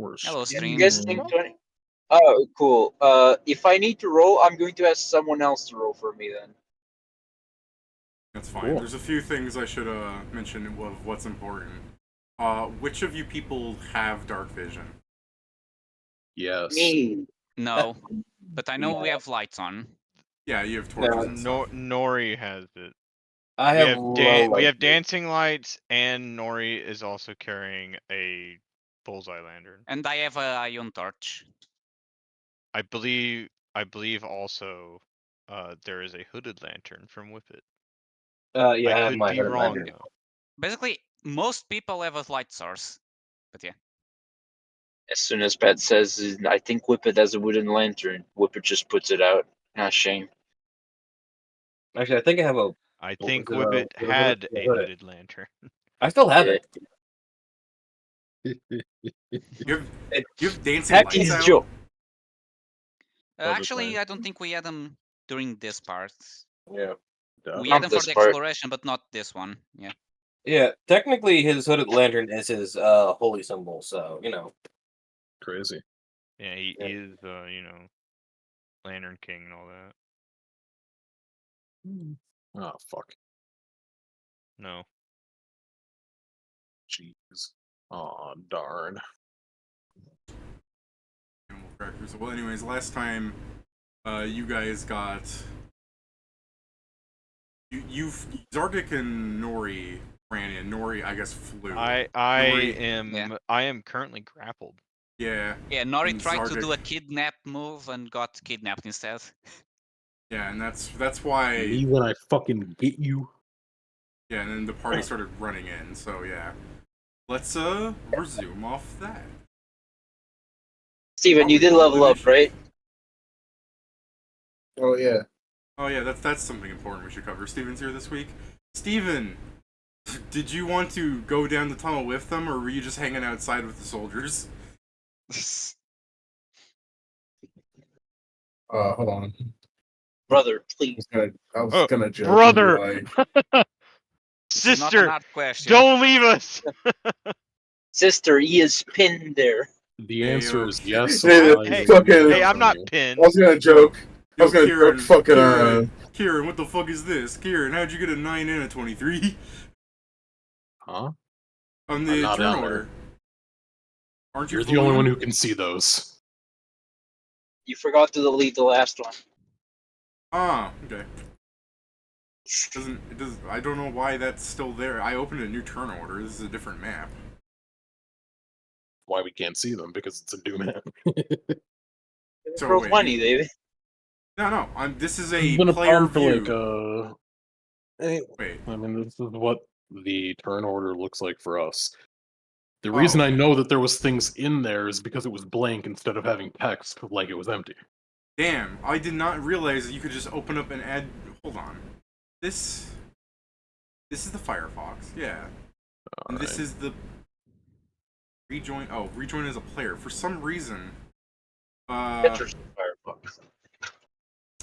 Worst. Hello, I'm stream. guessing 20. Oh, cool. If I need to roll, I'm going to ask someone else to roll for me then. That's fine. Cool. There's a few things I should mention of what's important. Which of you people have dark vision? Yes. Me. No, but I know Yeah. we have lights on. Yeah, you have torches and stuff. Nori has it. I have We have dancing lights, and Nori is also carrying a bullseye lantern. And I have a ion torch. I believe also there is a hooded lantern from Whippet. Yeah, I have could my be hooded wrong lantern. though. Basically, most people have a light source. But yeah. As soon as Pat says, I think Whippet has a wooden lantern, Whippet just puts it out. Ah, shame. Actually, I think I have a. I What think was it, Whippet the had hooded- a hooded lantern. I still have it. You have dancing Heck, lights He's out? Joe. Actually, I don't think we had them during this part. Yeah. We Not had them for this the part. exploration, but not this one. Yeah. Yeah, technically his hooded lantern is his holy symbol, so you know. Crazy. Yeah, he is Lantern King and all that. Oh, fuck. No. Jeez. Aw, darn. Animal crackers. Well, anyways, last time, you guys got you've Zargik and Nori ran in. Nori, I guess, flew. I am currently grappled. Yeah. Yeah, Nori and tried to Zargik- do a kidnap move and got kidnapped instead. Yeah, and that's why. Me when I fucking get you. Yeah, and then the party started running in. So yeah, let's resume off that. Steven, you did level up, right? Oh yeah. Oh yeah, that's something important we should cover. Steven's here this week. Steven, did you want to go down the tunnel with them, or were you just hanging outside with the soldiers? Hold on. Brother, please. I was gonna joke. Brother! Like, This is not an Sister, hard question. don't leave us! Sister, he is pinned there. The answer is yes. Hey, Hey, fucking- hey, I'm not I pinned. was gonna joke. I was Yo, gonna joke. Fucking Kieran, what the fuck is this? Kieran, how'd you get a 9 and a 23? Huh? On the I'm not turn down order. Aren't you You're the only one fluent? who can see those. You forgot to delete the last one. Ah, okay. I don't know why that's still there. I opened a new turn order. This is a different map. Why we can't see them? Because it's a new map. So Roll wait, 20, David. No. This is a It's been a player problem for view. Wait. I mean, this is what the turn order looks like for us. The Oh, reason I okay. know that there was things in there is because it was blank instead of having text like it was empty. Damn, I did not realize that you could just open up and add. Hold on. This is the Firefox, yeah. And this is the rejoin. Oh, rejoin as a player. For some reason. Pictures of Firefox.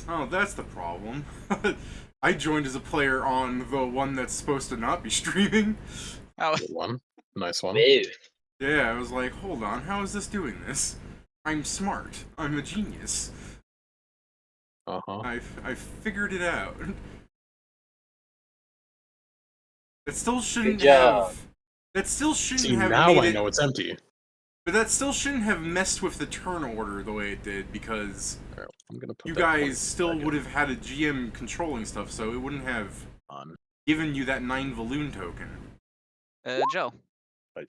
Oh, that's the problem. I joined as a player on the one that's supposed to not be streaming. Oh, Good one. Nice one. Babe. Yeah, I was like, hold on, how is this doing this? I'm smart. I'm a genius. Uh-huh. I figured it out. That still shouldn't Good job. have. That still shouldn't See, have now made I it, know it's empty. But that still shouldn't have messed with the turn order the way it did, because Alright, I'm gonna put you that 20 guys still back would have had a GM controlling stuff, so it wouldn't have on. given you that 9 Valoon token. Joe, I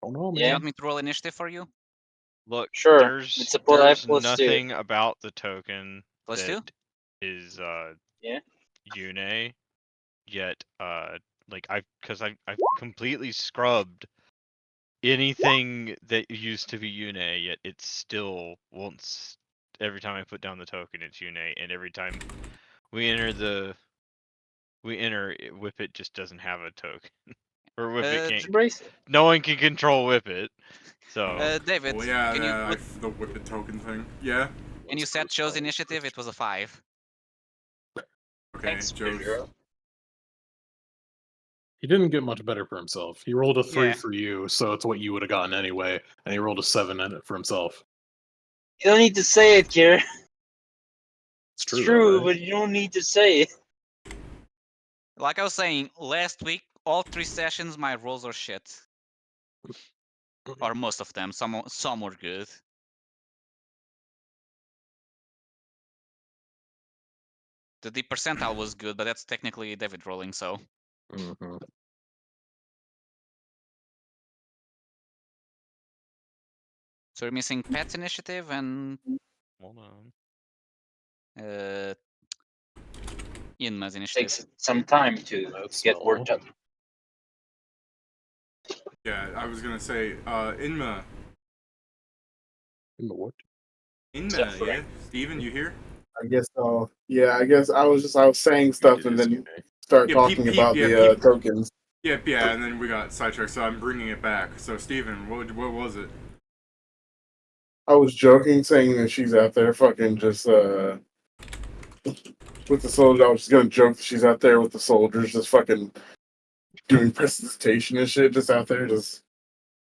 don't know, man. do you want me to roll initiative for you? Look, Sure, it's a there's plus nothing about the token Plus that 2? is Yeah. Une, yet like I've completely scrubbed anything that used to be Une, yet it still won't. Every time I put down the token, it's Une, and every time we enter Whippet just doesn't have a token, or Whippet can't. Embrace it. No one can control Whippet, so. David, Well, yeah, can you the Whippet token thing. Yeah. Can you set Joe's initiative? It was a 5. Okay, Thanks, Joe's. Pedro. He didn't get much better for himself. He rolled a 3 Yeah. for you, so it's what you would have gotten anyway, and he rolled a 7 in it for himself. You don't need to say it, Kira. It's It's true, true, though, right? but you don't need to say it. Like I was saying, last week, all 3 sessions, my rolls are shit. Or most of them. Some were good. The percentile was good, but that's technically David rolling, so. Mhm. So we're missing Pat's initiative and Hold on. Inma's initiative. Takes some time to That's get small. worked up. Yeah, I was gonna say, Inma. In the what? Inma, Suffering. yeah? Steven, you here? I guess so. Yeah, I guess I was saying stuff and then start Yeah, talking peep, about yeah, the peep. tokens. Yep, yeah, and then we got sidetracked, so I'm bringing it back. So, Steven, what was it? I was joking, saying that she's out there fucking just with the soldiers. I was just gonna joke that she's out there with the soldiers, just fucking doing presentation and shit, just out there, just.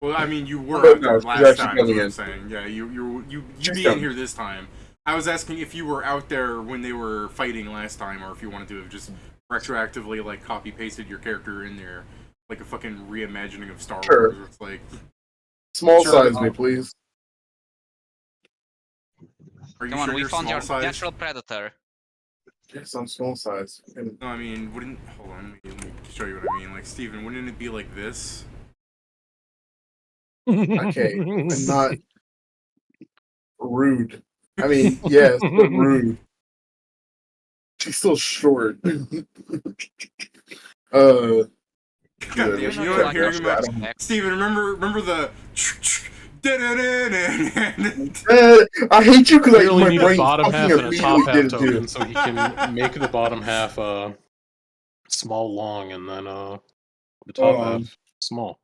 Well, I mean, you were But out no, there she's last actually time, is what coming I'm in. saying. Yeah, you She's be in coming. here this time. I was asking if you were out there when they were fighting last time, or if you wanted to have just retroactively, like, copy-pasted your character in there. Like a fucking reimagining of Star Sure. Wars, where it's like... Small Sure. size me, please. Are you Come on, sure we you're found small your size? natural predator. Yes, I'm small size. And No, I mean, wouldn't... Hold on, let me show you what I mean. Like, Steven, wouldn't it be like this? okay, I'm not rude. I mean, yes, but rude. She's still short. God Good. damn, Even though you know you what I'm like hearing our about? specs. Steven, remember the... I hate you because Clearly my need a brain bottom fucking half and a top immediately half did it token, too. so he can make the bottom half small long, and then the top half small.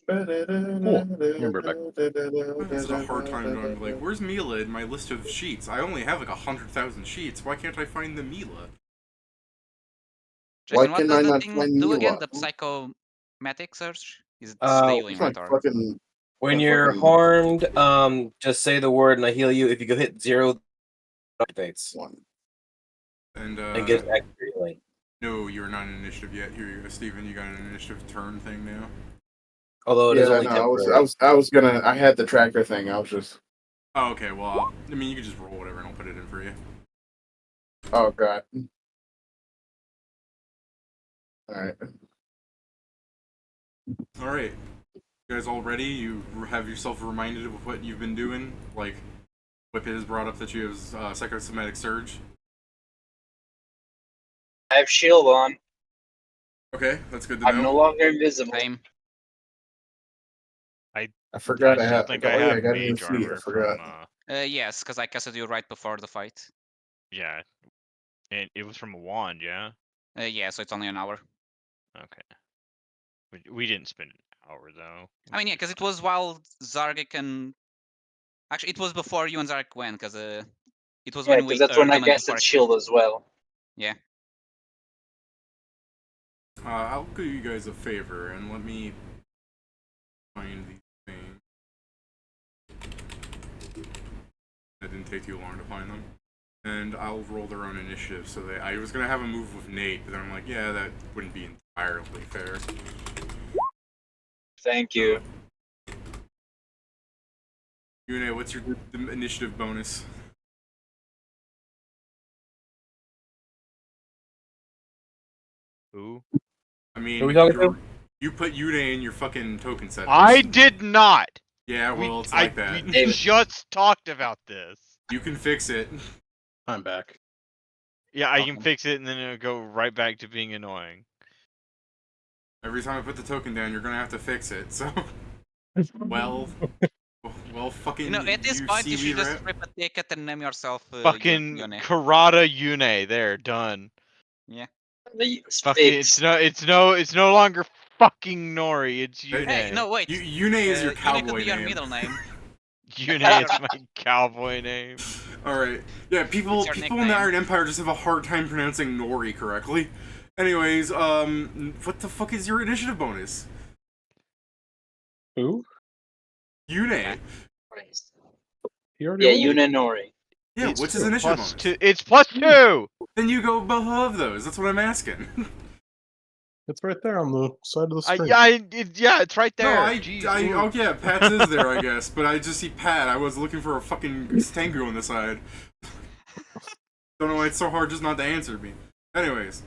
Cool. You're right back. This is a hard time going, like, where's Mila in my list of sheets? I only have like 100,000 sheets. Why can't I find the Mila? Why Justin, what can does I the not thing find do again? Mila? The psychomatic search? Is it Uh, the It's my inventory? fucking. When my you're fucking harmed, just say the word and I heal you. If you go hit 0, it activates one. And, and gives extra healing. no, you're not in initiative yet. Here you go, Steven, you got an initiative turn thing now. Although it is Yeah, only no, temporary. I was gonna. I had the tracker thing. I was just. Oh, okay, well, I mean, you can just roll whatever and I'll put it in for you. Oh god. All right. Alright. You guys all ready? You have yourself reminded of what you've been doing? Like, Whippet has brought up that you have psychosomatic surge. I have shield on. Okay, that's good to I'm no know. longer invisible. Same. I forgot. I I still had. think Oh I yeah, have I got a new mage fleet. I armor forgot. from Yes, because I casted you right before the fight. yeah, and it was from a wand, yeah. Yeah, so it's only an hour. Okay. We didn't spend an hour though. I mean, yeah, because it was while Zargik and... Actually, it was before you and Zargik went, because it was Yeah, when because we that's when I summoned before casted shield as well. Yeah. I'll do you guys a favor and let me find these things. That didn't take too long to find them. And I'll roll their own initiative, so I was gonna have a move with Nate, but then I'm like, yeah, that wouldn't be entirely fair. Thank you. Yune, what's your initiative bonus? Who? I mean, Who are we talking to? you put Yune in your fucking token settings. I did not. Yeah, well, it's like that. We David. just talked about this. You can fix it. I'm back. Yeah, I can Awesome. fix it and then it'll go right back to being annoying. Every time I put the token down, you're gonna have to fix it, so... well, fucking You know, at this point, you should seaweed just rat. rip a ticket and name yourself Fucking Yone. Karada Yune, there, done. It's Fucking, fixed. it's no longer fucking Nori, it's Yune. Hey, no, wait. Yune is your Yune could cowboy be your name. middle name. Yune is my cowboy name. All right. Yeah, people your in the nickname. Iron Empire just have a hard time pronouncing Nori correctly. Anyways, what the fuck is your initiative bonus? Who? Yune. He already Yeah, rolled it. Yunenori. Yeah, It's what's his initiative bonus? +2. It's +2. Then you go above those. That's what I'm asking. It's right there on the side of the screen. Yeah, it's right there. No, Jeez, oh yeah, Pat's is there, I guess, but I just see Pat. I was looking for a fucking Tengu on the side. Don't know why it's so hard just not to answer me. Anyways,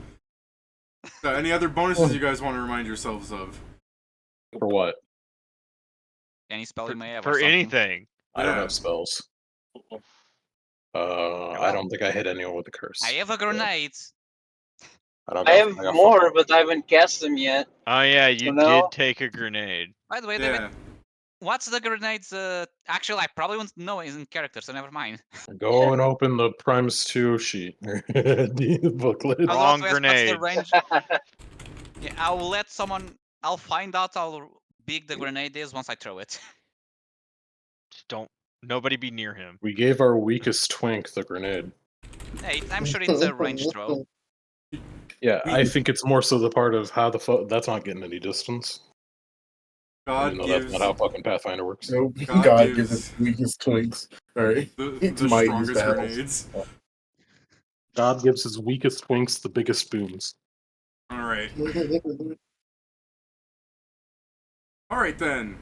so any other bonuses you guys want to remind yourselves of? For what? Any spell you may have. for anything. I don't Yeah. have spells. I don't think I hit anyone with the curse. I have a grenade. I have more, but I haven't cast them yet. Oh yeah, you So now- did take a grenade. By the way, David, Yeah. what's the grenade's? Actually, I probably won't know it in character, so never mind. Go and open the Primus 2 sheet. The booklet. I was Wrong about to ask what's the grenade. range. Yeah, I'll let someone. I'll find out how big the grenade is once I throw it. Just don't. Nobody be near him. We gave our weakest twink the grenade. Hey, I'm sure it's a range throw. Yeah, I think it's more so the part of how the fuck that's not getting any distance. God Even though gives that's not how fucking Pathfinder works. Nope. God God gives- gives its weakest twinks. Alright. the It's mighty strongest battles. grenades. God gives his weakest twinks the biggest spoons. Alright. Alright then.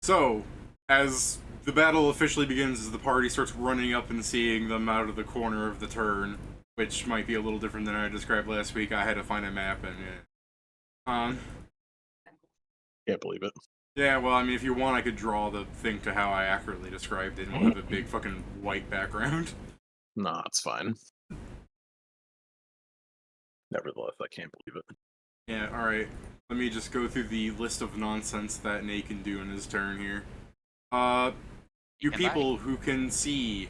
So, as the battle officially begins, as the party starts running up and seeing them out of the corner of the turn, which might be a little different than I described last week. I had to find a map and Can't believe it. yeah, well, I mean, if you want, I could draw the thing to how I accurately described it, and we'll have a big fucking white background. Nah, it's fine. Nevertheless, I can't believe it. Yeah, alright. Let me just go through the list of nonsense that Nate can do in his turn here. You And people who can see...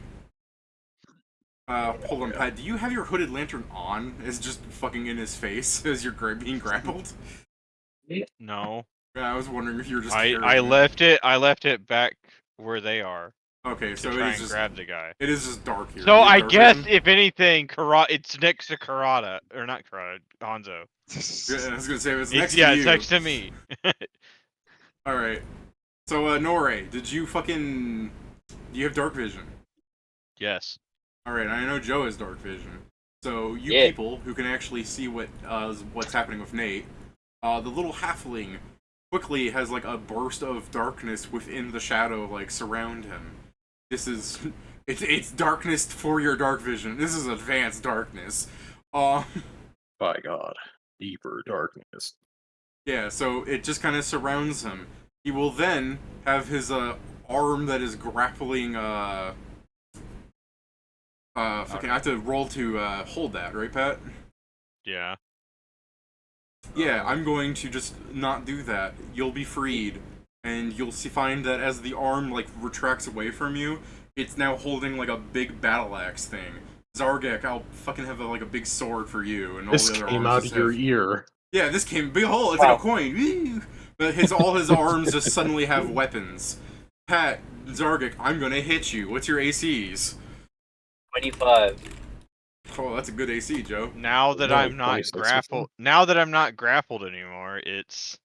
hold on, Pat, do you have your hooded lantern on? It's just fucking in his face as you're being grappled? No. Yeah, I was wondering if you were just I carrying it. left it back where they are Okay, to so it try is and just... grab the guy. It is just dark here. So Do you have I dark guess vision? if anything, it's next to Karada, or not Karada, Hanzo. Yeah, I was gonna say, it's It's, next yeah, to it's you. next to me. Alright. So, Nore, did you fucking... Do you have dark vision? Yes. Alright, I know Joe has dark vision. So, you Yeah. people who can actually see what's happening with Nate, the little halfling quickly has, like, a burst of darkness within the shadow, like, surround him. This is... It's darkness for your dark vision. This is advanced darkness. By God. Deeper darkness. Yeah, so it just kind of surrounds him. He will then have his arm that is grappling. Fucking, I have to roll to hold that, right, Pat? Yeah. Yeah, I'm going to just not do that. You'll be freed, and you'll find that as the arm like retracts away from you, it's now holding like a big battle axe thing. Zargek, I'll fucking have like a big sword for you, and all This the other came arms out just of your have- ear. Yeah, this came. Behold, it's like a coin. Woo! But all his arms just suddenly have weapons. Pat, Zargik, I'm gonna hit you. What's your ACs? 25. Oh, that's a good AC, Joe. Now that No, I'm not 26 or grappled, now that I'm not grappled anymore, it's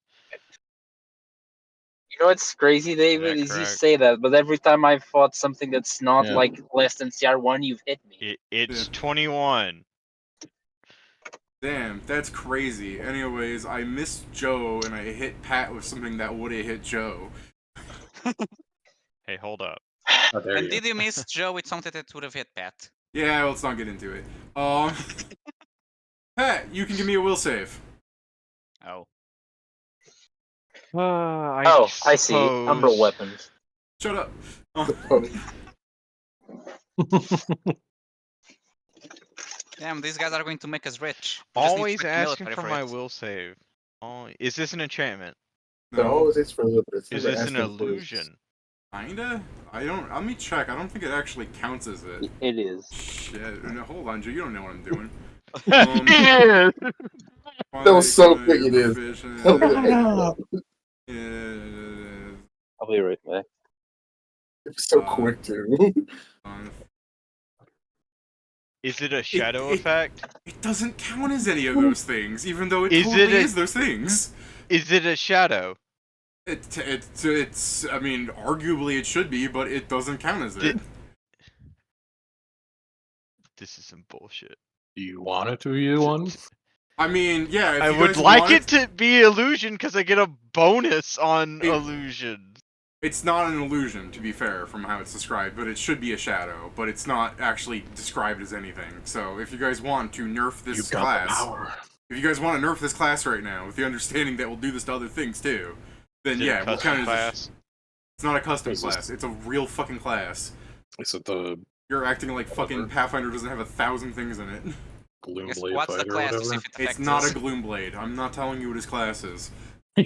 You know what's crazy, David? that Is you correct? say that, but every time I've fought something that's not Yeah. like less than CR1, you've hit me. It's Yeah. 21. Damn, that's crazy. Anyways, I missed Joe and I hit Pat with something that would have hit Joe. Hey, hold up. How dare And you. did you miss Joe with something that would have hit Pat? Yeah, let's not get into it. Pat, you can give me a will save. Oh. I see. Umbral suppose- weapons. Shut up. Damn, these guys are going to make us rich. We just need Always quick asking military for my it. will save. Is this an enchantment? It always is for a little bit. It's Is never this an asking for it. illusion? Kinda? I don't. Let me check. I don't think it actually counts as it. It is. Shit. No, hold on, Joe. You don't know what I'm doing. Yeah. That was so Like, quick, it is. proficient- Oh, Yeah. I'll be right back. It's so Uh, quick too. Is it a shadow it- effect? It doesn't count as any of those things, even though it Is totally it a- is those things. Is it a shadow? It's. I mean, arguably it should be, but it doesn't count as it. This is some bullshit. Do you want it to be one? I mean, yeah. If I you would guys like want it to be illusion because I get a bonus on illusion. It's not an illusion, to be fair, from how it's described, but it should be a shadow. But it's not actually described as anything. So if you guys want to nerf this You've got the class, power. if you guys want to nerf this class right now, with the understanding that we'll do this to other things too, then Is it a yeah, we'll custom count it as class? it's not a custom Is this- class. It's a real fucking class. Is it the You're acting like fucking Whatever. Pathfinder doesn't have 1,000 things in it. Gloom Yes, Blade what's the fight or class whatever? specific effect It's not is? a Gloomblade. I'm not telling you what his class is. Of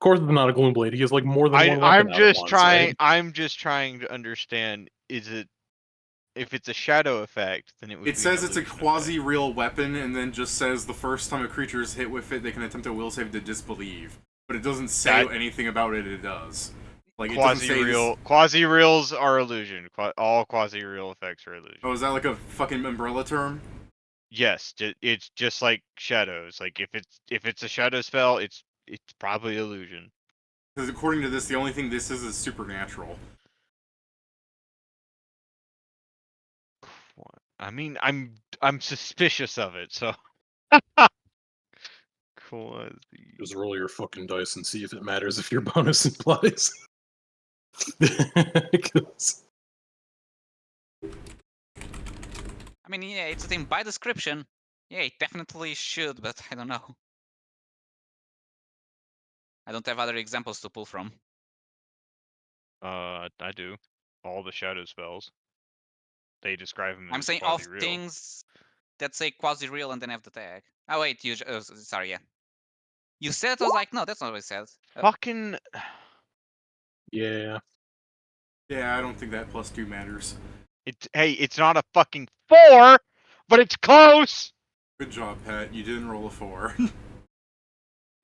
course, it's not a Gloom Blade. He has like more than one weapon I'm out at just once, trying. right? I'm just trying to understand. Is it? If it's a shadow effect, then it would. It says it's a quasi-real weapon, and then just says the first time a creature is hit with it, they can attempt a will save to disbelieve. But it doesn't say anything about it does. Like, it doesn't say Quasi-real. Quasi-reals are illusion. All quasi-real effects are illusion. Oh, is that like a fucking umbrella term? Yes, it's just like shadows. Like if it's a shadow spell, it's probably illusion. Because according to this, the only thing this is supernatural. I mean, I'm suspicious of it, so. Quasi. Just roll your fucking dice and see if it matters if your bonus implies. 'Cause- I mean, yeah, it's a thing by description. Yeah, it definitely should, but I don't know. I don't have other examples to pull from. I do. All the shadow spells. They describe them I'm as saying all quasi-real. things that say quasi-real and then have the tag. Oh wait, you. Sorry, yeah. You said it, I was like, no, that's not what it says. Fucking. yeah. Yeah, I don't think that +2 matters. Hey, it's not a fucking 4, but it's close. Good job, Pat. You didn't roll a 4.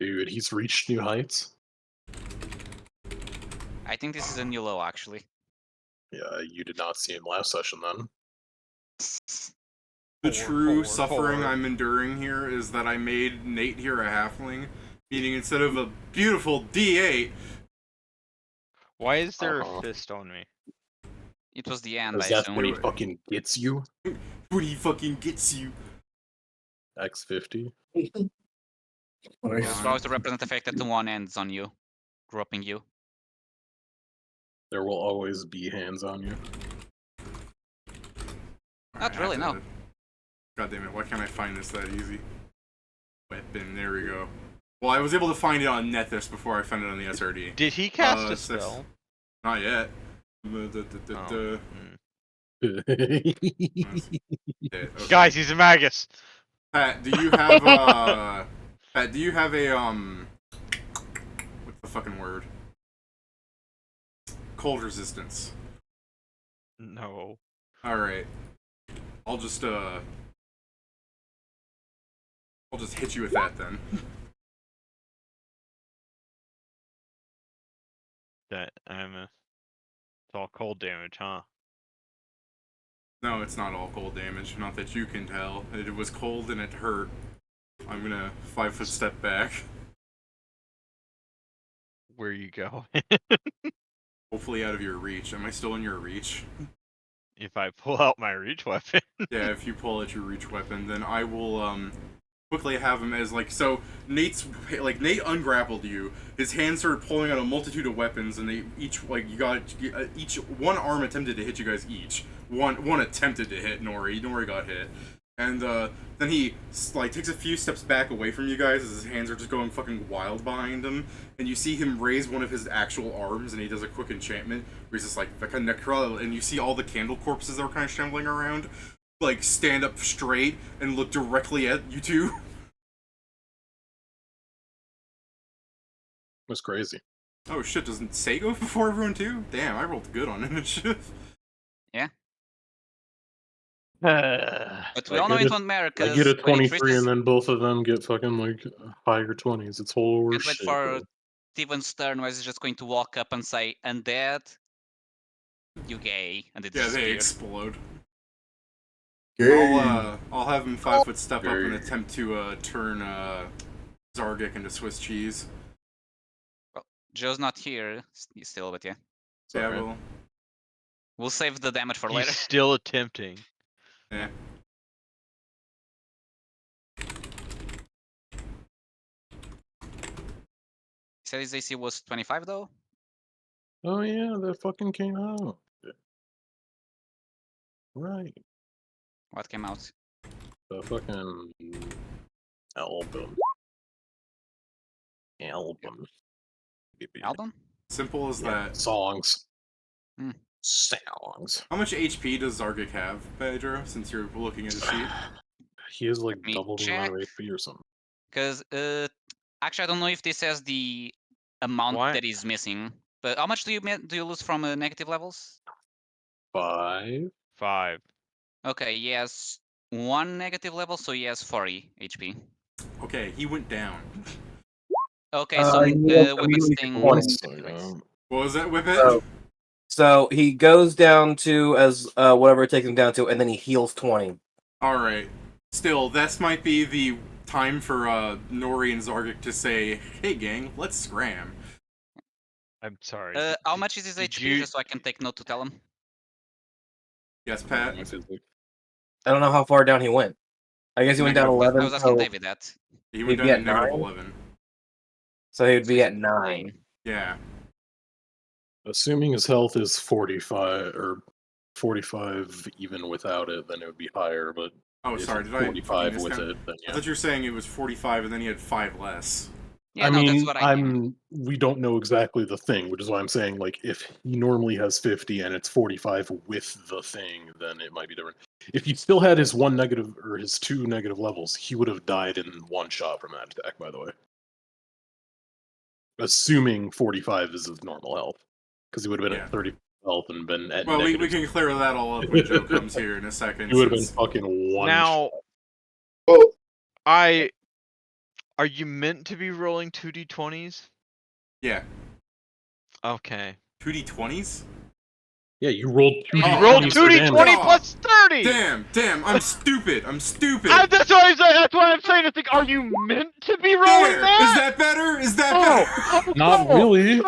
Dude, he's reached new heights. I think this is a new low, actually. Yeah, you did not see him last session then. The Four, true four, suffering four. I'm enduring here is that I made Nate here a halfling, meaning instead of a beautiful D8, Why is there Uh-huh. a fist on me? It was the end, I Because that's assume. when he fucking gets you. when he fucking gets you. X50. Nice. It's supposed to represent the fact that the one ends on you, dropping you. There will always be hands on you. Not really, no. God damn it, why can't I find this that easy? Weapon, there we go. Well, I was able to find it on Nethys before I found it on the SRD. Did he cast a six. spell? Not yet. Oh. Okay. Guys, he's a magus. Pat, do you have Pat, do you have a what's the fucking word? Cold resistance. No. Alright. I'll just hit you with that then. That it's all cold damage, huh? No, it's not all cold damage, not that you can tell. It was cold and it hurt. I'm gonna 5-foot step back. Where you go? Hopefully out of your reach. Am I still in your reach? If I pull out my reach weapon. Yeah, if you pull out your reach weapon, then I will quickly have him as like so. Nate ungrappled you. His hands started pulling out a multitude of weapons, and they each each one arm attempted to hit you guys each. One attempted to hit Nori. Nori got hit, and then he takes a few steps back away from you guys as his hands are just going fucking wild behind him, and you see him raise one of his actual arms, and he does a quick enchantment where he's just like necro, and you see all the candle corpses that are kind of shambling around, like stand up straight and look directly at you two. That's crazy. Oh shit! Doesn't Say go before everyone too? Damn, I rolled good on initiative. But we all know I it get won't matter, I because get a when it 23 and then both of them get fucking like higher 20s. It's horse can't wait shit. for bro. Steven's turn where he's just going to walk up and say, "Undead, you gay," and they Yeah, they disappear. explode. Gay. I'll have him 5-foot step up and Gay. attempt to turn Zargik into Swiss cheese. Joe's not here still, but yeah. Yeah, Sorry. well, We'll save the damage for He's later. still attempting. yeah. He said his AC was 25 though? Oh yeah, that fucking came out. Right. What came out? The fucking album. Album. Album? Simple as Yeah, that. songs. Hmm. Songs. How much HP does Zargik have, Pedro, since you're looking at the sheet? He has like Let me double the amount of check. HP or something. Because, actually I don't know if this has the amount Why? that is missing. But how much do you lose from negative levels? 5. 5. Okay, he has 1 negative level, so he has 40 HP. Okay, he went down. Okay, so he went Whippet immediately to Sting 20. takes place. What was that, Whippet? So- So he goes down to as whatever it takes him down to, and then he heals 20. Alright. Still, this might be the time for Nori and Zargik to say, "Hey gang, let's scram." I'm sorry. How much is his did HP, you- just so I can take note to tell him? Yes, Pat? I don't know how far down he went. I guess he went down Negative 11. I was asking so, David that. He went He'd be down to at negative 9? 11. So he would So be he's at 9. Yeah. Assuming his health is 45 or 45 even without it, then it would be higher. But Oh, if sorry, it's did I 45 with miscount? it, then I yeah. thought you were saying it was 45 and then he had 5 less. Yeah, I no, mean, that's what I mean. we don't know exactly the thing, which is why I'm saying, like, if he normally has 50 and it's 45 with the thing, then it might be different. If he still had his 1 negative or his 2 negative levels, he would have died in 1 shot from that attack, by the way. Assuming 45 is his normal health. Because he would have been Yeah. at 30 health and been at Well, we negative. can clear that all up when Joe comes here in a second. He would have been since- fucking 1 Now, Oh, are you meant to be rolling 2d20s? Yeah. Okay. 2d20s? Yeah, you rolled 2d20 You Oh, rolled for damage. 2d20 Oh, plus 30! Damn, I'm stupid. I'm stupid. That's what I'm saying. It's like, are you meant to be rolling There! that? Is that better? Is that better? Not really. No,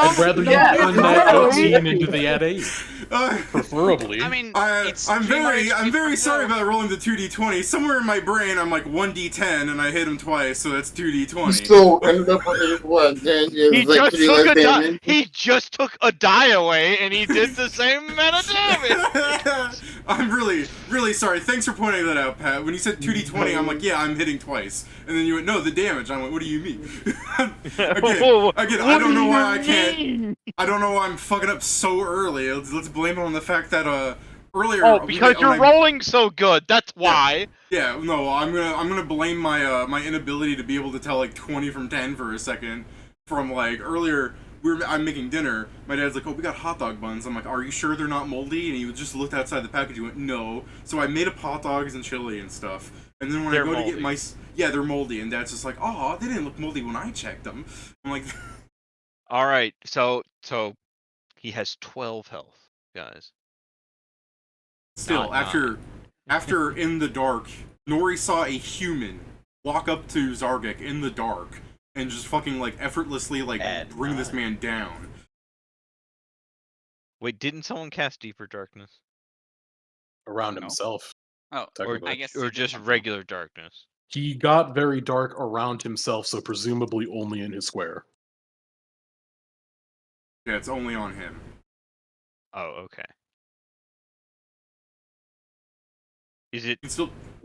I'd rather you yeah, turn no, that no, cutscene into the at 8. Preferably. I mean, it's I'm 3 more very HP sorry per about rolling the 2d20. Somewhere in my brain, I'm like 1d10, and I hit him twice, so that's 2d20. you still ended up with what? Then He it's like just 3 took less a die. damage. He just took a die away, and he did the same amount of damage. I'm really sorry. Thanks for pointing that out, Pat. When you said 2d20, I'm like, yeah, I'm hitting twice. And then you went, no, the damage. I went, what do you mean? again, I don't know why I can't. I don't know why I'm fucking up so early. Let's blame it on the fact that earlier. Oh, because you're rolling so good. That's why. Yeah, no, I'm gonna blame my my inability to be able to tell like 20 from 10 for a second from like earlier. I'm making dinner. My dad's like, "Oh, we got hot dog buns." I'm like, "Are you sure they're not moldy?" And he just looked outside the package. He went, "No." So I made up hot dogs and chili and stuff. And then when They're I go to get moldy. my they're moldy. And Dad's just like, "Oh, they didn't look moldy when I checked them." I'm like, All right. So he has 12 health, guys. still Not after in the dark, Nori saw a human walk up to Zargik in the dark and just fucking like effortlessly like At bring this 9. man down. Wait, didn't someone cast Deeper Darkness? Around No. himself. Oh, Technically. I guess Or he did just something. regular darkness? He got very dark around himself, so presumably only in his square. Yeah, it's only on him. Oh, okay. Is it You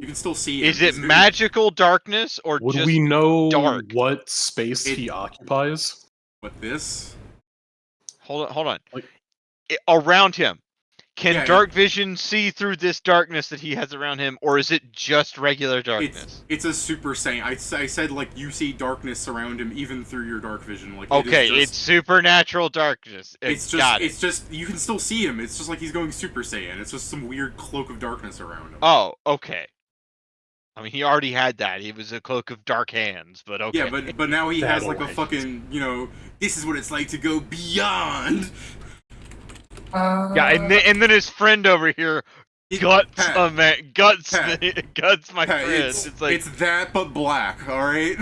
can still see him. is it He's very- magical darkness or Would just we know dark? what space he occupies? What this? Hold on. Like- Around him. Can Yeah, dark vision see through this darkness that he has around him, or is it just regular darkness? It's a super Saiyan. I said like you see darkness surround him even through your dark vision. Like Okay, it is it's just, supernatural darkness. it's just you can still see him. It's just like he's going Super Saiyan. It's just some weird cloak of darkness around him. Oh, okay. I mean, he already had that. He was a cloak of dark hands, but okay. Yeah, but now he has like a Battle fucking, this is what it's like to go beyond. Yeah, and then his friend over here guts Pat, a man, guts Pat, guts my Pat, friend. it's It's like that but black, all right?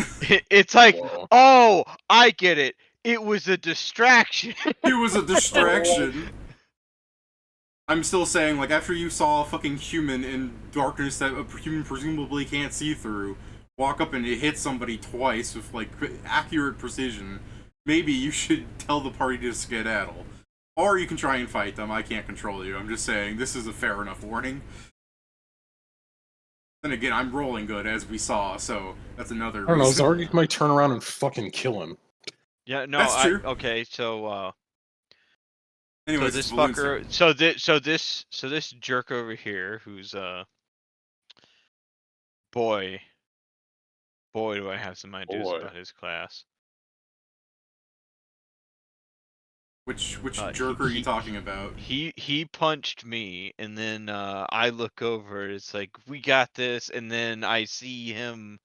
it's like, Whoa. oh, I get it. It was a distraction. It was a distraction. I'm still saying, like, after you saw a fucking human in darkness that a human presumably can't see through, walk up and hit somebody twice with, like, accurate precision, maybe you should tell the party to skedaddle. Or you can try and fight them. I can't control you. I'm just saying, this is a fair enough warning. Then again, I'm rolling good, as we saw, so that's another I don't know, reason. Zargik might turn around and fucking kill him. Yeah, no, That's true. okay, so Anyways, so this it's balloon fucker, stuff. so this jerk over here, who's boy, do I have some ideas Boy. about his class. Which jerk are you talking about? He punched me, and then I look over. It's like, we got this, and then I see him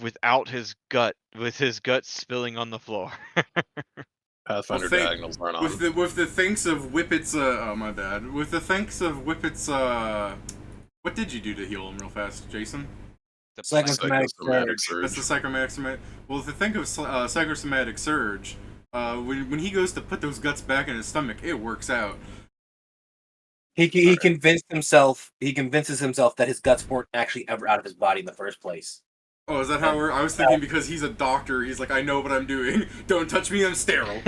without his gut, with his guts spilling on the floor. Pathfinder Well, diagonals aren't on. With the thanks of Whippet's oh my bad. With the thanks of Whippet's what did you do to heal him real fast, Jason? The Psychosomatic Psychosomatic surge. That's the psychosomatic. Well, with the think of psychosomatic surge, when he goes to put those guts back in his stomach, it works out. He convinced himself. He convinces himself that his guts weren't actually ever out of his body in the first place. Oh, is that how we're? I was thinking because he's a doctor, he's like, I know what I'm doing. Don't touch me, I'm sterile.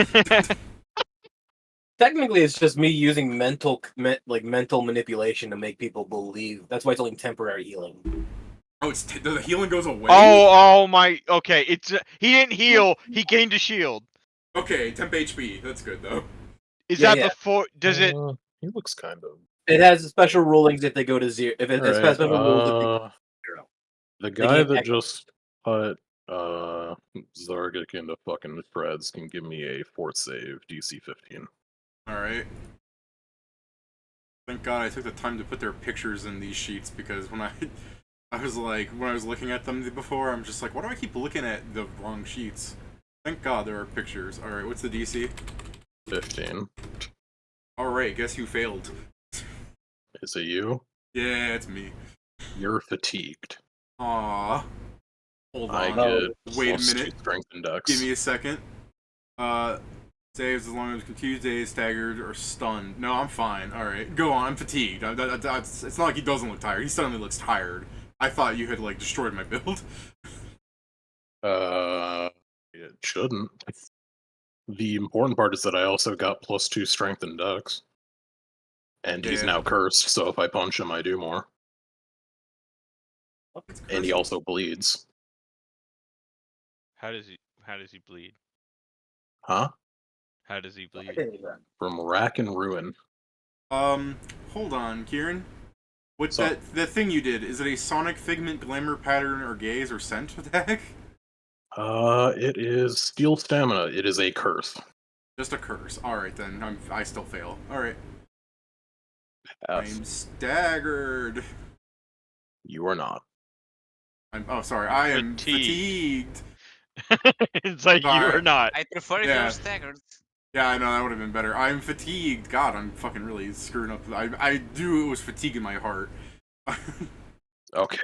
Technically, it's just me using mental manipulation to make people believe. That's why it's only temporary healing. Oh, the healing goes away. Oh my. Okay, it's he didn't heal. He gained a shield. Okay, temp HP. That's good though. Is Yeah, that yeah. before? Does it? He looks kind of... It has special rulings if they go to zero. If it has Alright, special rules if they go to zero. the guy can't that act- just put Zargik into fucking spreads can give me a fort save, DC 15. Alright. Thank God I took the time to put their pictures in these sheets, because when I was like, when I was looking at them before, I'm just like, why do I keep looking at the wrong sheets? Thank God there are pictures. Alright, what's the DC? 15. Alright, guess who failed? Is it you? Yeah, it's me. You're fatigued. Aww. Hold I on. get Wait a +2 minute. strength and dex. Give me a second. Saves as long as confused, dazed, staggered, or stunned. No, I'm fine. Alright, go on. I'm fatigued. It's not like he doesn't look tired. He suddenly looks tired. I thought you had, like, destroyed my build. It shouldn't. The important part is that I also got +2 strength and dex. And he's Yeah. now cursed, so if I punch him, I do more. And he also bleeds. How does he bleed? Huh? How does he bleed? From rack and ruin. Hold on, Kieran. What So- that thing you did, is it a sonic figment, glamour pattern, or gaze, or scent attack? It is steel stamina. It is a curse. Just a curse. Alright then, I still fail. Alright. F. I'm staggered. You are not. Oh, sorry, I am Fatigued. fatigued. It's like you Sorry. or not. I prefer if Yeah. you're staggered. Yeah, I know, that would have been better. I'm fatigued. God, I'm fucking really screwing up. I do, it was fatigue in my heart. But Okay.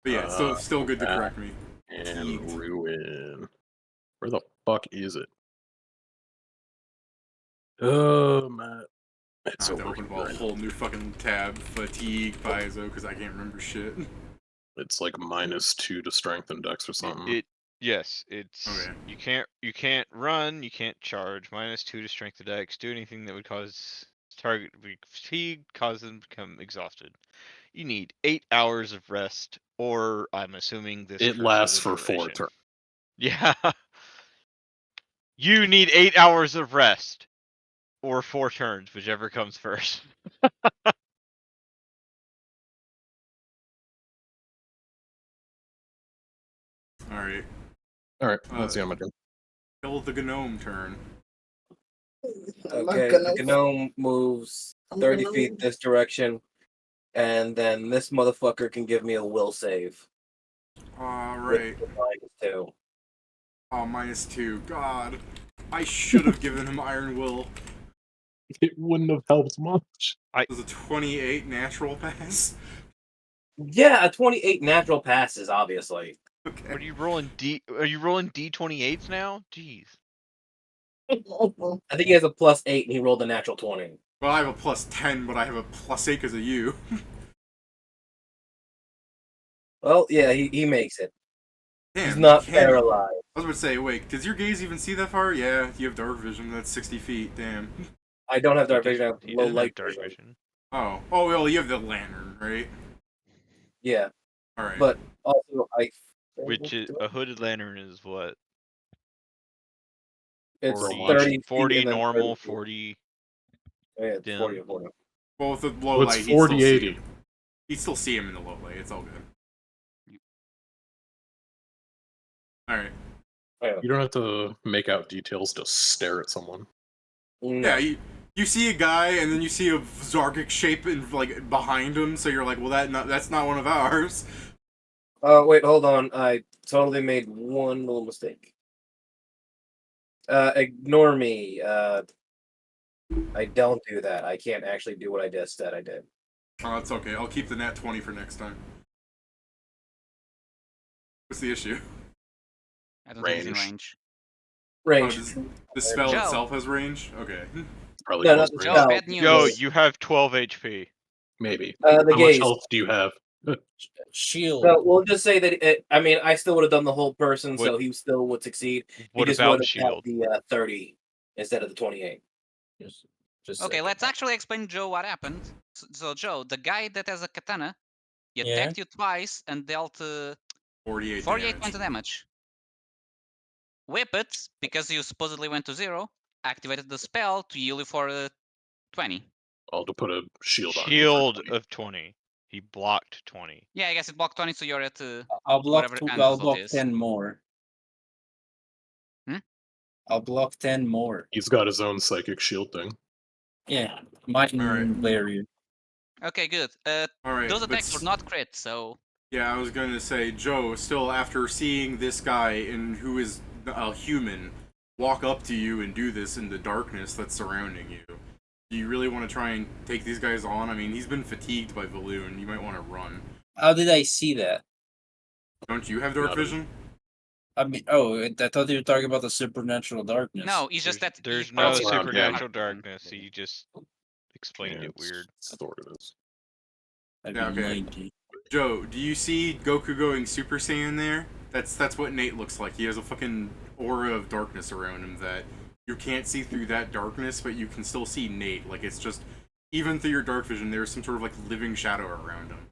yeah, still good to correct me. And Fatigued. ruin. Where the fuck is it? Oh, man. It's I have to over open here. a whole new fucking tab, fatigue, piezo, because I can't remember shit. It's like -2 to strength and dex or something. Yes, it's Okay. you can't run, you can't charge. -2 to strength to dex. Do anything that would cause target to be fatigued, cause them to become exhausted. You need 8 hours of rest, or I'm assuming this. It curse lasts is a for 4 duration. turns. Yeah. You need 8 hours of rest, or 4 turns, whichever comes first. Alright. Alright, that's the end of my turn. Kill the gnome turn. Okay, the gnome moves 30 feet this direction. and then this motherfucker can give me a will save. Alright. With -2. Oh, -2. God. I should have given him Iron Will. It wouldn't have helped much. It was a 28 natural pass. Yeah, a 28 natural passes, obviously. What are Okay. you rolling Are you rolling D28s now? Jeez. I think he has a +8 and he rolled a natural 20. Well, I have a +10, but I have a +8 because of you. Well, yeah, he makes it. Damn, He's you not can't- paralyzed. I was about to say, wait, does your gaze even see that far? Yeah, you have dark vision. That's 60 feet. Damn. I don't have dark He vision. I have he low doesn't have light dark vision. vision. Oh. Oh, well, you have the lantern, right? Yeah, Alright. but also Which is, a hooded lantern is what? it's 40, 30 feet 40 and then normal, 30 feet. 40 Yeah, it's dim. 40 and 40. Well, with the low So it's light, he'd still 40, see 80. him. He'd still see him in the low light. It's all good. Alright. You don't have to make out details to stare at someone. No. Yeah, you see a guy, and then you see a Zargic shape in, like, behind him, so you're like, well, that's not one of ours. Oh, wait, hold on. I totally made one little mistake. Ignore me. I don't do that. I can't actually do what I just said I did. Oh, that's okay. I'll keep the nat 20 for next time. What's the issue? I don't think he's in Range. range. Oh, Range. does the spell Joe. itself has range? Okay. Probably No, close not the range. Joe, spell. bad news. Yo, you have 12 HP. Maybe. The How much gaze. health do you have? Shield. So we'll just say that I mean, I still would have done the whole person, so What- he still would succeed. What He just about would have shield? had the 30 instead of the 28. Just Okay, second. let's actually explain Joe what happened. So Joe, the guy that has a katana, he Yeah. attacked you twice and dealt 48 48 damage. points of damage. Whip it, because you supposedly went to 0, activated the spell to heal you for 20. I'll to put a shield on you. for Shield 20. of 20. He blocked 20. Yeah, I guess it blocked 20, so you're at I'll block whatever end I'll result block is. 10 more. Hmm? I'll block 10 more. He's got his own psychic shield thing. Yeah. Mine Alright. Larry. Okay, good. Alright, Those but attacks were not crit, so yeah, I was going to say, Joe, still after seeing this guy and who is a human walk up to you and do this in the darkness that's surrounding you, do you really want to try and take these guys on? I mean, he's been fatigued by Valoon. You might want to run. How did I see that? Don't you have dark Not a- vision? I mean, I thought you were talking about the supernatural darkness. no, it's just that There's he no probably That's around supernatural him. darkness. He just explained Yeah, it weird. Sort of is. I'd Yeah, be okay. 90. Joe, do you see Goku going Super Saiyan there? That's what Nate looks like. He has a fucking aura of darkness around him that you can't see through that darkness, but you can still see Nate. Like, it's just, even through your dark vision, there's some sort of, like, living shadow around him.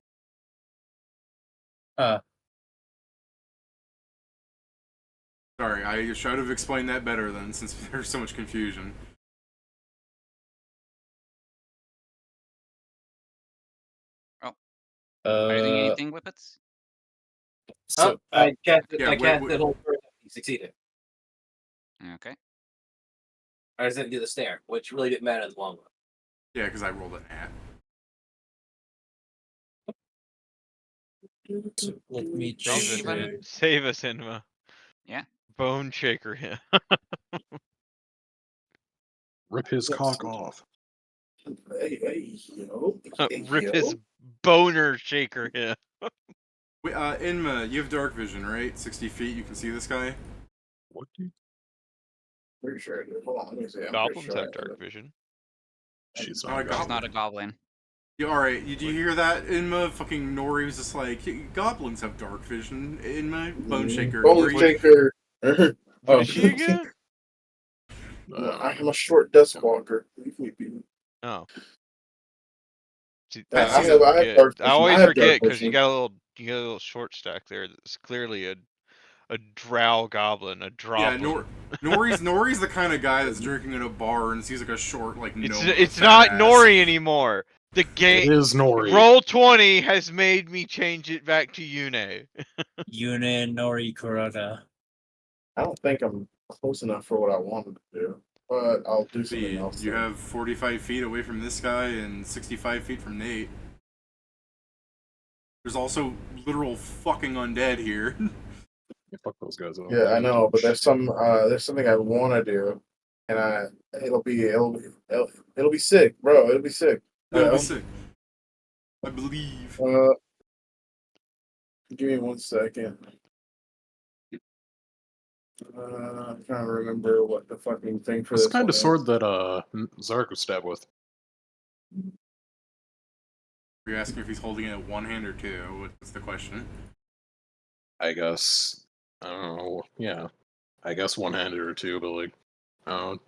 Sorry, I should have explained that better then, since there's so much confusion. Are you doing Uh, anything with it? so I cast it. yeah, I cast wait. it whole person. He succeeded. Okay. I just didn't do the stare, which really didn't matter in the long run. Yeah, because I rolled an at. so let me Don't Save us, even- check. Save us, Inma. Yeah. Bone shaker him. Rip his cock off. Rip his boner shaker him. Wait, Inma, you have dark vision, right? 60 feet, you can see this guy? What do you... Pretty sure I do. Hold on, let me see. I'm pretty Goblins sure I have do. dark vision. She's Not not a a goblin. She's not a goblin. Yeah, alright, did you hear that, Inma? Fucking Nori was just like, goblins have dark vision. Inma, Bone Shaker. Bone Nori. shaker. What Oh. is she again? I am a short desk walker. Leave me be. Oh. See, Yeah, I I have forget. dark I vision. always I have dark forget because vision. you got a little short stack there. That's clearly a drow goblin, a Yeah, droblin. Nori's the kind of guy that's drinking in a bar and sees like a short, like, It's fat not ass. Nori anymore. The It game is Nori. Roll 20 has made me change it back to Yune. Yune Nori Kurata. I don't think I'm close enough for what I wanted to do, but I'll do something else. You then. have 45 feet away from this guy and 65 feet from Nate. There's also literal fucking undead here. Yeah, fuck those guys. Yeah, I know, but there's something I want to do, and it'll be sick, bro. It'll be sick. It'll be sick. I believe. Give me 1 second. I'm trying to remember what the fucking thing for This this kind one of is. sword that Zark was stabbed with. Are you asking if he's holding it at one hand or two? What's the question? I guess. I don't know. Yeah. I guess one-handed or two, but like,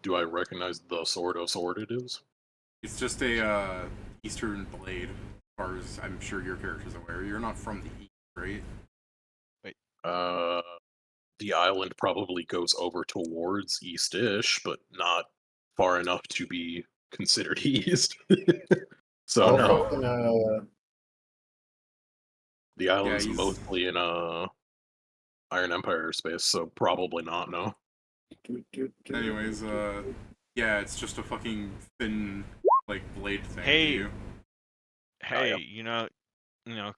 do I recognize the sort of sword it is? It's just a eastern blade, as far as I'm sure your character's aware. You're not from the east, right? The island probably goes over towards east-ish, but not far enough to be considered east. So Oh, no. fucking, The island's he's- mostly in Iron Empire space, so probably not, no. Anyways, yeah, it's just a fucking thin, like, blade thing Hey. to you. Hey, yeah. you know,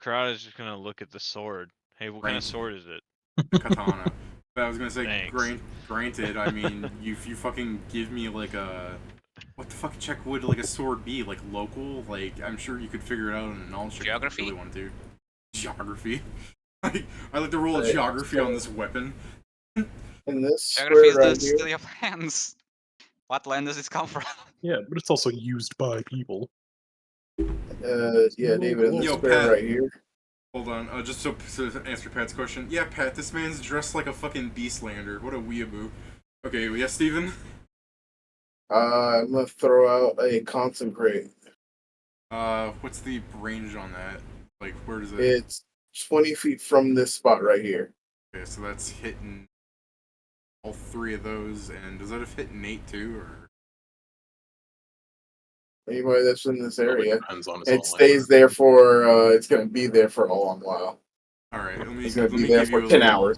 Karada's just gonna look at the sword. Hey, what kind of sword is it? Katana. But I was gonna say, Thanks. granted, I mean, if you fucking give me, like, a... What the fuck check would, like, a sword be? Like, local? Like, I'm sure you could figure it out in a knowledge check Geography? if you really want to. Geography? I like to roll a geography on this weapon. in this Geography is square the right here. study of hands. What land does this come from? Yeah, but it's also used by people. Yeah, David, in this Yo, square Pat. right here. Hold on, just to answer Pat's question. Yeah, Pat, this man's dressed like a fucking beastlander. What a weeaboo. Okay, yes, Steven? I'm gonna throw out a consecrate. What's the range on that? Like, where does it... It's 20 feet from this spot right here. Okay, so that's hitting all three of those, and does that have hit Nate too, or... Anybody that's in this Probably area, depends on his it own stays there for. It's gonna be there for a long while. Alright, It's gonna be there for 10 hours.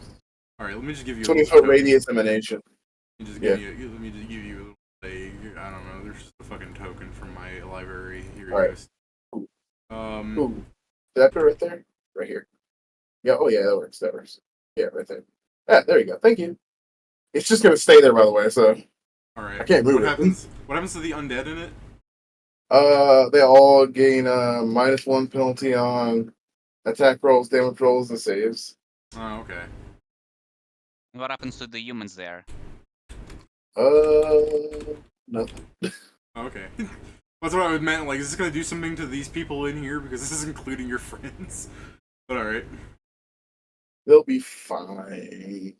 Alright, let me just give you a 20-foot little radius emanation. Let me just give you a little, like, I don't know, there's just a fucking token from my library. Here you Alright. go. Ooh, that put right there, right here. Yeah. Oh yeah, that works. That works. Yeah, right there. Ah, there you go. Thank you. It's just gonna stay there, by the way. So Alright. I can't move What it. happens? What happens to the undead in it? They all gain -1 penalty on attack rolls, damage rolls, and saves. Oh, okay. What happens to the humans there? Nothing. Okay. That's what I meant. Like, is this gonna do something to these people in here? Because this is including your friends. But alright. They'll be fine. You're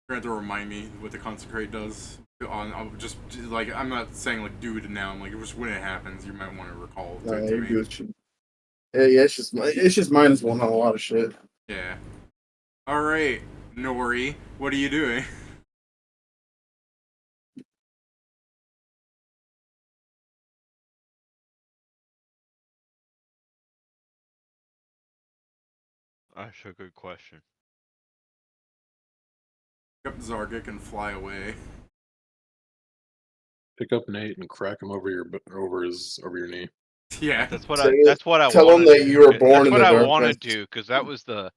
gonna have to remind me what the consecrate does. I'll just like, I'm not saying like do it now. I'm like, just when it happens, you might want to recall Nah, to you're me. good. Yeah, it's just -1 on a lot of shit. Yeah. All right, Nori, what are you doing? That's a good question. Pick up Zargik and fly away. Pick up Nate and crack him over your knee. Yeah. That's what Say I. it. That's what I Tell want him to that do. you were born That's in what the I want to darkness. do because that was the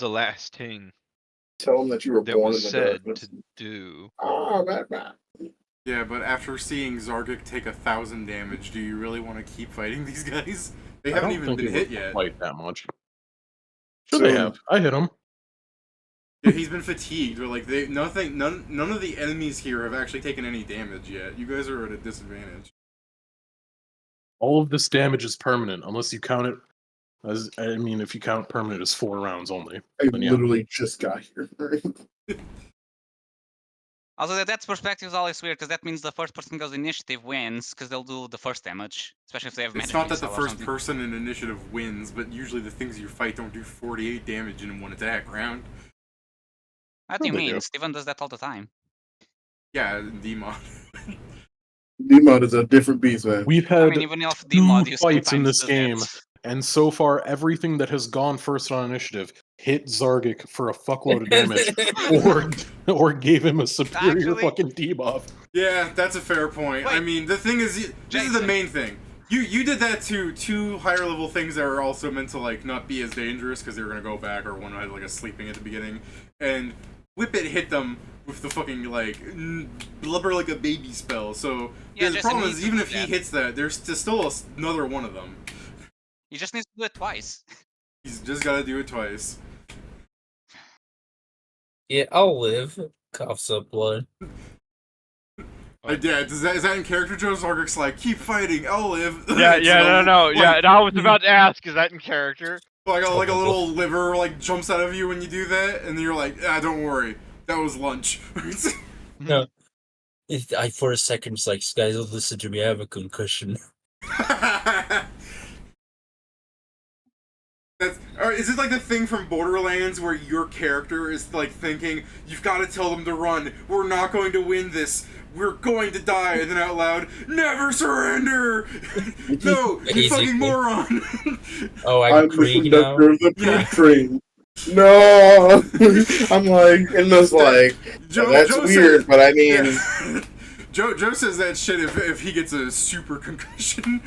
last thing Tell him that you were that born was in the said darkness. to do. Oh, Batman. Yeah, but after seeing Zargik take 1,000 damage, do you really want to keep fighting these guys? They I haven't don't even think been he hit would yet. fight that much. Should they have? I hit him. Yeah, he's been fatigued, but like none of the enemies here have actually taken any damage yet. You guys are at a disadvantage. All of this damage is permanent, unless you count it as, I mean, if you count permanent as 4 rounds only. I Then yeah. literally just got here. Also, that's perspective is always weird because that means the first person goes initiative wins because they'll do the first damage, especially if they have magic. It's not that the missile or first something. person in initiative wins, but usually the things you fight don't do 48 damage in one attack round. What do you they mean? do. Steven does that all the time. Yeah, D-Mod. D-Mod is a different beast, man. We've I had mean, even if 2 D-Mod you fights in sometimes this does game, that. and so far everything that has gone first on initiative hit Zargik for a fuckload of damage, or gave him a superior Actually- fucking debuff. Yeah, that's a fair point. I Wait, mean, the thing is, this is the Jason. main thing. You did that to 2 higher level things that are also meant to like not be as dangerous because they were gonna go back, or one had like a sleeping at the beginning, and Whip It hit them with the fucking like blubber like a baby spell. So Yeah, the Jason problem needs is to even do if he that. hits that, there's still another one of them. He just needs to do it twice. He's just gotta do it twice. Yeah, I'll live. Coughs up blood. Yeah, is that in character? Joe Zargic's like, keep fighting, I'll live. Yeah, It's yeah, like no, like, yeah. And I was about to ask, is that in character? like a little liver like jumps out of you when you do that, and then you're like, don't worry, that was lunch. No. I for a second was like, guys, listen to me. I have a concussion. Is it like the thing from Borderlands where your character is like thinking, you've got to tell them to run, we're not going to win this, we're going to die, and then out loud, never surrender! No, you fucking moron! Oh, I'm the Krieg now? conductor of the Yeah. poop train. No! I'm like, in this like, that's Joe weird, said- but I mean, yeah. Joe says that shit if he gets a super concussion.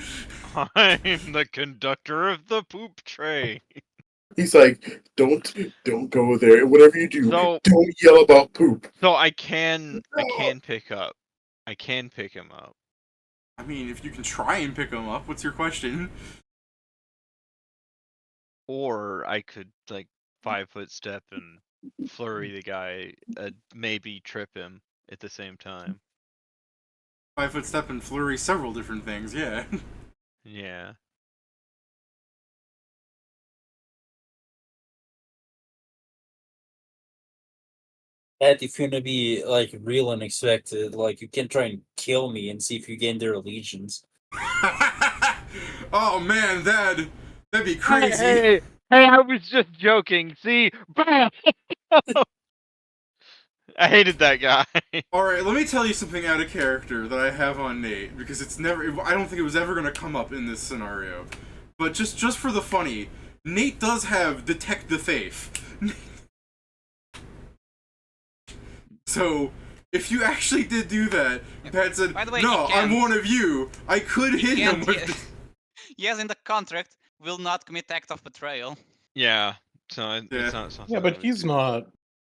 I'm the conductor of the poop train. he's like, don't go there. Whatever you do, So- don't yell about poop. So I can pick up. I can pick him up. I mean, if you can try and pick him up, what's your question? Or I could like 5-foot step and flurry the guy, maybe trip him at the same time. 5-foot step and flurry, several different things, yeah. Yeah. Ed, if you're gonna be like real unexpected, like you can try and kill me and see if you gain their allegiance. Oh man, that'd be crazy. Hey, I was just joking. See, bam! I hated that guy. Alright, let me tell you something out of character that I have on Nate, because it's never, I don't think it was ever going to come up in this scenario. But just for the funny, Nate does have Detect the Thief. So, if you actually did do that, Pat said, By the way, no, he I'm can't. one of you, I could hit him can't, with... Yes, in the contract, will not commit act of betrayal. Yeah. So Yeah. it's not something. Yeah, but I would he's do. not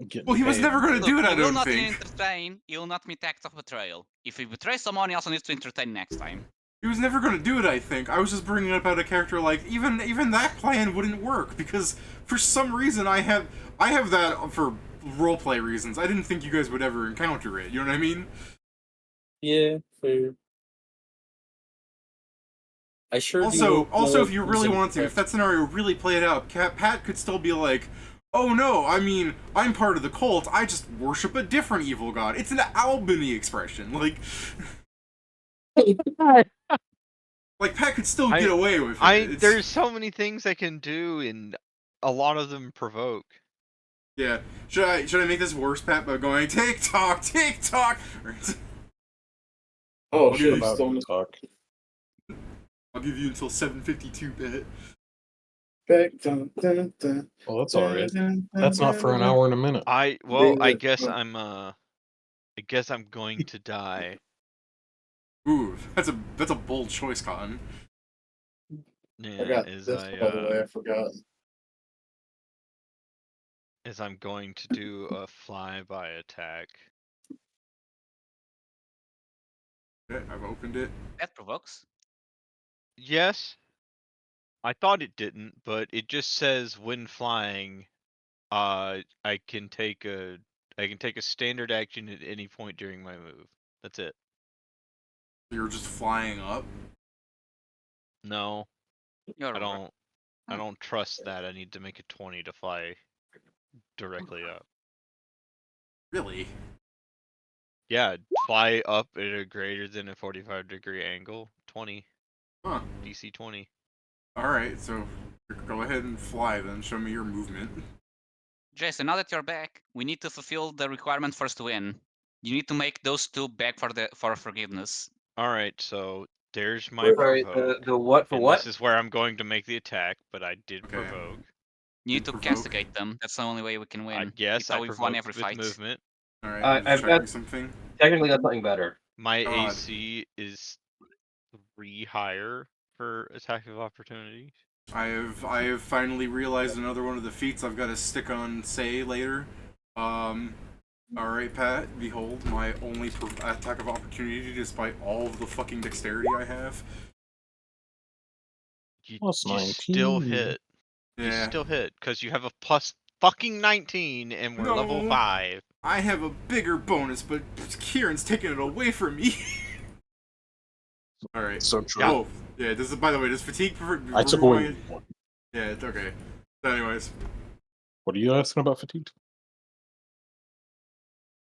getting Well, he was paid. never going to do it, I He will don't not think. entertain, he will not commit act of betrayal. If he betrays someone, he also needs to entertain next time. He was never going to do it, I think. I was just bringing up out a character like, even that plan wouldn't work, because for some reason I have that for roleplay reasons. I didn't think you guys would ever encounter it, you know what I mean? Yeah, fair. I sure Also, if you really want to, if that scenario really played out, Pat could still be like, oh no, I mean, I'm part of the cult, I just worship a different evil god. It's an Albany expression, like... Like, Pat could still get away with it. There's so many things I can do, and a lot of them provoke. Yeah. Should I make this worse, Pat, by going, TikTok, TikTok? Oh What shit, he's about still in the talk? I'll give you until 7:52, Pat. back. Dun, dun, dun, Well, that's alright. dun, That's not for an hour and a minute. I Bring guess it- I guess I'm going to die. Ooh, that's a bold choice, Cotton. Yeah, I got as this, by the way, I forgot. as I'm going to do a flyby attack. Okay, I've opened it. That provokes. Yes. I thought it didn't, but it just says when flying, I can take a standard action at any point during my move. That's it. You're just flying up. No, You're I don't trust that. I need to make a 20 to fly directly up. Really? Yeah, fly up at a greater than a 45-degree angle. 20. Huh. DC 20. Alright, so go ahead and fly then. Show me your movement. Jason, now that you're back, we need to fulfill the requirement first to win. You need to make those two beg for forgiveness. Alright, so there's my Sorry, provoke. the what for and what? This is where I'm going to make the attack, but I did Okay. provoke. You need to Provoke. castigate them. That's the only way we can win. Yes, It's how I we've won provoked every with fight. movement. Alright, I've checking got- something. Technically, that's something better. My God. AC is 3 higher for attack of opportunity. I have finally realized another one of the feats I've got to stick on say later. Alright, Pat, behold my only attack of opportunity despite all of the fucking dexterity I have. You, Plus you still 19. hit. You Yeah. still hit, because you have a plus fucking 19 and we're level No. 5. I have a bigger bonus, but Kieran's taking it away from me. Alright. So true. Oh, yeah, this is, by the way, does fatigue... I took away one. Yeah, it's okay. So anyways, What are you asking about fatigue?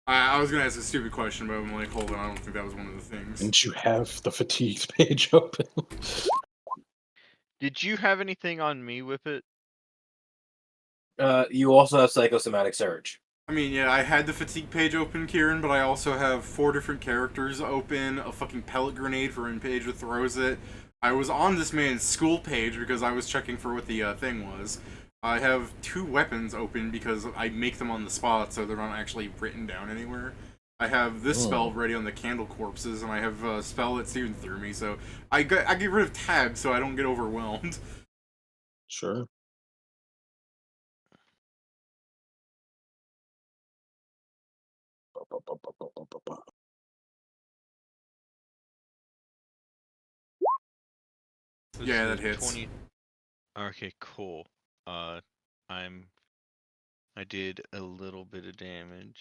I was gonna ask a stupid question, but I'm like, hold on, I don't think that was one of the things. Didn't you have the fatigue page open? Did you have anything on me, Whippet? You also have psychosomatic surge. I mean, yeah, I had the fatigue page open, Kieran, but I also have 4 different characters open, a fucking pellet grenade for when Paige throws it. I was on this man's school page because I was checking for what the thing was. I have 2 weapons open because I make them on the spot, so they're not actually written down anywhere. I have this spell ready on the candle corpses, and I have a spell that's even through me, so I get rid of tabs so I don't get overwhelmed. Sure. Yeah, So that hits. 20... Okay, cool. I did a little bit of damage.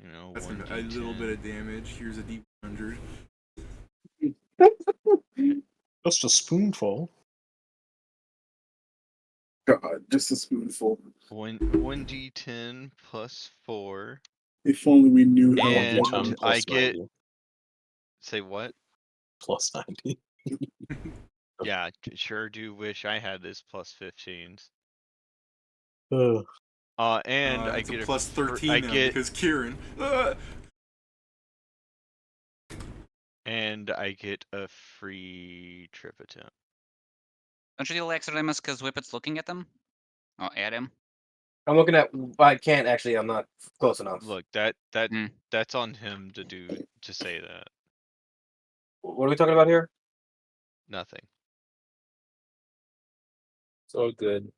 You know, That's 1d10. a little bit of damage. Here's a D100. Just a spoonful. God, just a spoonful. 1d10 plus 4. If only we knew how And much. 1d10 I plus get... 90. Say what? Plus 90. Yeah, sure do wish I had this plus 15s. And I It's get a plus fr- 13 I now get because Kieran. and I get a free trip attempt. Don't you deal extra damage because Whippet's looking at them? Oh, at him? I'm looking at. I can't actually. I'm not close enough. Look, Hmm. that's on him to say that. What are we talking about here? Nothing. So good.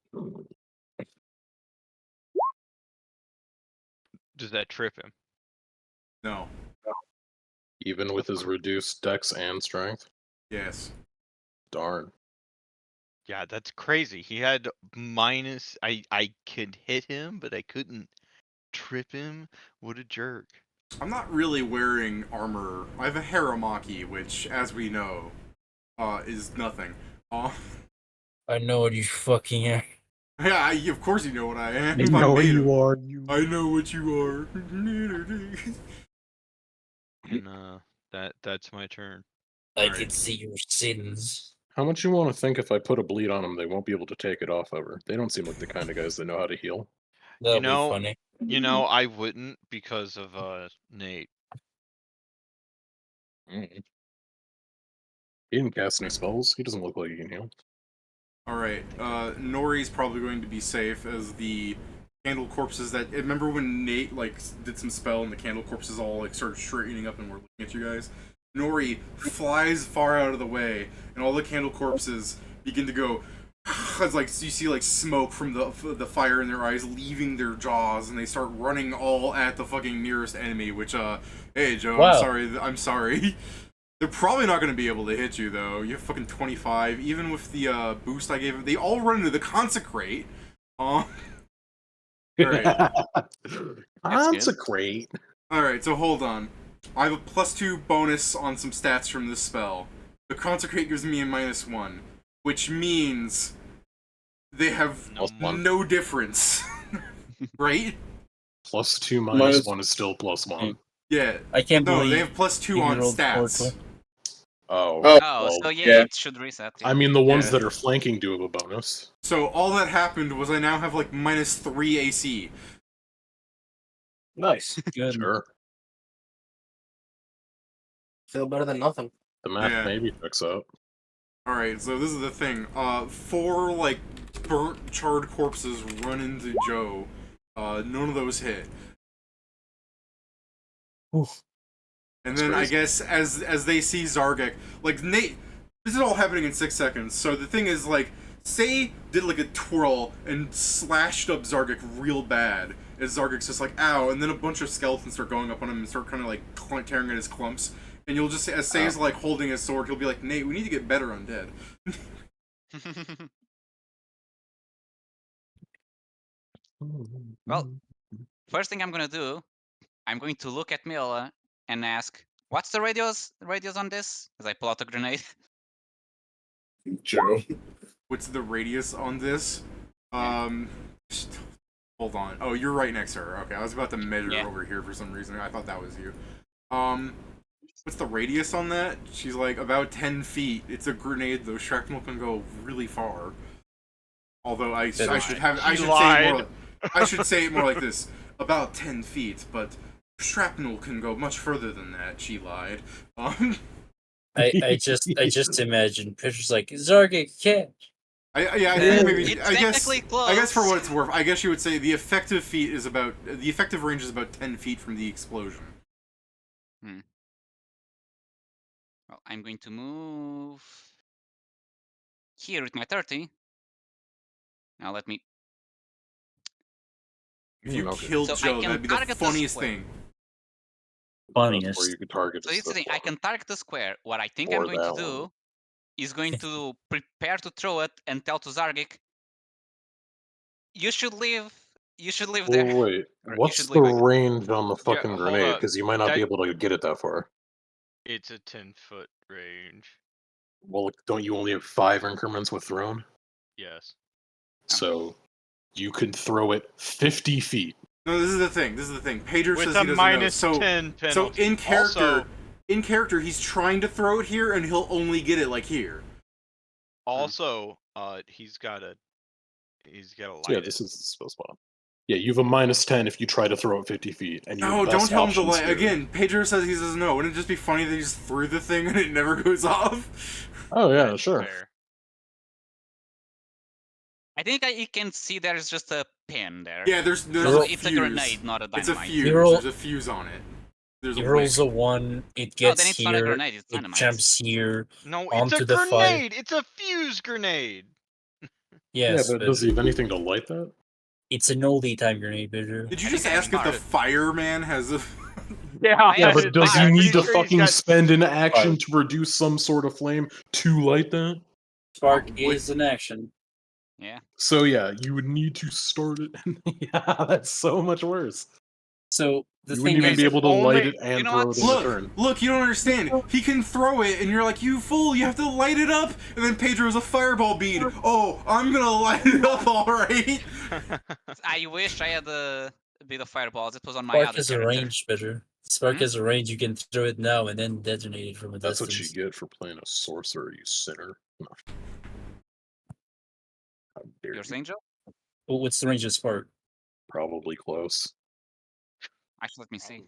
Does that trip him? No. Even with his reduced dex and strength? Yes. Darn. Yeah, that's crazy. He had minus. I could hit him, but I couldn't trip him. What a jerk. I'm not really wearing armor. I have a Haramaki, which, as we know, is nothing. I know what you fucking are. Yeah, of course you know what I am. I I'm know made you of- are. You. I know what you are. And that's my turn. I Alright. can see your sins. How much you want to think if I put a bleed on them, they won't be able to take it off ever? They don't seem like the kind of guys that know how to heal. That'll know- be funny. You know, I wouldn't because of Nate. Mm. He didn't cast any spells. He doesn't look like he can heal. Alright, Nori's probably going to be safe as the candle corpses that... Remember when Nate, like, did some spell and the candle corpses all, like, started straightening up and were looking at you guys? Nori flies far out of the way, and all the candle corpses begin to go... It's like, so you see, like, smoke from the fire in their eyes leaving their jaws, and they start running all at the fucking nearest enemy, which, hey, Joe, Wow. I'm sorry. They're probably not going to be able to hit you, though. You have fucking 25. Even with the boost I gave them, they all run into the Consecrate. Alright. Consecrate. Alright, so hold on. I have a +2 bonus on some stats from this spell. The Consecrate gives me a -1, which means they have +1. no difference. Right? +2 Minus- -1 is still +1. Yeah. I can't No, believe they have +2 on you rolled stats. 4 Oh. Oh, Oh, well, so yeah, yeah. it should reset. Yeah. I mean, the ones Yeah. that are flanking do have a bonus. So all that happened was I now have like -3 AC. Nice. Good. Sure. Still better than nothing. The math Yeah. maybe checks out. Alright, so this is the thing. 4, like, burnt, charred corpses run into Joe. None of those hit. Oof. And That's then crazy. I guess as they see Zargek, like Nate This is all happening in 6 seconds. So the thing is, like, say did like a twirl and slashed up Zargik real bad. As Zargik's just like, ow, and then a bunch of skeletons start going up on him and start kind of like tearing at his clumps. And you'll just, as Say's like holding his sword, he'll be like, Nate, we need to get better undead. Well, first thing I'm gonna do, I'm going to look at Mila and ask, "What's the radius on this?" As I pull out a grenade. Joe. What's the radius on this? Hold on. Oh, you're right next to her. Okay, I was about to measure over here for some reason. I thought that was you. What's the radius on that? She's like, about 10 feet. It's a grenade, though. Shrapnel can go really far. Although I should say it more like this. About 10 feet, but shrapnel can go much further than that. She lied. I just imagine pictures like Zargik catch. I think maybe It's I guess close. for what it's worth, I guess you would say the effective range is about 10 feet from the explosion. Well, I'm going to move here with my 30. Now let me. If you Okay. killed So I Joe, can that'd be the target the funniest square. thing. Funniest. Where you could target. So this is the thing. I can target the square. What I think I'm Or going to that do one. is going to prepare to throw it and tell to Zargik, "You should leave. You should leave there." Well, wait, Or, "You what's should the leave, I guess." range on the fucking hold grenade? up. Because you might not be able to get it that far. It's a 10-foot range. Well, don't you only have 5 increments with thrown? Yes. So you could throw it 50 feet. No, this is the thing. Pedro With says a he doesn't minus know. 10 So penalty. in character, he's trying to throw it here, and he'll only get it like here. Also, he's got to light Yeah, it. this is the spell spot. Yeah, you have a minus 10 if you try to throw it 50 feet. And No, don't tell him to light. Again, Pedro says he doesn't know. Wouldn't it just be funny that he just threw the thing and it never goes off? Oh, yeah, That's sure. fair. I think you can see there's just a pin there. Yeah, there's So a it's fuse. a grenade, not a It's a dynamite. fuse. Roll- There's a fuse on it. There's He a rolls wick. a 1, it Oh, gets then it's not a here, grenade, it's it dynamite. jumps here. No, it's onto a the fire. grenade. It's a fuse grenade. Yes, Yeah, but does he have anything to light that? it's an oldie time grenade, Pedro. Did you I just think I ask if the started. fireman has a? Yeah, Yeah, but does he I'm need to pretty sure he's fucking got- spend an action to produce some sort of flame to light that? Spark Probably. is an action. Yeah. So yeah, you would need to start it. Yeah, that's so much worse. So the You thing wouldn't even is, be able to only- light it and You know throw what? it in Look, return. look, you don't understand. He can throw it, and you're like, you fool, you have to light it up. And then Pedro's a fireball bead. Oh, I'm gonna light it up, all right. I wish I had a bit of fireballs. It was on my Spark other has a character. range, Pedro. Spark Hmm? has a range. You can throw it now and then detonate it from a That's distance. what you get for playing a sorcerer, you sinner. How dare You're you. saying, Joe? Well, what's the range of Spark? Probably close. Actually, let me see.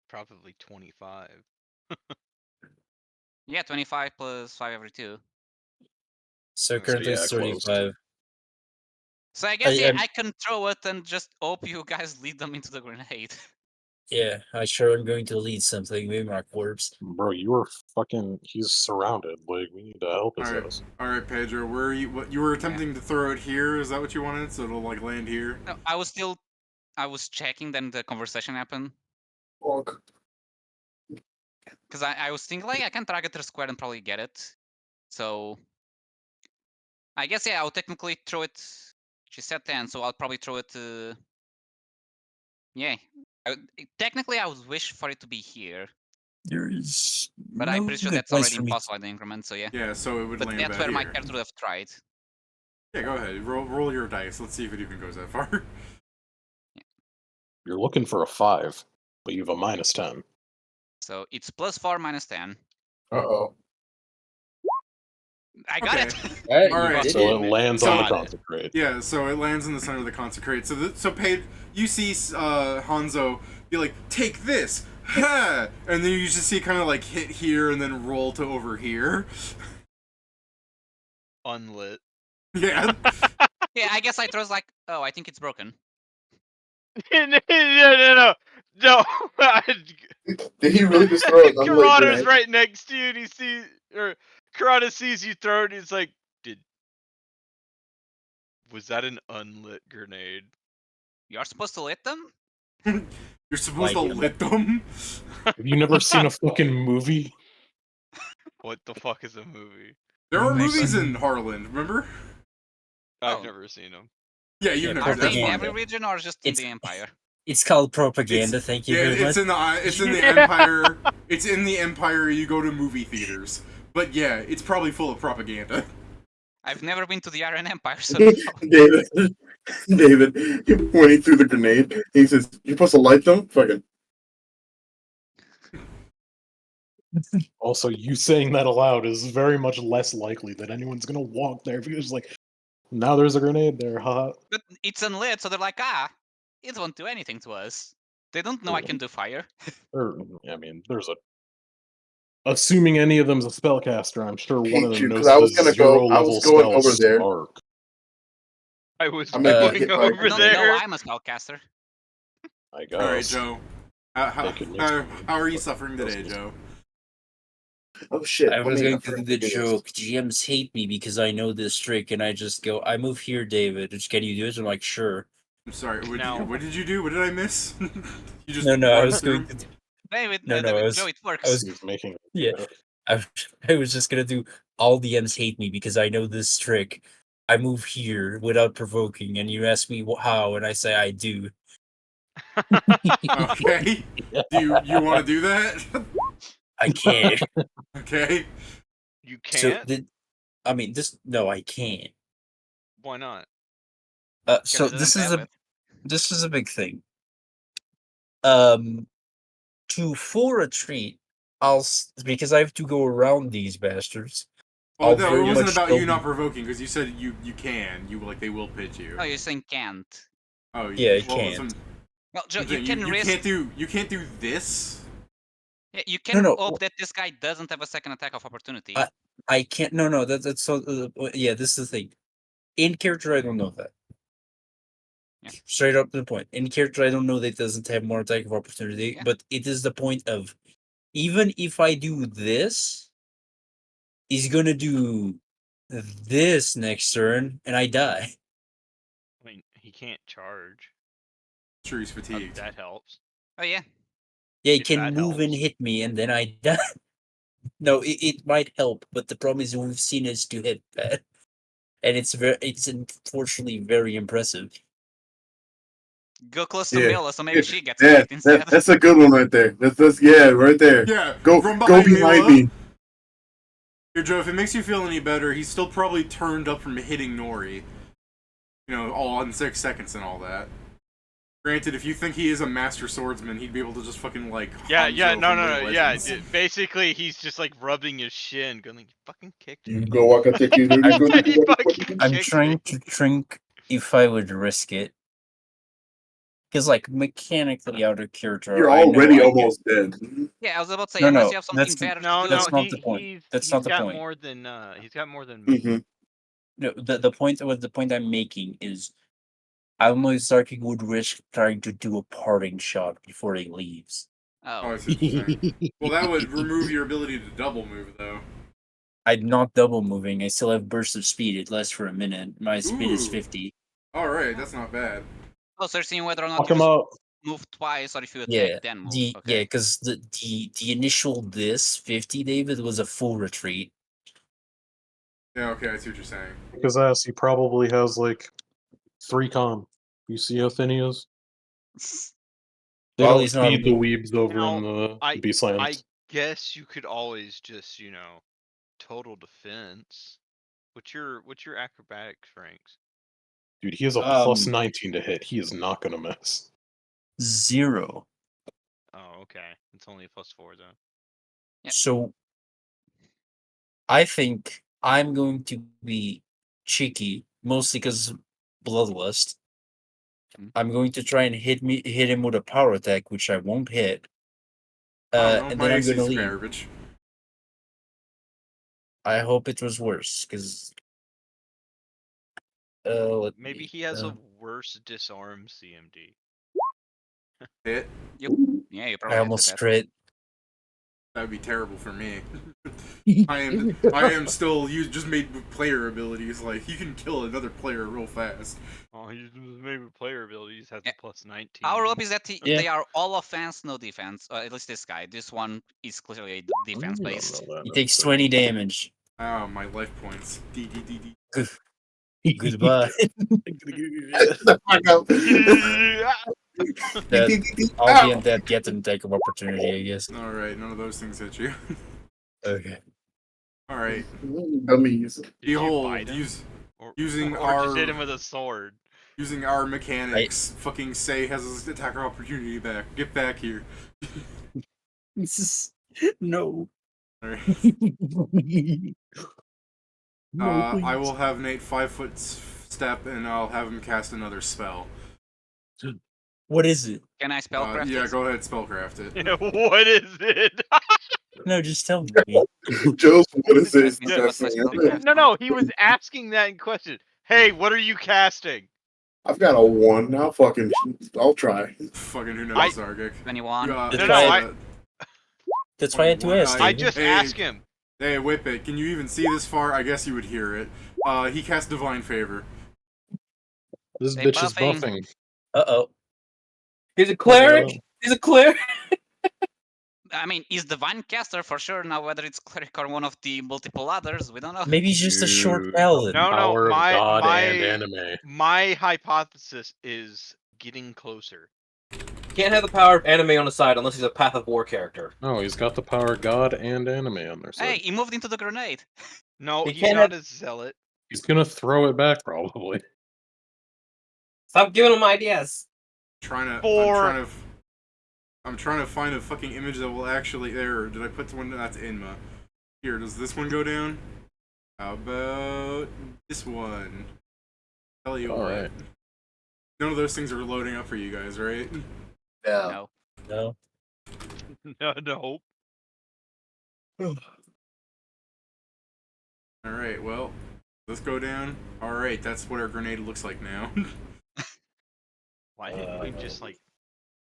Probably 25. Yeah, 25 plus 5 every 2. So So currently yeah, it's close. 35. So I guess, yeah, I'm- I can throw it and just hope you guys lead them into the grenade. Yeah, I sure am going to lead something. Maybe my corpse. Bro, you are fucking. He's surrounded. Like, we need to help his ass. All right, Pedro. Where are you? What you were attempting to throw it here? Is that what you wanted? So it'll like land here. No, I was checking, then the conversation happened. Fuck. Because I was thinking, like, I can target the square and probably get it. So I guess, yeah, I'll technically throw it. She said 10, so I'll probably throw it to. Yeah. Technically, I would wish for it to be here. There is But I'm pretty sure good that's place already for me. impossible at the increment, so yeah. Yeah, so it would But land that's about where my here. character would have tried. Yeah, go ahead. Roll your dice. Let's see if it even goes that far. You're looking for a 5, but you have a minus 10. So it's +4 minus 10. Uh-oh. I got Okay. it. All right. So it lands on the Got it. consecrate. Yeah, so it lands in the center of the consecrate. So you see Hanzo be like, take this, ha! And then you just see kind of like hit here and then roll to over here. Unlit. Yeah. Yeah, I guess I throws like, oh, I think it's broken. No. Did he really just throw an unlit Corona's grenade? right next to you, and he sees, or Karada sees you throw it, he's like, was that an unlit grenade? You're supposed to lit them? You're supposed to Like- lit them? Have you never seen a fucking movie? What the fuck is a movie? There are Nice. movies in Harlond, remember? I've Oh. never seen them. Yeah, you've Yeah, never. Are That's they in fine. every region or just in It's- the Empire? It's called propaganda. Thank you Yeah, very much. it's in the Yeah. Empire. It's in the Empire. You go to movie theaters, but yeah, it's probably full of propaganda. I've never been to the Iron Empire, so David, David, when he threw the grenade, he says, "You're supposed to light them." Fucking. Also, you saying that aloud is very much less likely that anyone's gonna walk there because, like, now there's a grenade there, haha. but it's unlit, so they're like, it won't do anything to us. They don't know I can do fire. Or, I mean, there's a. Assuming any of them's a spellcaster, I'm sure one of them Shoot, knows 'cause I was the gonna zero go- I was level going spell over there. Spark. I was I'm gonna get going hit by a I over don't grenade. know there. I'm a spellcaster. I guess. All right, Joe. How, They could make how, some how are you fucking suffering today, puzzles. Joe? Oh shit! I let was me- going to do the joke. GMs hate me because I know this trick, and I just go, I move here, David. Can you do it? I'm like, sure. I'm sorry. No. What did you do? What did I miss? You just No, I run was through going to. David, No, David, I was- Joe, it works. I was- He's making. Yeah. I was just gonna do all DMs hate me because I know this trick. I move here without provoking, and you ask me how, and I say I do. Okay. Do you want to do that? I can't. Okay. You So can't? I mean, no, I can't. Why not? So it doesn't have it. this is a big thing. To full retreat, because I have to go around these bastards. Oh I'll no, very it wasn't much about go- you not provoking because you said you can. You like they will pitch you. Oh, you're saying can't. Oh Yeah, it well, can't. Well, Joe, something- you can risk. You can't do this. Yeah, you can no, hope that this guy doesn't have a second attack of opportunity. I can't. No, that's so. Yeah, this is the thing. In character, I don't know that. Yeah. Straight up to the point. In character, I don't know that it doesn't have more attack of opportunity, Yeah. but it is the point of even if I do this, he's gonna do this next turn, and I die. I mean, he can't charge. Sure, he's fatigued. That helps. Oh yeah. Yeah, he If can that move and helps. hit me, and then I die. No, it might help, but the problem is we've seen is to hit bad, and it's unfortunately very impressive. Go close to Yeah. Mila, so maybe she gets Yeah, hit instead. that's a good one right there. That's yeah, right there. Yeah. Go from go behind Mila. me. Here, Joe, if it makes you feel any better, he's still probably turned up from hitting Nori. You know, all in 6 seconds and all that. Granted, if you think he is a master swordsman, he'd be able to just fucking like. Yeah, Hanzo no, from no, League no, of yeah. Legends. Basically, he's just like rubbing his shin, going like, "You fucking kicked me." Go walk a take you. He fucking I'm kicked trying me. to think if I would risk it. Because, like, mechanically out of character, You're I know already I can- almost dead. Yeah, I was about to say, No, unless no, you have something that's the- better No, to do. that's no, not the point. That's he's not the got point. more than he's got more than me. Mm-hmm. No, the point I'm making is, I don't know if Sarky would risk trying to do a parting shot before he leaves. Oh, Oh, I see what you're saying. Well, that would remove your ability to double move, though. I'm not double moving. I still have burst of speed. It lasts for a minute. My speed is Ooh. 50. All right, that's not bad. oh, so you're seeing whether or not Fuck you him just up. move twice or if you attack, Yeah, then move. yeah, Okay. because the initial this 50, David, was a full retreat. Yeah, okay, I see what you're saying. Because ass, he probably has like 3 con. You see how thin he is? They Well, don't he's not feed the weak. weebs over Now, in the I Beastlands. guess you could always just, total defense. What's your acrobatics ranks? Dude, he has a plus 19 to hit. He is not gonna miss. 0. Oh, okay. It's only a +4 though. Yeah. So I think I'm going to be cheeky, mostly because bloodlust. Mm. I'm going to try and hit him with a power attack, which I won't hit. I don't know, And my then I'm AC gonna is leave. garbage. I hope it was worse, because Maybe he has a worse disarm CMD. Hit. Yeah, you I probably almost hit that. crit. That would be terrible for me. I am still just made with player abilities. Like you can kill another player real fast. Oh, he's maybe player abilities has Yeah. a plus 19. Our hope is that Yeah. they are all offense, no defense. At least this guy. This one is clearly a defense I don't based. know that He takes necessarily. 20 damage. Oh, my life points. D. Goodbye. The fuck up. That all the undead get an attack of opportunity, I guess. All right, none of those things hit you. Okay. All right. Dummies. Did you Behold, bite him? using or just hit our him with a sword. using our mechanics, fucking Say has his attacker opportunity back. Get back here. This is no. All right. No, I will please. have Nate 5-foot step, and I'll have him cast another spell. What is it? Can I spellcraft Yeah, it? go ahead, spellcraft it. What is it? No, just tell me. Joe's, what is this? Good, what's my Disgusting. spellcraft? No, he was asking that in question. Hey, what are you casting? I've got a 1. I'll try. Fucking who knows, I- Zargic. 21. That's why I had to ask. I David. just Hey. asked him. Hey, Whip It, can you even see this far? I guess you would hear it. He cast Divine Favor. This They bitch is buffing. buffing. Uh-oh. He's a cleric. He's a cleric. I mean, he's Divine Caster for sure. Now, whether it's Cleric or one of the multiple others, we don't know. Maybe he's just a short Dude. paladin. No, Power of my God my and anime. my hypothesis is getting closer. Can't have the power of anime on the side unless he's a Path of War character. Oh, he's got the power of God and anime on their side. Hey, he moved into the grenade. No, He he's can't not have- a zealot. He's gonna throw it back probably. Stop giving him ideas. I'm trying to find a fucking image that will actually there. Did I put one that's Inma? Here, does this one go down? How about this one? Tell you what. Alright. None of those things are loading up for you guys, right? No. No. No. Alright, well, let's go down. Alright, that's what our grenade looks like now. Why didn't we just like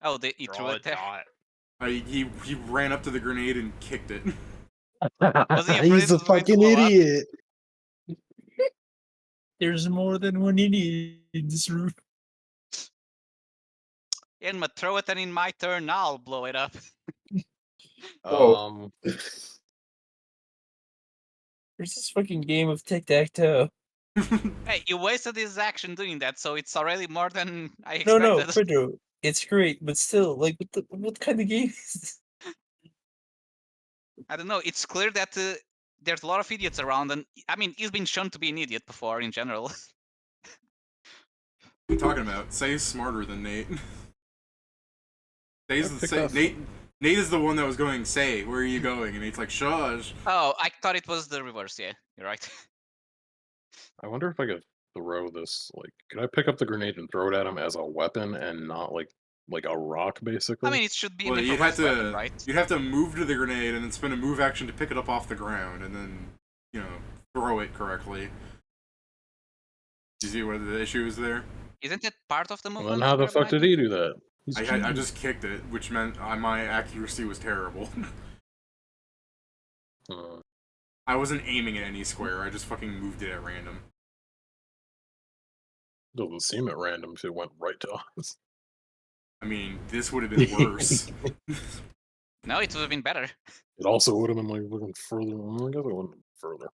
Oh, he threw draw a it there. dot? He ran up to the grenade and kicked it. Was he afraid He's a it was going to fucking blow up? idiot. There's more than one idiot in this room. Inma, throw it and in my turn, I'll blow it up. Oh. There's this fucking game of tic-tac-toe. Hey, you wasted his action doing that, so it's already more than I No, expected. no, Pedro. It's great, but still, like, what kind of game is this? I don't know. It's clear that there's a lot of idiots around, and I mean, he's been shown to be an idiot before in general. What are you talking about? Say's smarter than Nate. Nate is the one that was going, Say, where are you going? And Nate's like, shush. Oh, I thought it was the reverse. Yeah, you're right. I wonder if I could throw this, like, could I pick up the grenade and throw it at him as a weapon and not like a rock, basically? I mean, it should be Well, an you'd have improvised to weapon, right? you'd have to move to the grenade and then spend a move action to pick it up off the ground and then, throw it correctly. You see what the issue is there? Isn't it part of the Well, movement? then how the grab an fuck did item? he do that? He's I cheating. just kicked it, which meant my accuracy was terrible. I wasn't aiming at any square, I just fucking moved it at random. Doesn't seem at random if it went right to us. I mean, this would have been worse. No, it would have been better. It also would have been like looking further. I guess it wouldn't have been further.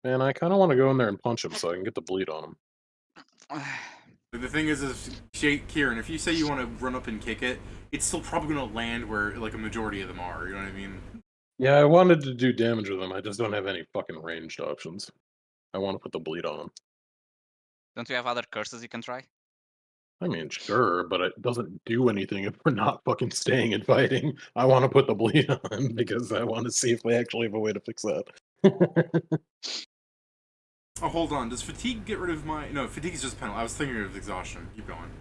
Man, I kind of want to go in there and punch him so I can get the bleed on him. The thing is Kieran, if you say you want to run up and kick it, it's still probably going to land where, like, a majority of them are, you know what I mean? Yeah, I wanted to do damage with him. I just don't have any fucking ranged options. I want to put the bleed on him. Don't you have other curses you can try? I mean, sure, but it doesn't do anything if we're not fucking staying and fighting. I want to put the bleed on him because I want to see if we actually have a way to fix that. Oh, hold on. Does fatigue get rid of my... No, fatigue is just penalty. I was thinking of exhaustion. Keep going.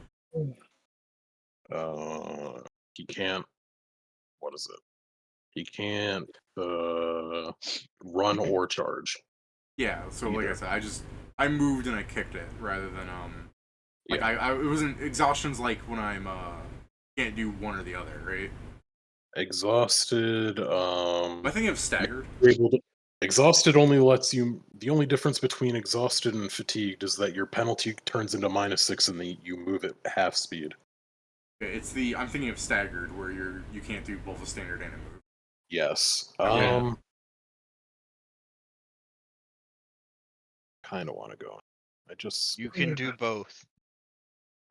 He can't... What is it? He can't run or charge. Yeah, so like I said, I moved and I kicked it rather than like Yeah. it wasn't exhaustion's like when I'm can't do one or the other, right? Exhausted. Am I thinking of staggered? Exhausted only lets you. The only difference between exhausted and fatigued is that your penalty turns into -6 and you move at half speed. Okay, it's I'm thinking of staggered, where you can't do both a standard and a move. Yes. Yeah. Kind of want to go. You can do both.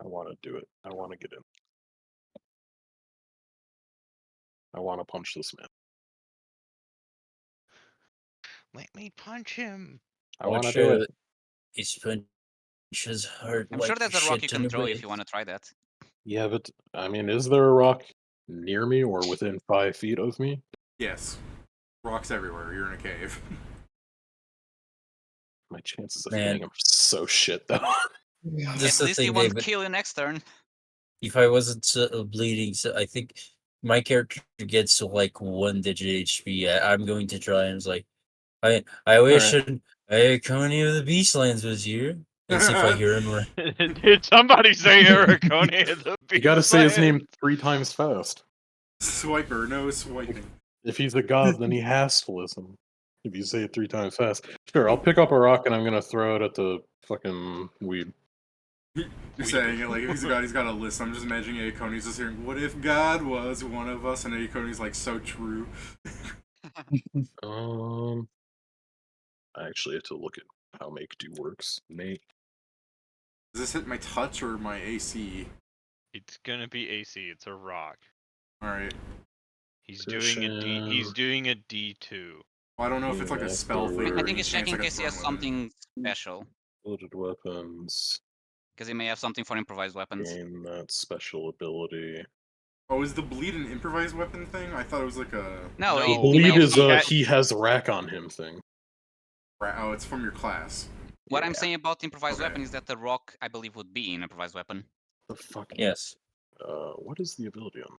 I want to do it. I want to get in. I want to punch this man. Let me punch him. I want to do it. His punches hurt. I'm like sure there's a rock you shit can in throw the if you want to try that. Yeah, but I mean, is there a rock near me or within 5 feet of me? Yes. Rocks everywhere. You're in a cave. My chances of Man. hitting him are so shit, though. This At least he won't kill you next turn. If I wasn't bleeding, so I think my character gets to like 1-digit HP. I'm going to try and it's like, I wish Coney of the Beastlands was here and see if I hear him. Did somebody say Ericone the You gotta say his Beastland? name 3 times fast. Swiper, no swiping. If he's a god, then he has to listen. If you say it 3 times fast. Sure, I'll pick up a rock and I'm gonna throw it at the fucking weed. You're saying it like if he's a god, he's got a list. I'm just imagining Aekon's just hearing, "What if God was one of us?" And Aekon's like, "So true." I actually have to look at how make do works. Make. Does this hit my touch or my AC? It's gonna be AC. It's a rock. All right. He's doing a D. He's doing a D2. Well, I don't know if it's like a spell thing. Or I think any he's chance checking in I can case he throw has him with it. something special. Loaded weapons. Because he may have something for improvised weapons. Gain that special ability. Oh, is the bleed an improvised weapon thing? I thought it was like a. No, No. he may Bleed have is something- he has rack on him thing. Oh, it's from your class. What I'm Yeah. saying about improvised Okay. weapon is that the rock, I believe, would be an improvised weapon. The fuck? Yes. What is the ability on?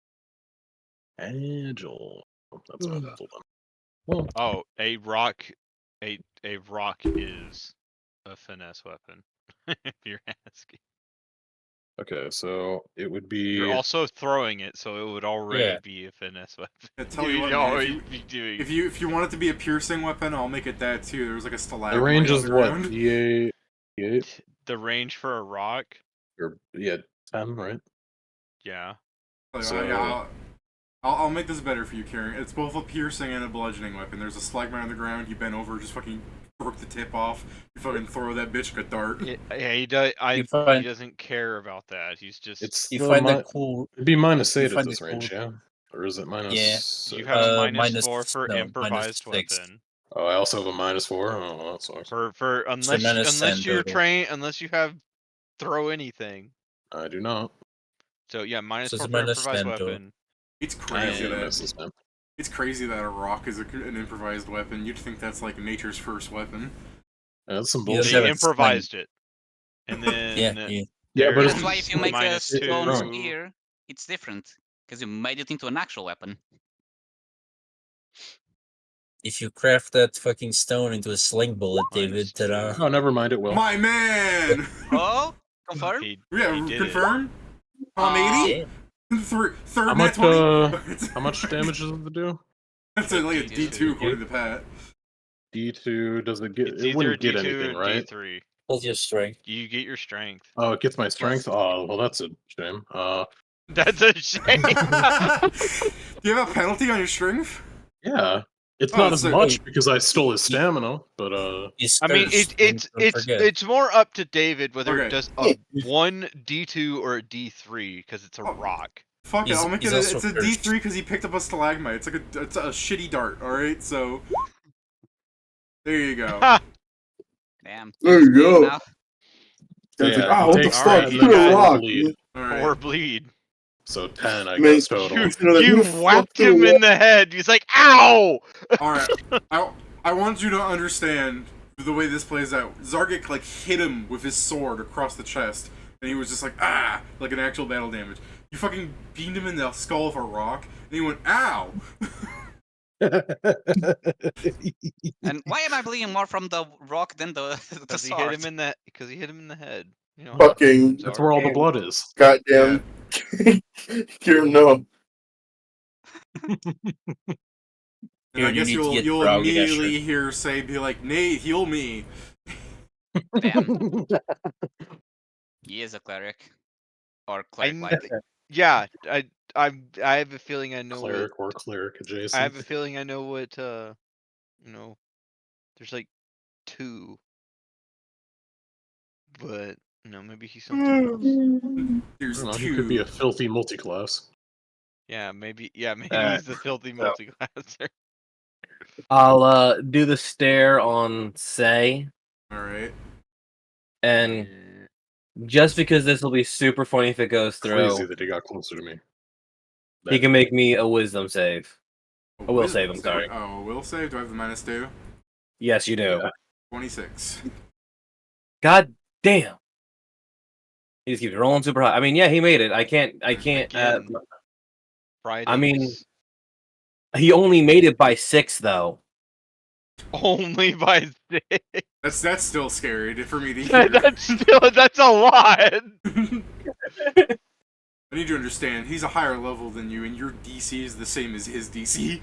Agile. Oh, that's not helpful then. Well, Oh, a rock is a finesse weapon. If you're asking. okay, so it would be. You're also throwing it, so it would already Yeah. be a finesse weapon. I tell you You'd what, man, always be doing. if you want it to be a piercing weapon, I'll make it that too. There's like a stalagmite. The range is what? underground. D8? D8? The range for a rock, Or, yeah, 10, right? yeah. Like, So- yeah, I'll make this better for you, Karen. It's both a piercing and a bludgeoning weapon. There's a stalagmite on the ground. You bend over, just fucking rip the tip off. You fucking throw that bitch like a dart. Yeah, he does. He find- doesn't care about that. He's just. It's You still find mi- that cool. It'd be -8 you at find this it range, cool. yeah? Or is it minus? You have a minus- -4 for no, improvised -6. weapon. Oh, I also have a -4. Oh, well, that sucks. For unless -10 you're total. trained, unless you have throw anything. I do not. So yeah, -4 So it's for -10 improvised total. weapon. It's I crazy am gonna that miss this, man. it's crazy that a rock is an improvised weapon. You'd think that's like nature's first weapon. Yeah, that's some He doesn't bullshit. They have a sling. improvised it, and then Yeah. Yeah, but there's That's why if you make a -2. stone spear, it's different. Because you made it into an actual weapon. If you craft that fucking stone into a sling bullet, David, -2. ta-da. Oh, never mind, it will. My man. Oh, confirm? Yeah, he did confirm. I'm 80. Yeah. Third How nat much, 20. How much damage does it do? That's like a D2 according to Pat. D2, does it get... It's It either wouldn't get D2 anything, or right? D3. Plus your strength. You get your strength. Oh, it gets my strength? Oh, well, that's a shame. That's a shame. Do you have a penalty on your strength? Yeah. It's Oh, not as so- much because I stole his stamina, but I mean, it's more up to David whether Okay. it does a 1 D2 or a D3 because it's a Oh. rock. Fuck it, He's- I'll make he's it. also It's a cursed. D3 because he picked up a stalagmite. It's like it's a shitty dart. All right, so there you go. Damn. There you go. Now, It's yeah, like, what the takes fuck? that, You and a then rock. bleed. All right. Or bleed. So 10, I Man, guess, total. You whacked him in the head. He's like, ow! All right. I want you to understand the way this plays out. Zargik like hit him with his sword across the chest, and he was just like like an actual battle damage. You fucking beamed him in the skull with a rock, and he went ow. and why am I bleeding more from the rock than the Because he sword? hit him in the. Because he hit him in the head. You know. Fucking That's where all the blood is. goddamn. Kieran, no. And I Here, you guess need to get you'll Brownie immediately hear say be like, Nate, heal me. Damn. He is a cleric. Or cleric kn- like. Yeah, I have a feeling I know Cleric or cleric I adjacent. have a feeling I know what you know. There's like 2, but maybe he's something else. I There's don't know, he 2. could be a filthy multi-class. Yeah, maybe he's the filthy multiclasser. I'll do the stare on Say, Alright. and just because this will be super funny if it goes Crazy through, that he got closer to me. he can make me a wisdom save. A will wisdom save, I'm sorry. Oh, will save? Do I have the -2? Yes, you do. Yeah. 26. God damn. He just keeps rolling super high. I mean, yeah, he made it. I can't. Again. Fridays. I mean, he only made it by 6, though. Only by 6. That's still scary for me to hear. That's a lot. I need you to understand, he's a higher level than you, and your DC is the same as his DC.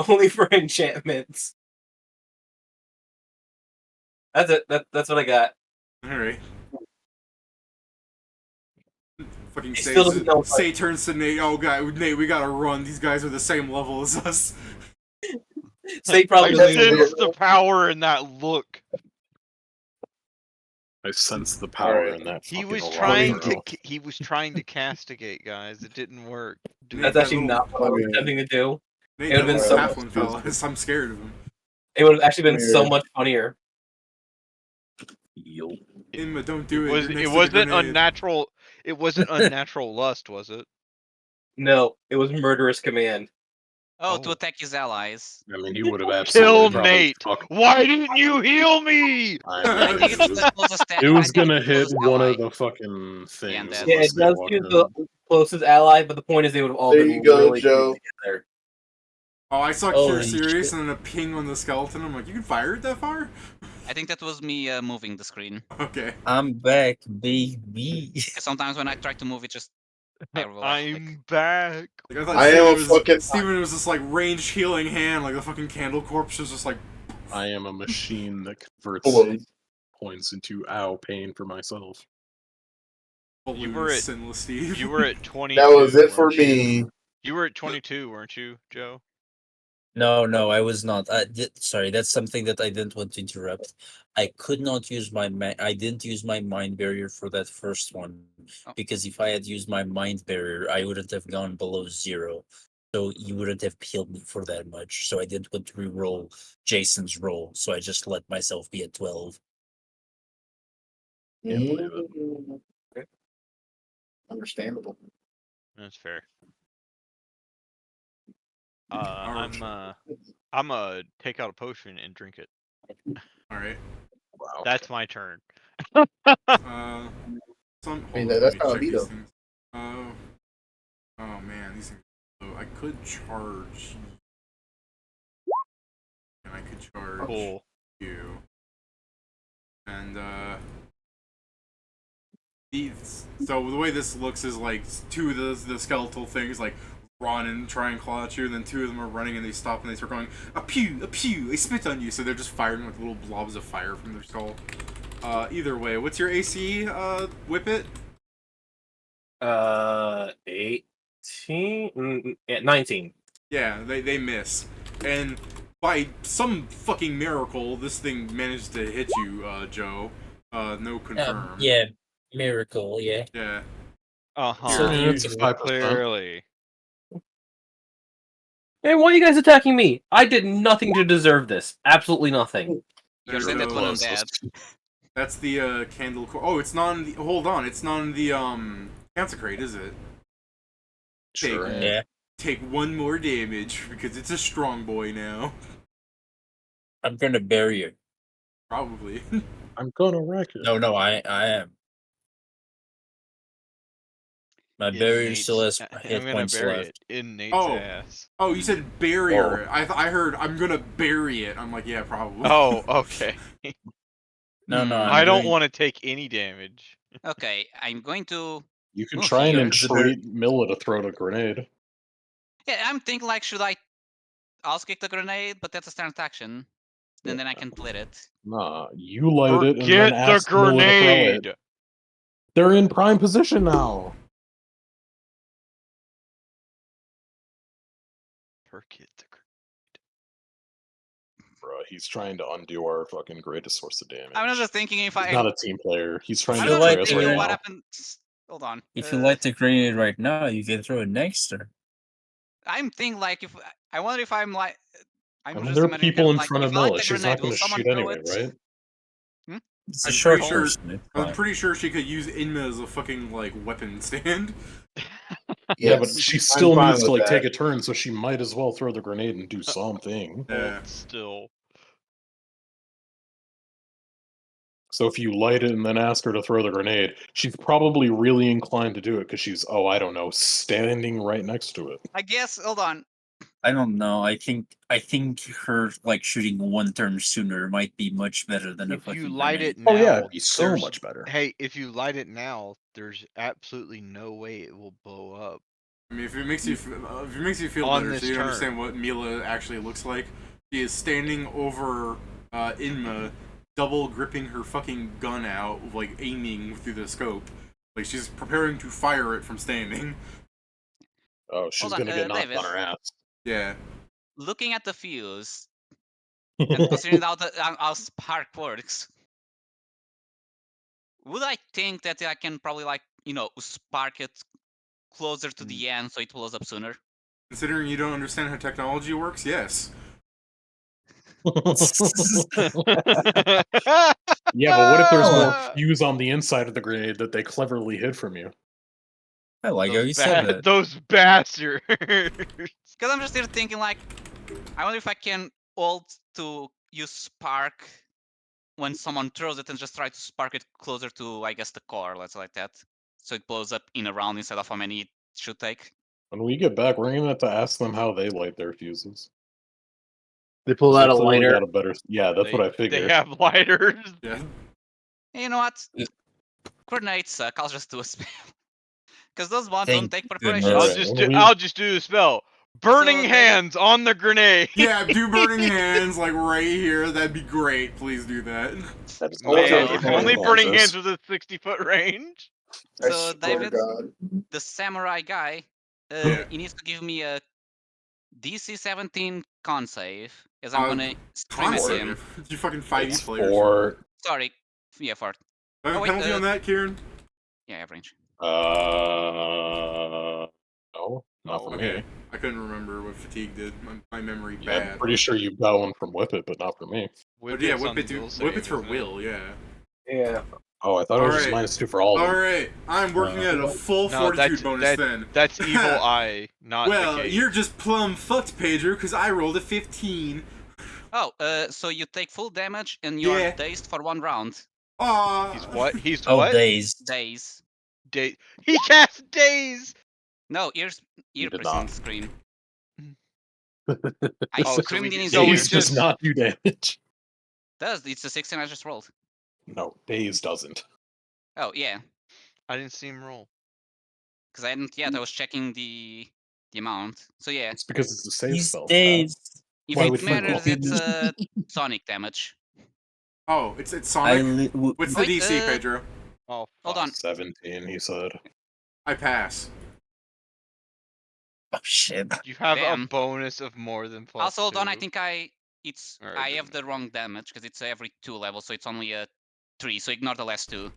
Only for enchantments. That's it. That's what I got. Alright. Fucking He still doesn't know, Say turns to Nate, oh god, Nate, we gotta run. These guys are the same level as us. Say probably I doesn't even sense the power in that look. I sense the power in that. He fucking was alarm trying throw. to he was trying to castigate, guys. It didn't work. That's actually not what I was attempting to do. Nate, It would have been so much. halfling fella. I'm scared of him. It would have actually been so much funnier. Inma, don't do it. It wasn't unnatural. It wasn't unnatural lust, was it? No, it was murderous command. Oh, to attack his allies. I mean, he would have absolutely Kill probably Nate. Why didn't you heal me? I think it's the closest attack. It was I think gonna it's the hit closest one ally. of the fucking things. Yeah, Yeah, unless it they does walked do in. the closest ally, but the point is they would have all There been you go, really Joe. together. Oh, I saw Holy Cure Serious shit. and then a ping on the skeleton. I'm like, you can fire it that far? I think that was me moving the screen. Okay. I'm back, baby. Because sometimes when I try to move it, just I roll I'm back. Like, I thought I am a fucking- Steven was just like ranged healing hand, like the fucking candle corpse was just like. I am a machine that converts Hello. points into ow pain for myself. You were at sinless Steve. You were at 22. That was it for weren't you? me. You were at 22, weren't you, Joe? No, I was not. Sorry, that's something that I didn't want to interrupt. I could not use I didn't use my mind barrier for that first one Oh. because if I had used my mind barrier, I wouldn't have gone below 0. So you wouldn't have healed me for that much. So I didn't want to re-roll Jason's roll. So I just let myself be at 12. Can't believe it. Okay. Understandable. That's fair. I'm gonna take out a potion and drink it. Alright. Wow. That's my turn. Some, I mean, hold on, that's let me how check it be, these though. things. Oh man, these things. So I could charge. And I could charge Cool. you. And so the way this looks is like 2 of the skeletal things like run and try and claw at you, and then 2 of them are running and they stop and they start going a pew, I spit on you. So they're just firing like little blobs of fire from their skull. Either way, what's your AC? Whip it. 19. Yeah, they miss, and by some fucking miracle, this thing managed to hit you, Joe. No confirm. Yeah, miracle, yeah. Yeah. So the It's a usual. 5%. Clearly. Hey, why are you guys attacking me? I did nothing to deserve this. Absolutely nothing. You're saying that one undead. That's the candle. Oh, it's not in the. Hold on, it's not in the consecrate, is it? Sure. Yeah. Take 1 more damage because it's a strong boy now. I'm gonna bury you. Probably. I'm gonna wreck it. No, I am. My barrier still has hit I'm gonna points bury left. it in Nate's Oh. ass. Oh, you said barrier. I heard I'm gonna bury it. I'm like, yeah, probably. Oh, okay. No, I don't going- want to take any damage. Okay, I'm going to You can Well, try and here. entreat Milla to throw the grenade. Yeah, I'm thinking like, should I also kick the grenade? But that's a standard action, and then I can split it. Nah, you light it and then Forget the ask Milla to throw it. grenade. They're in prime position now. Forget the grenade. Bruh, he's trying to undo our fucking greatest source of damage. I'm just thinking if He's I. not a team player. He's trying I'm to you not try light us the right thinking what now. happened. Hold on. If you light the grenade right now, you can throw it next turn. I'm thinking like if I wonder if I'm like. I I'm mean, just there are imagining people in like front if of I light Milla. the She's grenade, not will going to someone shoot throw anyway, it? right? It's a I'm short pretty sure- person. It's I'm fine. pretty sure she could use Inma as a fucking like weapon stand. Yeah, but Yes, she I'm still fine needs to with like take that. a turn, so she might as well throw the grenade and do something. Yeah. Hold still. So if you light it and then ask her to throw the grenade, she's probably really inclined to do it because she's, oh, I don't know, standing right next to it. I guess. Hold on. I don't know. I think her like shooting one turn sooner might be much better than a If you fucking light grenade. it now, Oh yeah, it'd be so there's- much better. Hey, if you light it now, there's absolutely no way it will blow up. I mean, if it makes you feel On better, this so you turn. understand what Mila actually looks like. She is standing over Inma, double gripping her fucking gun out, like aiming through the scope, like she's preparing to fire it from standing. Oh, she's Hold on, gonna get knocked Davis. on her ass. Yeah. Looking at the fuse and considering how spark works, would I think that I can probably like spark it closer to the end so it blows up sooner? Considering you don't understand how technology works, yes. Yeah, but what if there's more Ah! fuse on the inside of the grenade that they cleverly hid from you? I like how Those you said that. Those bastards. Because I'm just here thinking like, I wonder if I can ult to use spark when someone throws it and just try to spark it closer to, I guess, the core, let's say like that. So it blows up in a round instead of how many it should take. When we get back, we're gonna have to ask them how they light their fuses. They pull 'Cause out they a clearly lighter. got a better. Yeah, that's what I They figured. have lighters. Yeah. Hey, you know what? Uh, Grenades suck. I'll just do a spell. Because those ones don't Thank take goodness. preparation. Alright, I'll just do the spell. Burning So, hands on the grenade. Yeah, do burning hands like right here. That'd be great. Please do that. That is Oh, not yeah, Man, how if yeah. only burning burning hands hands is. was a 60-foot range. I So swear to David, God. the samurai guy, Yeah. he needs to give me a DC 17 con save, as I'm gonna scream at him. You fucking 5e It's players. for Sorry. Yeah, for. Do I have Oh, a wait, penalty on that, Kieran? Yeah, I have range. no, not for Okay. me. I couldn't remember what fatigue did. My memory Yeah, bad. I'm pretty sure you got one from Whip It, but not for me. But yeah, Whip whip it's for will, yeah. Yeah. Oh, I thought it was just Alright. -2 for all of them. Alright, I'm working at a full fortitude bonus then. That's evil eye, not Well, the case. you're just plumb fucked, Pedro, because I rolled a 15. Oh, so you take full damage and you're Yeah. dazed for 1 round. Aw. He's what? He's Oh, what? days. Daze. He casts daze. No, You ear did piercing not. scream. I Oh, so screamed we in his so we ear. Daze does just- not do damage. Does, it's the 16 I just rolled. No, Daze doesn't. Oh, yeah. I didn't see him roll. Because I hadn't yet, I was checking the amount. So yeah, It's because it's a save These spell. days. if Why it would you matters, roll? it's sonic damage. Oh, it's I Sonic? What's the Wait, DC, Pedro? Oh, Hold fuck. on. 17, he said. I pass. Oh shit. You have Damn. a bonus of more than plus Also, hold on, I 2. think I Or have didn't the wrong damage because it's every 2 levels, so it's only a 3. So ignore the last 2.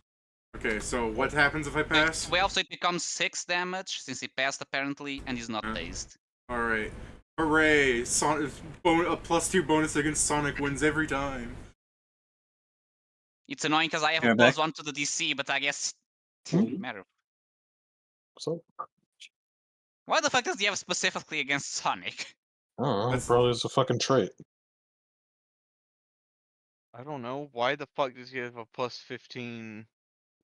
Okay, so what happens if I So pass? it's 12, so it becomes 6 damage since he passed apparently, and he's not Yeah. dazed. Alright. Hooray! A +2 bonus against Sonic wins every time. It's annoying because I have a You're plus back? 1 to the DC, but I guess it doesn't matter. So, Why the fuck does he have specifically against Sonic? I don't know, That's- probably it's a fucking trait. I don't know. Why the fuck does he have a plus 15?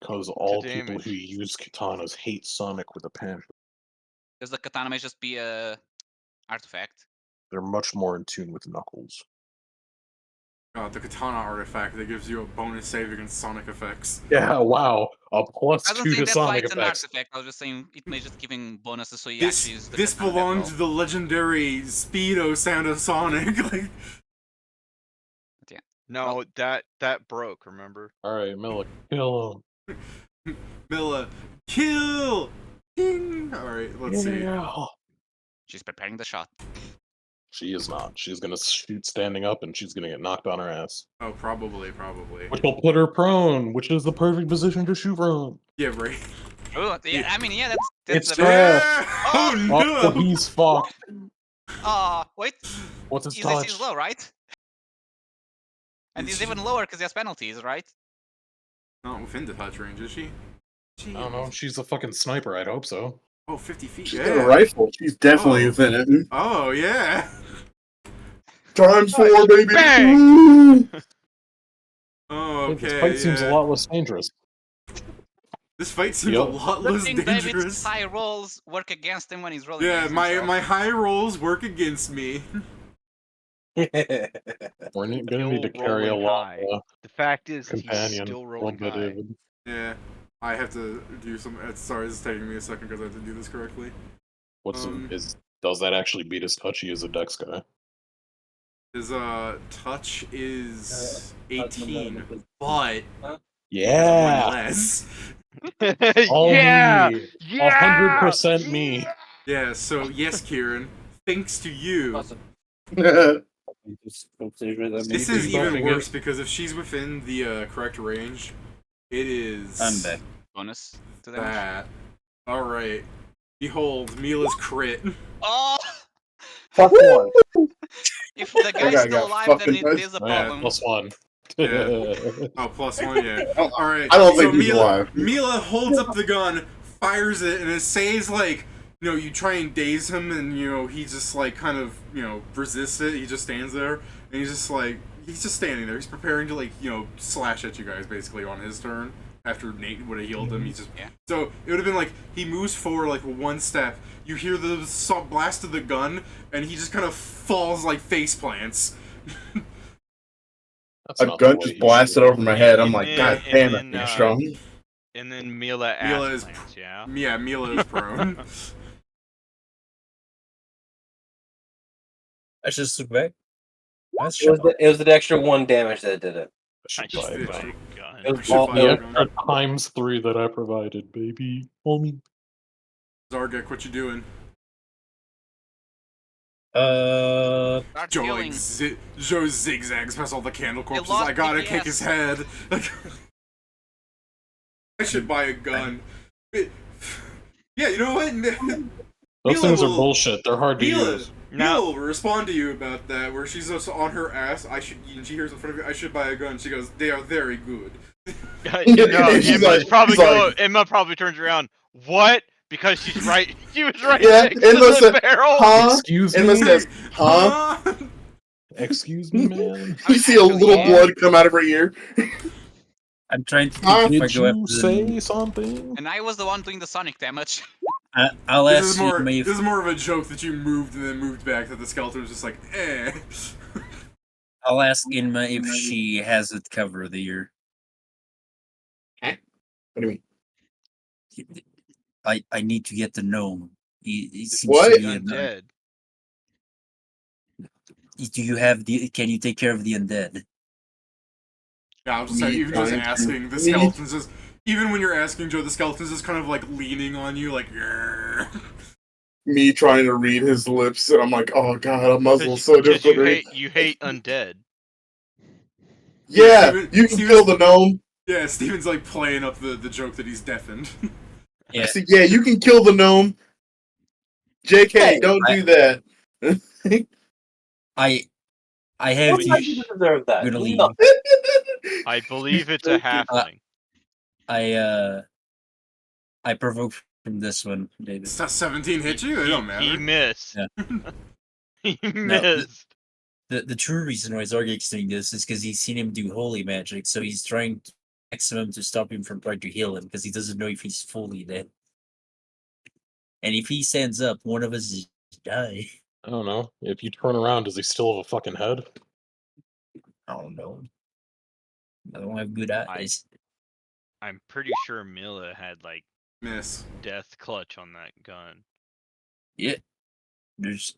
Because all To people damage. who use katanas hate Sonic with a passion. Because the katana may just be a artifact. They're much more in tune with Knuckles. The katana artifact that gives you a bonus save against sonic effects. Yeah, wow. A plus I wasn't 2 saying to that's why sonic it's an effects. artifact. I was just saying it may just giving bonuses, so you This actually use the this katana that belonged well. to the legendary Speedo sound of Sonic. Like, No, that broke. Remember? All right, Miller, kill Milla, kill! Ding! Alright, let's him. see. Yeah. She's preparing the shot. She is not. She's gonna shoot standing up, and she's gonna get knocked on her ass, Oh, probably. which will put her prone, which is the perfect position to shoot from. Yeah, right. Oh, yeah, I mean, yeah, that's It's the trash. Oh Oh, no! he's fucked. wait. What's his He's touch? low, right? And he's even lower because he has penalties, right? Not within the touch range, is she? I don't know. She's a fucking sniper. I'd hope so. Oh, 50 feet. She's yeah. got a rifle. She's definitely Oh. within it. Oh, yeah. Times 4, baby. Bang! Woo! Oh, Hey, okay. this fight seems a yeah. lot less dangerous. This fight seems Yep. a lot Good less thing David's dangerous. high rolls work against him when he's rolling. Yeah, against my himself. my high rolls work against me. We're gonna need to Still carry a rolling lot high. of The fact is, he's companion. still rolling high. David. Yeah, I have to do some. Sorry, this is taking me a second because I have to do this correctly. What's Um, does that actually beat his touch? He is a dex guy. His touch is 18, but Yeah. one less. All yeah, me. yeah, 100% me. Yeah, so yes, Kieran, thanks to you. This is even Buffing worse it. because if she's within the correct range, it is I'm back. Bonus to damage. that. All right. Behold, Mila's crit. Oh! Fuck one. If the guy's guy still got alive, then fucking it nice. is a Oh, yeah, problem. +1. Yeah. Oh, +1, yeah. All right. I don't so think he's Mila, alive. Mila holds up the gun, fires it, and it says like, you try and daze him, and he just like kind of resists it. He just stands there, and he's just standing there. He's preparing to like slash at you guys basically on his turn. After Nate would have healed him, so it would have been like he moves forward like one step. You hear the blast of the gun, and he just kind of falls like face plants. That's A not gun the way just he blasted should. over my head. I'm And like, then- God and damn then, it, pretty strong. And then Mila Mila ass is plants, yeah. Yeah, Mila is prone. I just look back. That's It was the extra 1 damage that did it. I should I buy should a buy gun. a gun. It was I should all- buy The a extra gun. ×3 that I provided, baby. Homie. Zargek, what you doing? Start Joe healing. Joe zigzags past all the candle corpses. lost I gotta DPS. kick his head. I should buy a gun. Yeah, you know what? Those Mila things are will- bullshit. They're hard to Mila, use. Mila will respond to you about that, where she's just on her ass. And she hears in front of you, I should buy a gun. She goes, they are very good. She's like- probably she's like- Emma probably turns around. What? Because she's right. She was right Yeah, next to Emma the said, barrel. Huh? Excuse Emma me? says, huh? Excuse me, man? You see a Actually, little yeah. blood come out of her ear. I'm trying to Huh? think if I Did go you after say something? And I was the one doing the sonic damage. I'll This ask is you more. if This is more of a joke that you moved and then moved back. That the skeleton was just like, eh. I'll ask Inma if she has it cover the year. What do you mean? I need to get the gnome. He seems What? to be Undead. Do you have the? Can you take care of the undead? Yeah, I'll just Me even just trying to- asking the skeletons just. Even when you're asking Joe, the skeleton's just kind of like leaning on you, like. "Grr." Me trying to read his lips, and I'm like, oh god, a muzzle's so Because difficult. to read. you hate undead. Yeah, Steven- you can Steven's- kill the gnome. Yeah, Steven's like playing up the joke that he's deafened. Yeah. See, yeah, you can kill the gnome. JK, Hey, don't do that. I have Looks like the. you deserve that. Gonna leave. No. I believe it's a halfling. I provoke from this one, David. Does 17 hit you? It don't matter. He missed. Yeah. He No, missed. The true reason why Zargek's doing this is because he's seen him do holy magic, so he's trying to maximum to stop him from trying to heal him because he doesn't know if he's fully dead. And if he stands up, one of us is die. I don't know. If you turn around, does he still have a fucking head? I don't know. I don't have good eyes. I'm pretty sure Mila had like Miss. death clutch on that gun. Yeah. There's.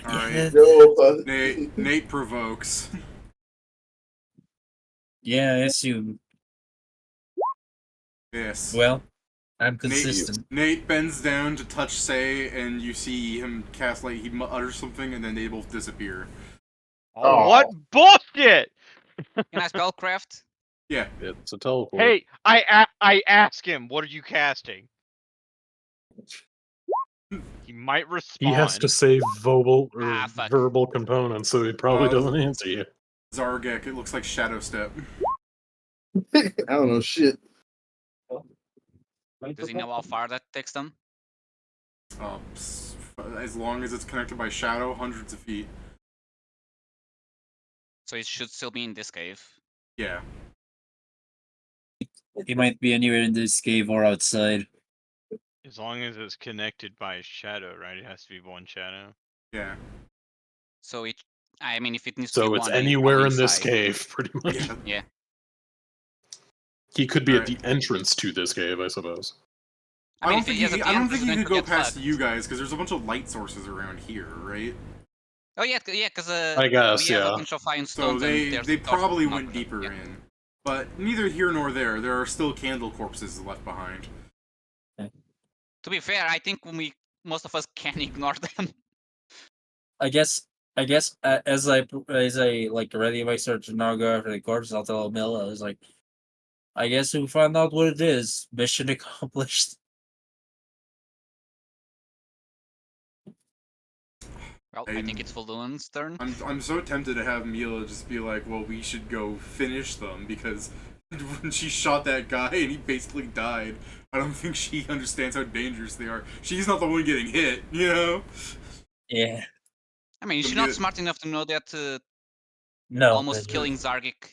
All Yeah, right. Yo, Nate provokes. yeah, I assume. Miss. Well, I'm consistent. Nate bends down to touch Say, and you see him cast like he utters something, and then they both disappear. Oh, what bullshit! Can I spellcraft? Yeah. It's a teleport. Hey, I ask him, what are you casting? He might respond. He has to say verbal or fuck. verbal components, so he probably doesn't answer you. Zargek, it looks like Shadow Step. I don't know shit. Does he know how far that takes them? As long as it's connected by shadow, hundreds of feet. So it should still be in this cave. Yeah. He might be anywhere in this cave or outside. As long as it's connected by a shadow, right? It has to be one shadow. Yeah. So it, I mean, if it needs to be So it's one, then he's anywhere probably in this inside. cave, pretty much. Yeah. Yeah. He could be at Alright. the entrance to this cave, I suppose. I mean, if he is at the I don't entrance, think he then could he'll go get past fucked. you guys because there's a bunch of light sources around here, right? Oh yeah, because I guess, we have a yeah. bunch of fine So stones. they and there's they stuff probably not went gonna- deeper yeah. in. But neither here nor there. There are still candle corpses left behind. To be fair, I think most of us can ignore them. I guess as I like ready my search and now go after the corpse, I'll tell Mila, I was like, I guess we'll find out what it is. Mission accomplished. Well, I think it's Falloon's turn. I'm so tempted to have Mila just be like, well, we should go finish them because when she shot that guy and he basically died, I don't think she understands how dangerous they are. She's not the one getting hit, you know? Yeah. I mean, is she not smart enough to know that No. almost killing Zargik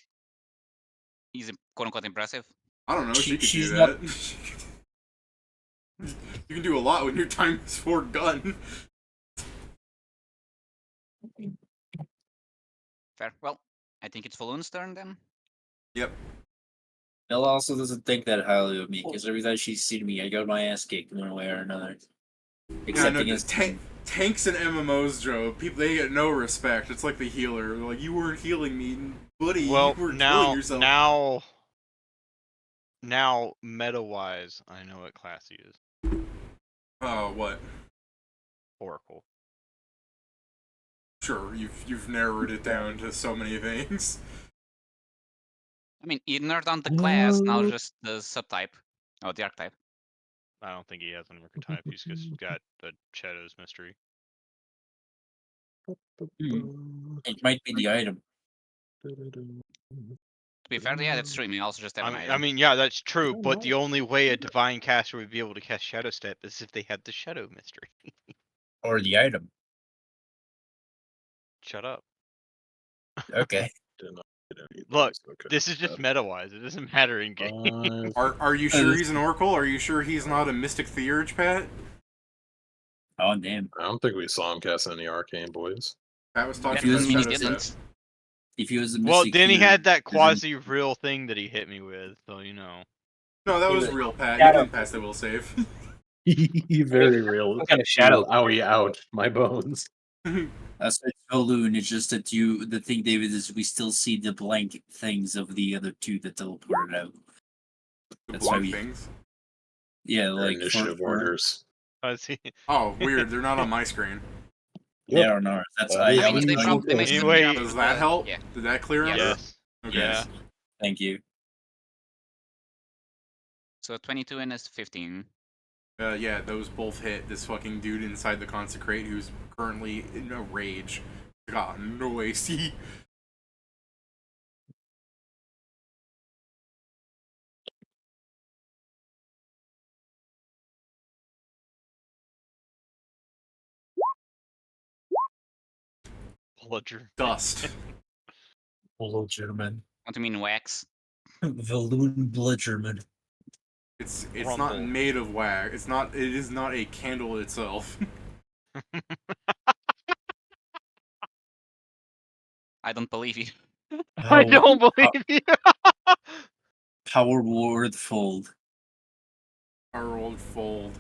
is quote unquote impressive? I don't know, she could do she's that. You can do a lot when your times 4 gun. Fair. Well, I think it's Falloon's turn then. Yep. Mila also doesn't think that highly of me because every time she's seen me, I got my ass kicked one way or another. Except Yeah, no, against tanks and MMOs, Joe. People, they get no respect. It's like the healer. They're like, you weren't healing me, buddy. Well, you were killing yourself. now, meta-wise, I know what class he is. Oh, what? Oracle. Sure, you've narrowed it down to so many things. I mean, he narrowed down the class, now just the subtype. Oh, the archetype. I don't think he has an archetype. He's just got the Shadows mystery. It might be the item. To be fair, yeah, that's true. I mean, also just have an I item. mean, yeah, that's true. But the only way a divine caster would be able to cast Shadow Step is if they had the Shadow mystery. Or the item. Shut up. Okay. Look, this is just meta-wise. It doesn't matter in game. Are you sure he's an Oracle? Are you sure he's not a Mystic Theurge, Pat? Oh, damn. I don't think we saw him cast any arcane boys. Pat was talking That about doesn't mean he Shadow didn't. Step. If he was a Well, Mystic then he had Theurge, that isn't- quasi-real thing that he hit me with, so you know. No, that He was was- real, Pat. Shadow. You didn't pass the will save. Very real. What kind of shadow? Owie, ouch, my bones. That's like Falloon. It's just that the thing, David, is we still see the blank things of the other two that teleported out. The That's why block we- things. Yeah, Their like initiative orders. I see. Oh, weird. They're not on my screen. They are not. That's That I. is I I mean, was they trying probably to- made some Anyway- jobs Does that help? Yeah. Did that clear him? Yes. Okay. Yeah. Thank you. So 22 and is 15. Yeah, those both hit this fucking dude inside the Consecrate who's currently in a rage. God, no AC. Bludger. Dust. Bludgerman. What do you mean wax? Falloon Bludgerman. It's Rumble. not made of wax. It is not a candle itself. I don't believe you. I don't believe you. Power Word Fold. Our old fold.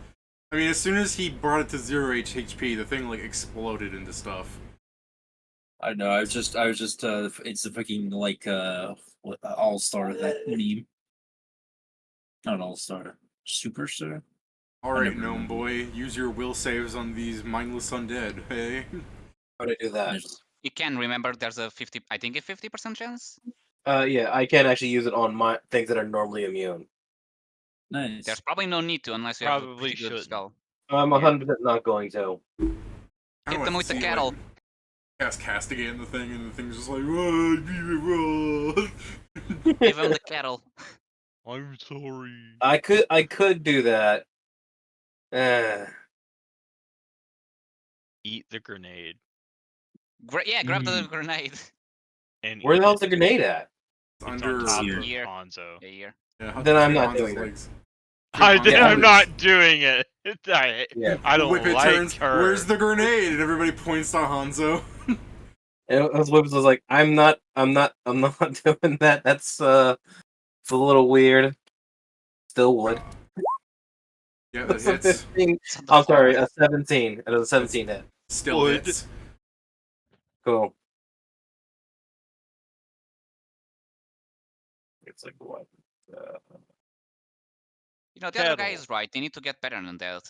I mean, as soon as he brought it to 0 HP, the thing like exploded into stuff. I know. I was just. It's the fucking like all star that meme. Not all star. Superstar. Alright, never gnome remember. boy, use your will saves on these mindless undead, hey? How do I do that? You can remember there's a 50, I think a 50% chance. Yeah, I can actually use it on my things that are normally immune. Nice. There's probably no need to unless you have a Probably pretty good shouldn't. spell. I'm 100% not going to. I Hit don't them like with to the see, kettle. Like, castigate in the thing, and the thing's just like, "Whoa." Give him the kettle. I'm sorry. I could do that. Eat the grenade Yeah, grab the grenade. and Where eat the hell's it. the grenade at? It's Under on top Here. of Here. Hanzo. Yeah, here. Yeah, Then I'm between not Hanzo's doing that. legs. Yeah, I'm not doing it. Yeah. I don't Whip it like turns. her. Where's the grenade? And everybody points to Hanzo. And Whips was like, I'm not doing that. That's it's a little weird. Still would. Yeah, that That's a hits. 15. Shut the I'm fuck sorry, up. a 17. It was a 17 hit. Still Would. hits. Cool. It's like what? You know, the other guy Kettle. is right. They need to get better than that.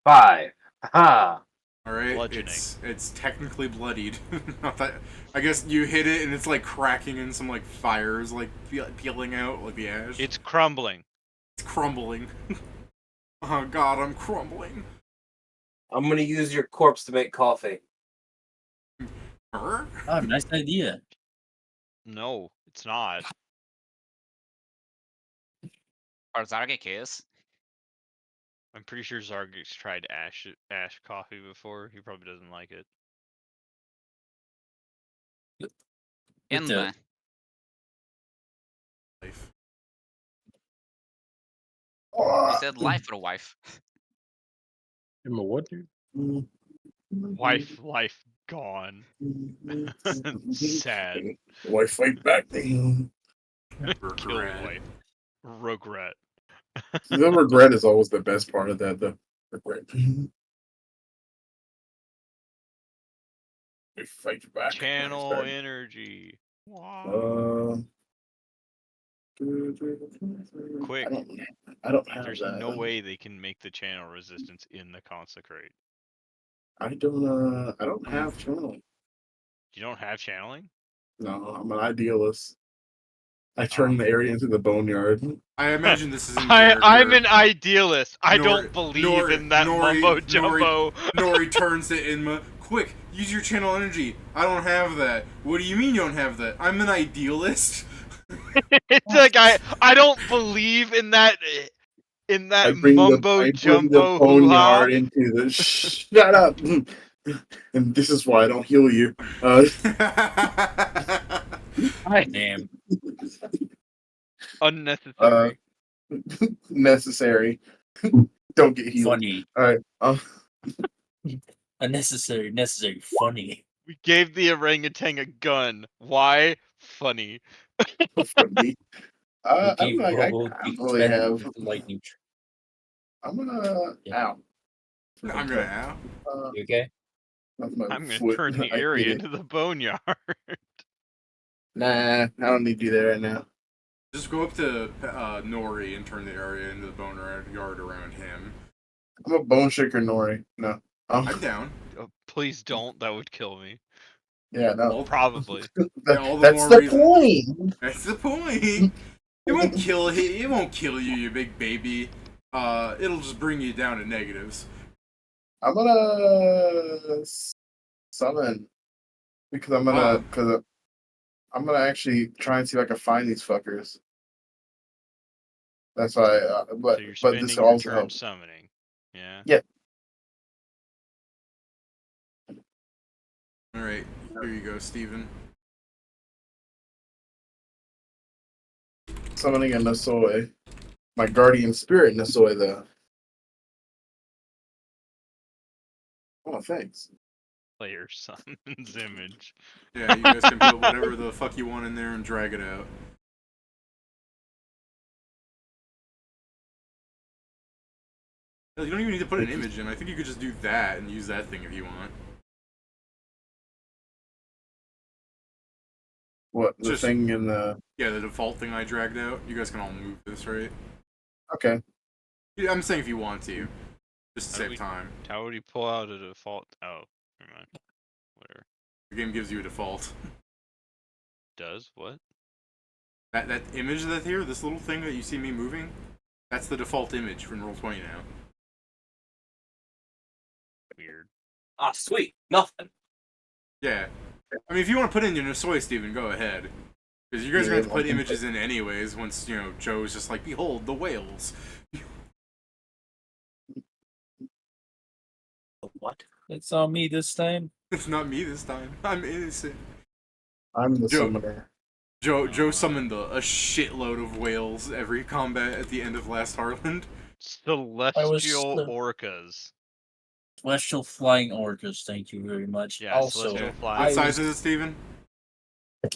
5. Ha! All right, Bludgeoning. it's technically bloodied. Not that. I guess you hit it and it's like cracking and some like fires like peeling out like the ash. It's crumbling. It's crumbling. Oh god, I'm crumbling. I'm gonna use your corpse to make coffee. Her? Oh, nice idea. No, it's not. Or Zargik is. I'm pretty sure Zargix tried ash coffee before. He probably doesn't like it. In the- the. Life. You said life or wife. Him a what, dude? Life gone. Sad. Why fight back? Kill Regret. wife. Regret. The regret is always the best part of that. The regret. We fight back. Channel energy. Wow. Quick. I don't have There's that. no way they can make the channel resistance in the consecrate. I don't have channeling. You don't have channeling? No, I'm an idealist. I turn the area into the boneyard. I imagine this is in I'm character. an idealist. I Nori- don't believe Nori- in that Nori- mumbo jumbo. Nori turns to Inma. Quick, use your channel energy. I don't have that. What do you mean you don't have that? I'm an idealist. It's like I don't believe in that I bring mumbo the jumbo hoo-ha. boneyard into the. Shut up! And this is why I don't heal you. Damn. Unnecessary. Necessary. Don't get healed. Funny. All right. Unnecessary. Necessary. Funny. We gave the orangutan a gun. Why? Funny. Funny. I Gave Robo don't really have. lightning. I'm gonna. Yeah. Ow. I'm gonna ow. You okay? That's my I'm gonna foot. turn the I hit area it. into the boneyard. Nah, I don't need to do that right now. Just go up to Nori and turn the area into the bone yard around him. I'm a bone shaker, Nori. No. I'm down. Oh, please don't. That would kill me. Yeah, no. All, Probably. all the That's more the reason. point. That's the point. It won't kill. It won't kill you, you big baby. It'll just bring you down to negatives. I'm gonna summon because I'm gonna actually try and see if I can find these fuckers. That's why. But So you're but spending this your also turn helps. summoning. Yeah. Yeah. All right, here you go, Steven. Summoning a Nasoi. My guardian spirit Nasoi though. Oh, thanks. Player summons image. Yeah, you guys can put whatever the fuck you want in there and drag it out. Hell, you don't even need to put an image in. I think you could just do that and use that thing if you want. What the Just- thing in the? Yeah, the default thing I dragged out. You guys can all move this, right? Okay. Yeah, I'm saying if you want to, just to How do save we- time. How would you pull out a default? Oh, never mind. Whatever. The game gives you a default. Does what? That image that's here, this little thing that you see me moving, that's the default image from Roll20 now. Weird. Ah, sweet. Nothing. Yeah. I mean, if you want to put in your Nasoy, Steven, go ahead. Because you guys are going to have to put Yeah, images in anyways once, Joe's just like, behold, the whales. What? It's on me this time. It's not me this time. I'm innocent. I'm the Joe. summoner. Joe summoned a shitload of whales every combat at the end of last Harlonde. Celestial orcas. Celestial flying orcas. Thank you very much. Yeah, also, celestial flying. What I size was- is it, Steven?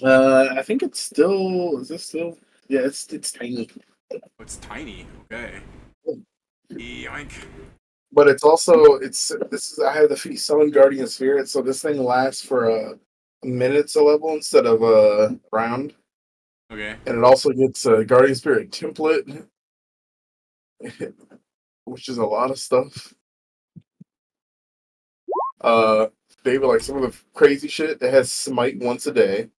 I think it's still. Is this still? Yeah, it's tiny. Oh, it's tiny. Okay. Yoink. But it's also this is I have the Feast Summon Guardian Spirit, so this thing lasts for a minute a level instead of a round, Okay. and it also gets a Guardian Spirit template, which is a lot of stuff. David, like some of the crazy shit, it has Smite once a day.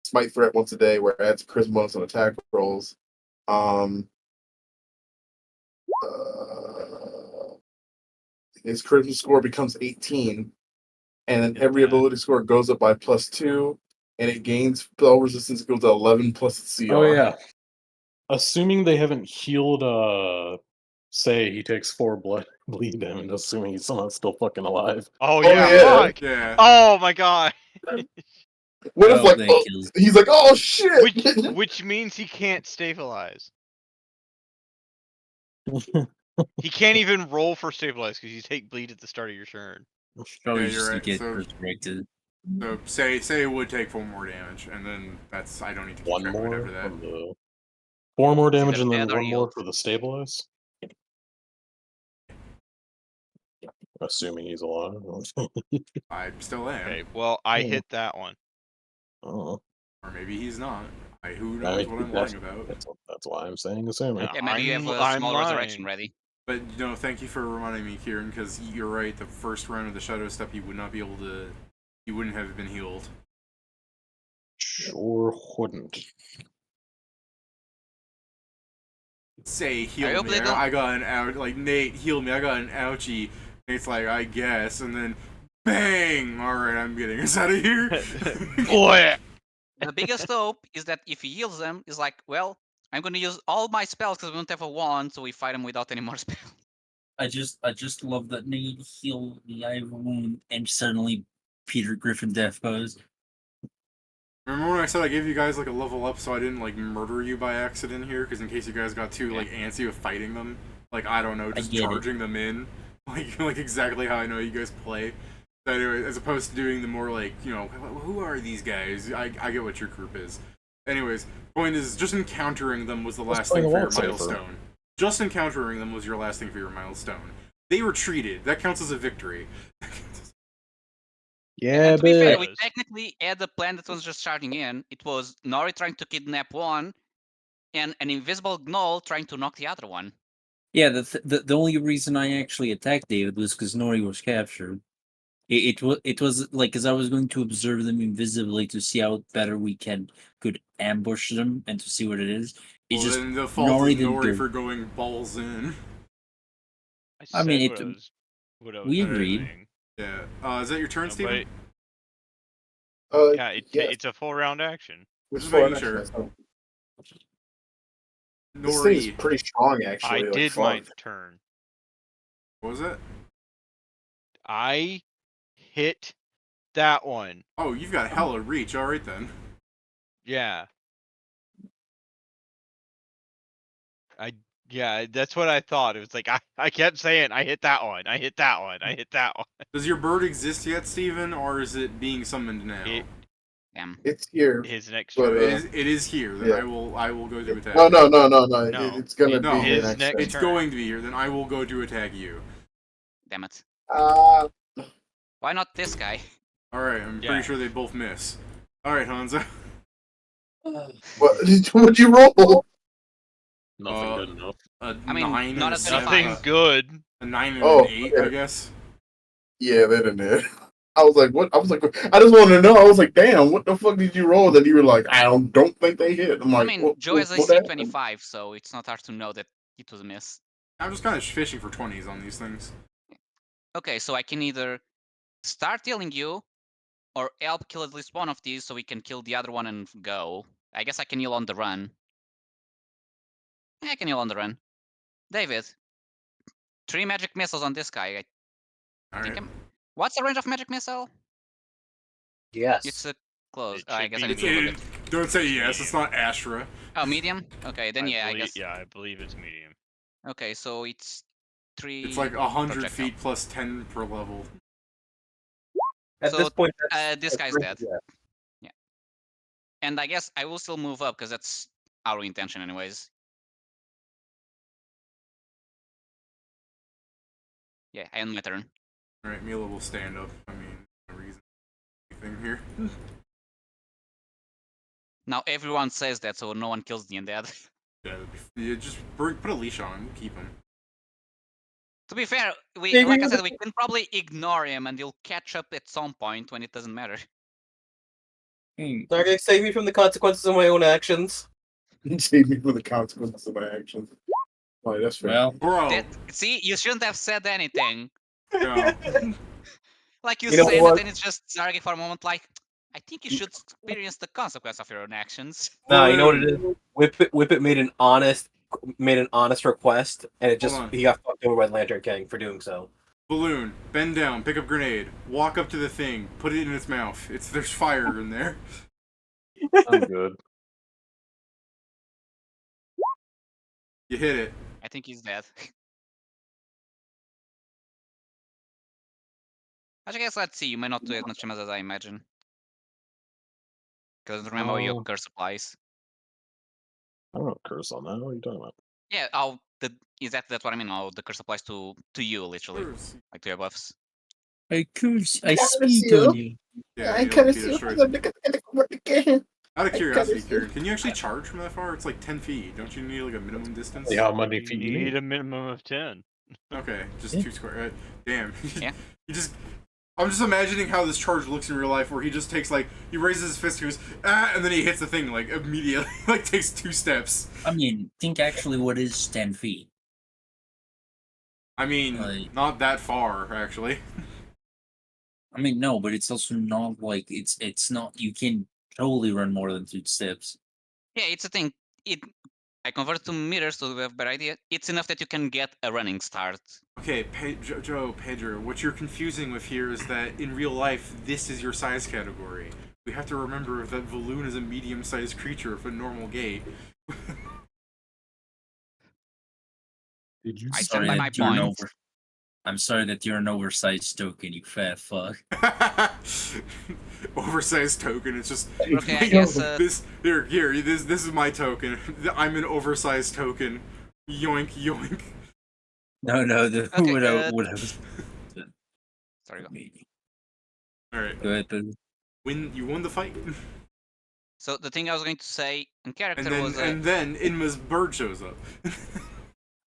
Smite threat once a day, where it adds charisma bonus on attack rolls. His charisma score becomes 18, and then every ability score goes up by +2, and it gains spell resistance equal to 11 plus its CR. Oh yeah. Assuming they haven't healed say he takes 4 bleed damage, assuming he's somehow still fucking alive. Oh, yeah. yeah, fuck! Yeah. Oh my god! What if Oh, like thank you. he's like, oh shit? Which means he can't stabilize. He can't even roll for stabilize because you take bleed at the start of your turn. Probably Yeah, just you're to right. get So- resurrected. So say it would take 4 more damage, and then I don't need to keep One track of it more after that. from the 4 more damage either and then dead or 1 more healed. for the stabilize. Assuming he's alive. I still am. Okay, well, I Yeah. hit that one. Oh, Or maybe he's not. Who I knows mean, what I'm lying about. that's why I'm saying assuming. Yeah. Yeah, maybe you have a I'm small resurrection lying. ready. But thank you for reminding me, Kieran, because you're right. The first round of the Shadow Step, he would not be able to. He wouldn't have been healed. Sure wouldn't. Say I heal hope me. they don't- I got an out. Like Nate, heal me. I got an ouchie. Nate's like, I guess, and then bang. All right, I'm getting us out of here. Boy! The biggest hope is that if he heals them, is like, well, I'm gonna use all my spells because we don't have a wand, so we fight him without any more spells. I just love that Nate healed me. I have a wound, and suddenly Peter Griffin death pose. Remember when I said I gave you guys like a level up so I didn't like murder you by accident here? Because in case you guys got too like antsy with fighting them, like I don't know, just get it. charging them in, like exactly how I know you guys play. So anyway, as opposed to doing the more like who are these guys? I get what your group is. Anyways, point is just encountering them was the last playing thing a for your world safer. milestone. Just encountering them was your last thing for your milestone. They retreated. That counts as a victory. Yeah, And to be fair, but we technically had a plan that was just charging in. It was Nori trying to kidnap one, and an invisible gnoll trying to knock the other one. Yeah, the only reason I actually attacked David was because Nori was captured. It was like because I was going to observe them invisibly to see how better we could ambush them and to see what it is. It's Well, just then the fault Nori is didn't Nori do it. for going balls in. I mean, said it- what I was we doing. agreed. Yeah. Is that your turn, Steven? Nobody- Yeah, yeah. it's a full round action. Which Just one? making sure. This thing is Nori. pretty strong, actually. I like, did fun. my turn. What was it? I hit that one. Oh, you've got hella reach. All right then. Yeah. I Yeah, that's what I thought. It was like I kept saying, I hit that one, I hit that one, I hit that one. Does your bird exist yet, Steven, or is it being summoned now? It, Damn. It's here. his next But, turn. It is here. Then yeah. I will go to attack. No. No. It's gonna No, be here his next next turn. It's turn. going to be here. Then I will go to attack you. Damn it. Why not this guy? All right, I'm Yeah. pretty sure they both miss. All right, Hanzo. What'd you roll? Nothing good enough. A I mean, 9 not and a a 7. Nothing good. A 9 and Oh, an 8, okay. I guess. Yeah, they didn't hit. I was like, what? I was like, I just wanted to know. I was like, damn, what the fuck did you roll? Then you were like, I don't think they hit. I'm I like, mean, Joe has a what happened? C25, so it's not hard to know that it was a miss. I'm just kind of fishing for 20s on these things. Okay, so I can either start healing you, or help kill at least one of these so we can kill the other one and go. I guess I can heal on the run. Yeah, I can heal on the run. David. 3 magic missiles on this guy. All right. What's the range of magic missile? Yes. It's a close. It I should guess be I need to look at. Don't say yes. It's not Astra. Oh, medium? Okay, then yeah, I guess. Yeah, I believe it's medium. Okay, so it's 3. It's like 100 projectile. feet plus 10 per level. At So, this point, this guy's dead. Yeah. And I guess I will still move up because that's our intention, anyways. Yeah, I end my turn. All right, Mila will stand up. I mean, no reason. Anything here. Now everyone says that, so no one kills the undead. Yeah, just put a leash on him. We'll keep him. To be fair, like I said, we can probably ignore him and he'll catch up at some point when it doesn't matter. They're gonna save me from the consequences of my own actions. Save me for the consequences of my actions. Oh, that's fair. Well, Bro. See, you shouldn't have said anything. No. Like you You know say what? that, and it's just Zargi for a moment. Like, I think you should experience the consequence of your own actions. Nah, you know what it is? Whip it made an honest request, and it just Hold on. he got fucked over by Lantern King for doing so. Balloon, bend down, pick up grenade, walk up to the thing, put it in its mouth. There's fire in there. I'm good. You hit it. I think he's dead. I guess let's see. You may not do as much damage as I imagine. Because remember your Oh. curse applies. I don't curse on that. What are you talking about? Yeah, that's what I mean. Oh, the curse applies to you, literally. Like to your buffs. I curse. I Gotta speak see on you. you. Yeah, I you'll kind of be see destroyed. Out of I curiosity, kinda- Kieran, can you actually charge from that far? It's like 10 feet. Don't you need like a minimum distance? Hey, how many You feet you need need? a minimum of 10. Okay, just Yeah. 2 square. Damn. Yeah. I'm just imagining how this charge looks in real life, where he just takes like he raises his fist, he goes and then he hits the thing like immediately, like takes 2 steps. I mean, think actually what is 10 feet? I mean, Like- not that far actually. I mean, no, but it's also not like it's not. You can totally run more than 2 steps. Yeah, it's a thing. I convert to meters to have a better idea. It's enough that you can get a running start. Okay, Pedro, what you're confusing with here is that in real life, this is your size category. We have to remember that Valoon is a medium-sized creature with a normal gait. Did you I say stand by my you're an point. I'm sorry that you're an oversized token, you fat fuck. Oversized token. It's just Okay, I guess. this is my token. I'm an oversized token. Yoink yoink. No, Okay, would have. Sorry, go. All right. Go ahead, then. You won the fight. So the thing I was going to say in character And then was, and then Inma's bird shows up.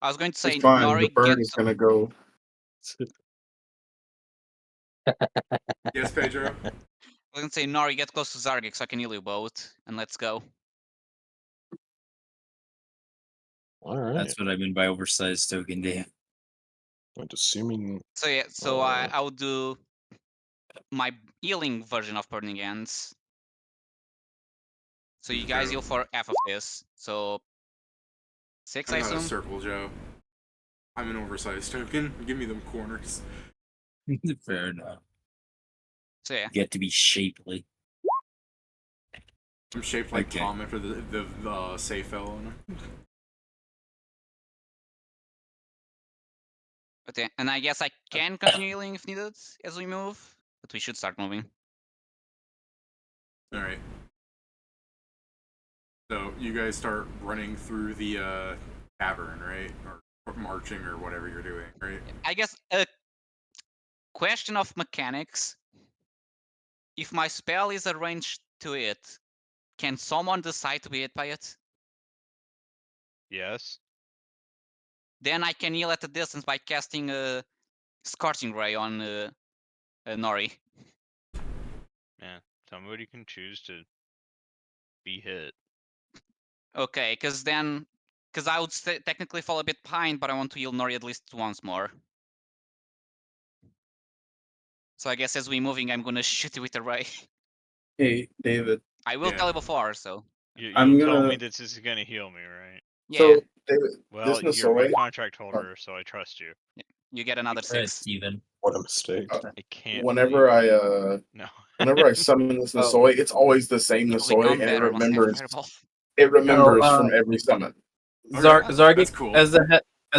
I was going to say It's fine. Nori The bird gets is gonna go. Yes, Pedro. I was going to say Nori get close to Zargix so I can heal you both, and let's go. All right. That's what I mean by oversized token, damn. And assuming So yeah, so I will do my healing version of Burning Hands. So you guys Okay. heal for half of this. So 6, I I'm not a assume. circle, Joe. I'm an oversized token. Give me them corners. Fair enough. So yeah, You get to be shapely. I'm shaped like Okay. Tom after the safe fell on him. Okay, and I guess I can continue healing if needed as we move, but we should start moving. All right. So you guys start running through the cavern, right? Or marching or whatever you're doing, right? I guess a question of mechanics. If my spell is arranged to it, can someone decide to be hit by it? Yes. Then I can heal at a distance by casting a Scorching Ray on Nori. Yeah. Somebody can choose to be hit. Okay, because I would technically fall a bit behind, but I want to heal Nori at least once more. So I guess as we're moving, I'm gonna shoot it with a ray. Hey, David. I will Yeah. tell you before, so I'm You'll tell gonna- me this is gonna heal me, right? yeah, So, David, Well, this you're my Nasoi, contract holder, so I trust you. you get another Alright, 6. Steven. What a mistake. Uh, I can't. whenever believe- I No. whenever I summon this Oh. Nasoi, it's always the same It'll Nasoi, become and better once they have Fireball. it remembers Oh, from every summon. Zargix, that's cool. as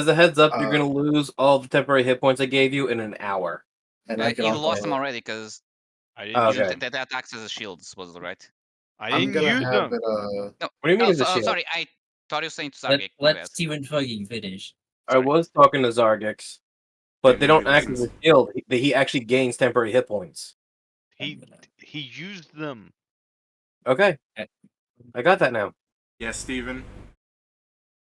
a heads up, you're Uh, gonna lose all the temporary hit points I gave you in an hour. And I can You also lost them already because I didn't use Okay. them. that acts as a shield, supposedly, right? I I'm didn't gonna use have them. it. No. What do you mean as a shield? Sorry, I thought you were saying to Let, Zargik. My bad. let Steven fucking finish. I was talking to Zargix, but they Yeah, don't nobody act as a listens. shield. He actually gains temporary hit points. He used them. Okay, I got that now. Yes, Steven.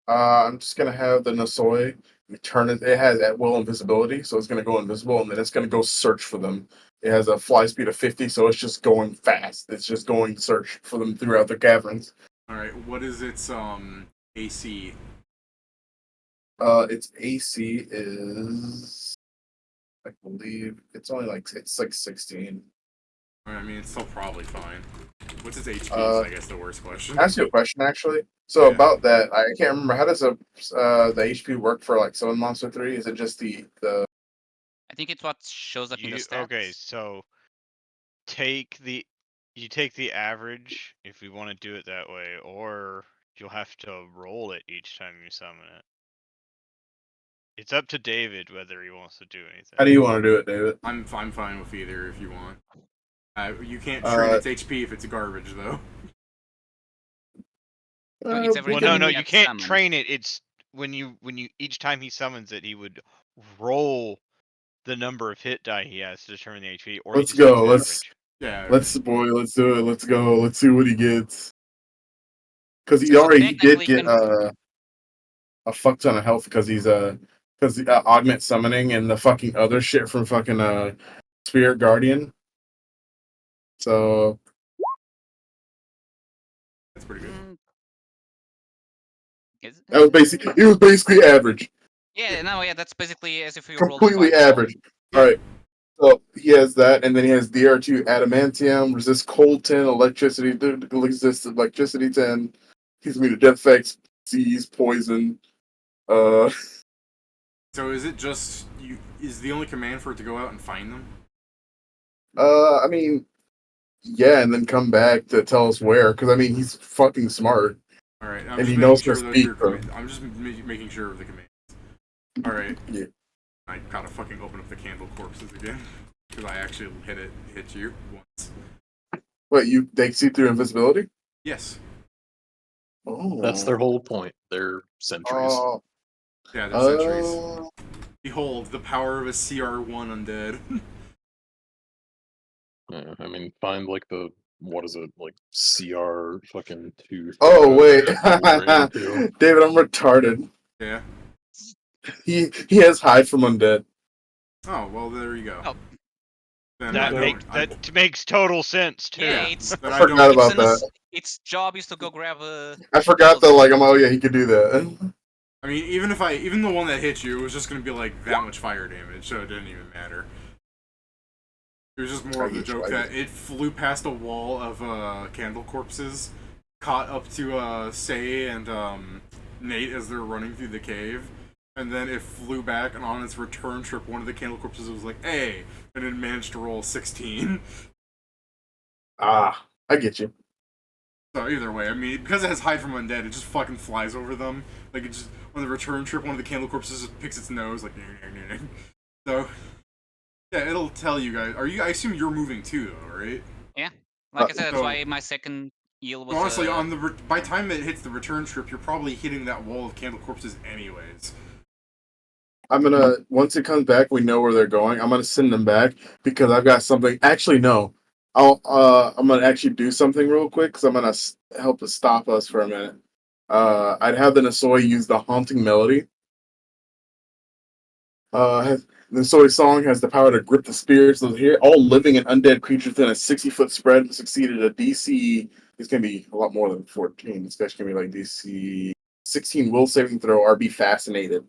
I'm just gonna have the Nasoi turn it. It has at will invisibility, so it's gonna go invisible, and then it's gonna go search for them. It has a fly speed of 50, so it's just going fast. It's just going to search for them throughout the caverns. All right. What is its AC? Its AC is, I believe, it's like 16. I mean, it's still probably fine. What's its HP? Uh, Is I guess the worst question. Can I ask you a question, actually? So Yeah. about that, I can't remember, how does the HP work for like Summon Monster 3? Is it just the I think it's what shows up in the stats. Okay, so you take the average if you want to do it that way, or you'll have to roll it each time you summon it. It's up to David whether he wants to do anything. How do you want to do it, David? I'm fine with either if you want. You can't train its HP if it's garbage though. It's every Well, time no, he you gets can't summoned. train it. It's when you each time he summons it, he would roll the number of hit die he has to determine the HP, or Let's he just go, takes let's- average. Yeah. Let's do it. Let's go. Let's see what he gets. Because he So already did technically get can- a fuck ton of health because augment summoning and the fucking other shit from fucking Spirit Guardian. So That's pretty good. Is it? it was basically average. Yeah, no, yeah, that's basically as if we rolled Completely fireball. average. Alright. So he has that, and then he has DR2 Adamantium, resist cold 10, electricity, resist electricity 10, he's immune to death effects, disease, poison. So is it just you? Is the only command for it to go out and find them? I mean, yeah, and then come back to tell us where, because I mean, he's fucking smart. All right. I'm And just he making knows sure to those speak, are though. I'm just making sure of the commands. All right. Yeah. I gotta fucking open up the candle corpses again because I actually hit you once. Wait, they see through invisibility? Yes. Oh. That's their whole point. They're sentries. Oh. Yeah, they're sentries. Behold the power of a CR1 undead. Yeah, I mean, find like the what is it like CR fucking 2. Oh, wait. Raid too. David, I'm retarded. Yeah. He has hide from undead. Oh well, there you go. Oh. Then That makes total sense too. Yeah, Yeah. it's Then I forgot about that. its job is to go grab a. I forgot that, like, oh yeah, he could do that. I mean, even the one that hit you, it was just gonna be like that much fire damage, so it didn't even matter. It was just more of the joke that it flew past a wall of candle corpses, caught up to Say and Nate as they're running through the cave, and then it flew back, and on its return trip, one of the candle corpses was like, "Hey," and it managed to roll 16. Ah, I get you. So either way, I mean, because it has hide from undead, it just fucking flies over them. Like it just on the return trip, one of the candle corpses just picks its nose like. So yeah, it'll tell you guys. Are you? I assume you're moving too, though, right? Yeah. Like I said, that's so- why my second heal was. Honestly, on the by time it hits the return trip, you're probably hitting that wall of candle corpses anyways. I'm gonna once it comes back, we know where they're going. I'm gonna send them back because I've got something. Actually, no. I'm gonna actually do something real quick because I'm gonna help to stop us for a minute. I'd have the Nasoi use the haunting melody. The Nasoi song has the power to grip the spirits of here. All living and undead creatures within a 60-foot spread succeeded a DC. It's gonna be a lot more than 14. It's actually gonna be like DC 16 will saving throw or be fascinated.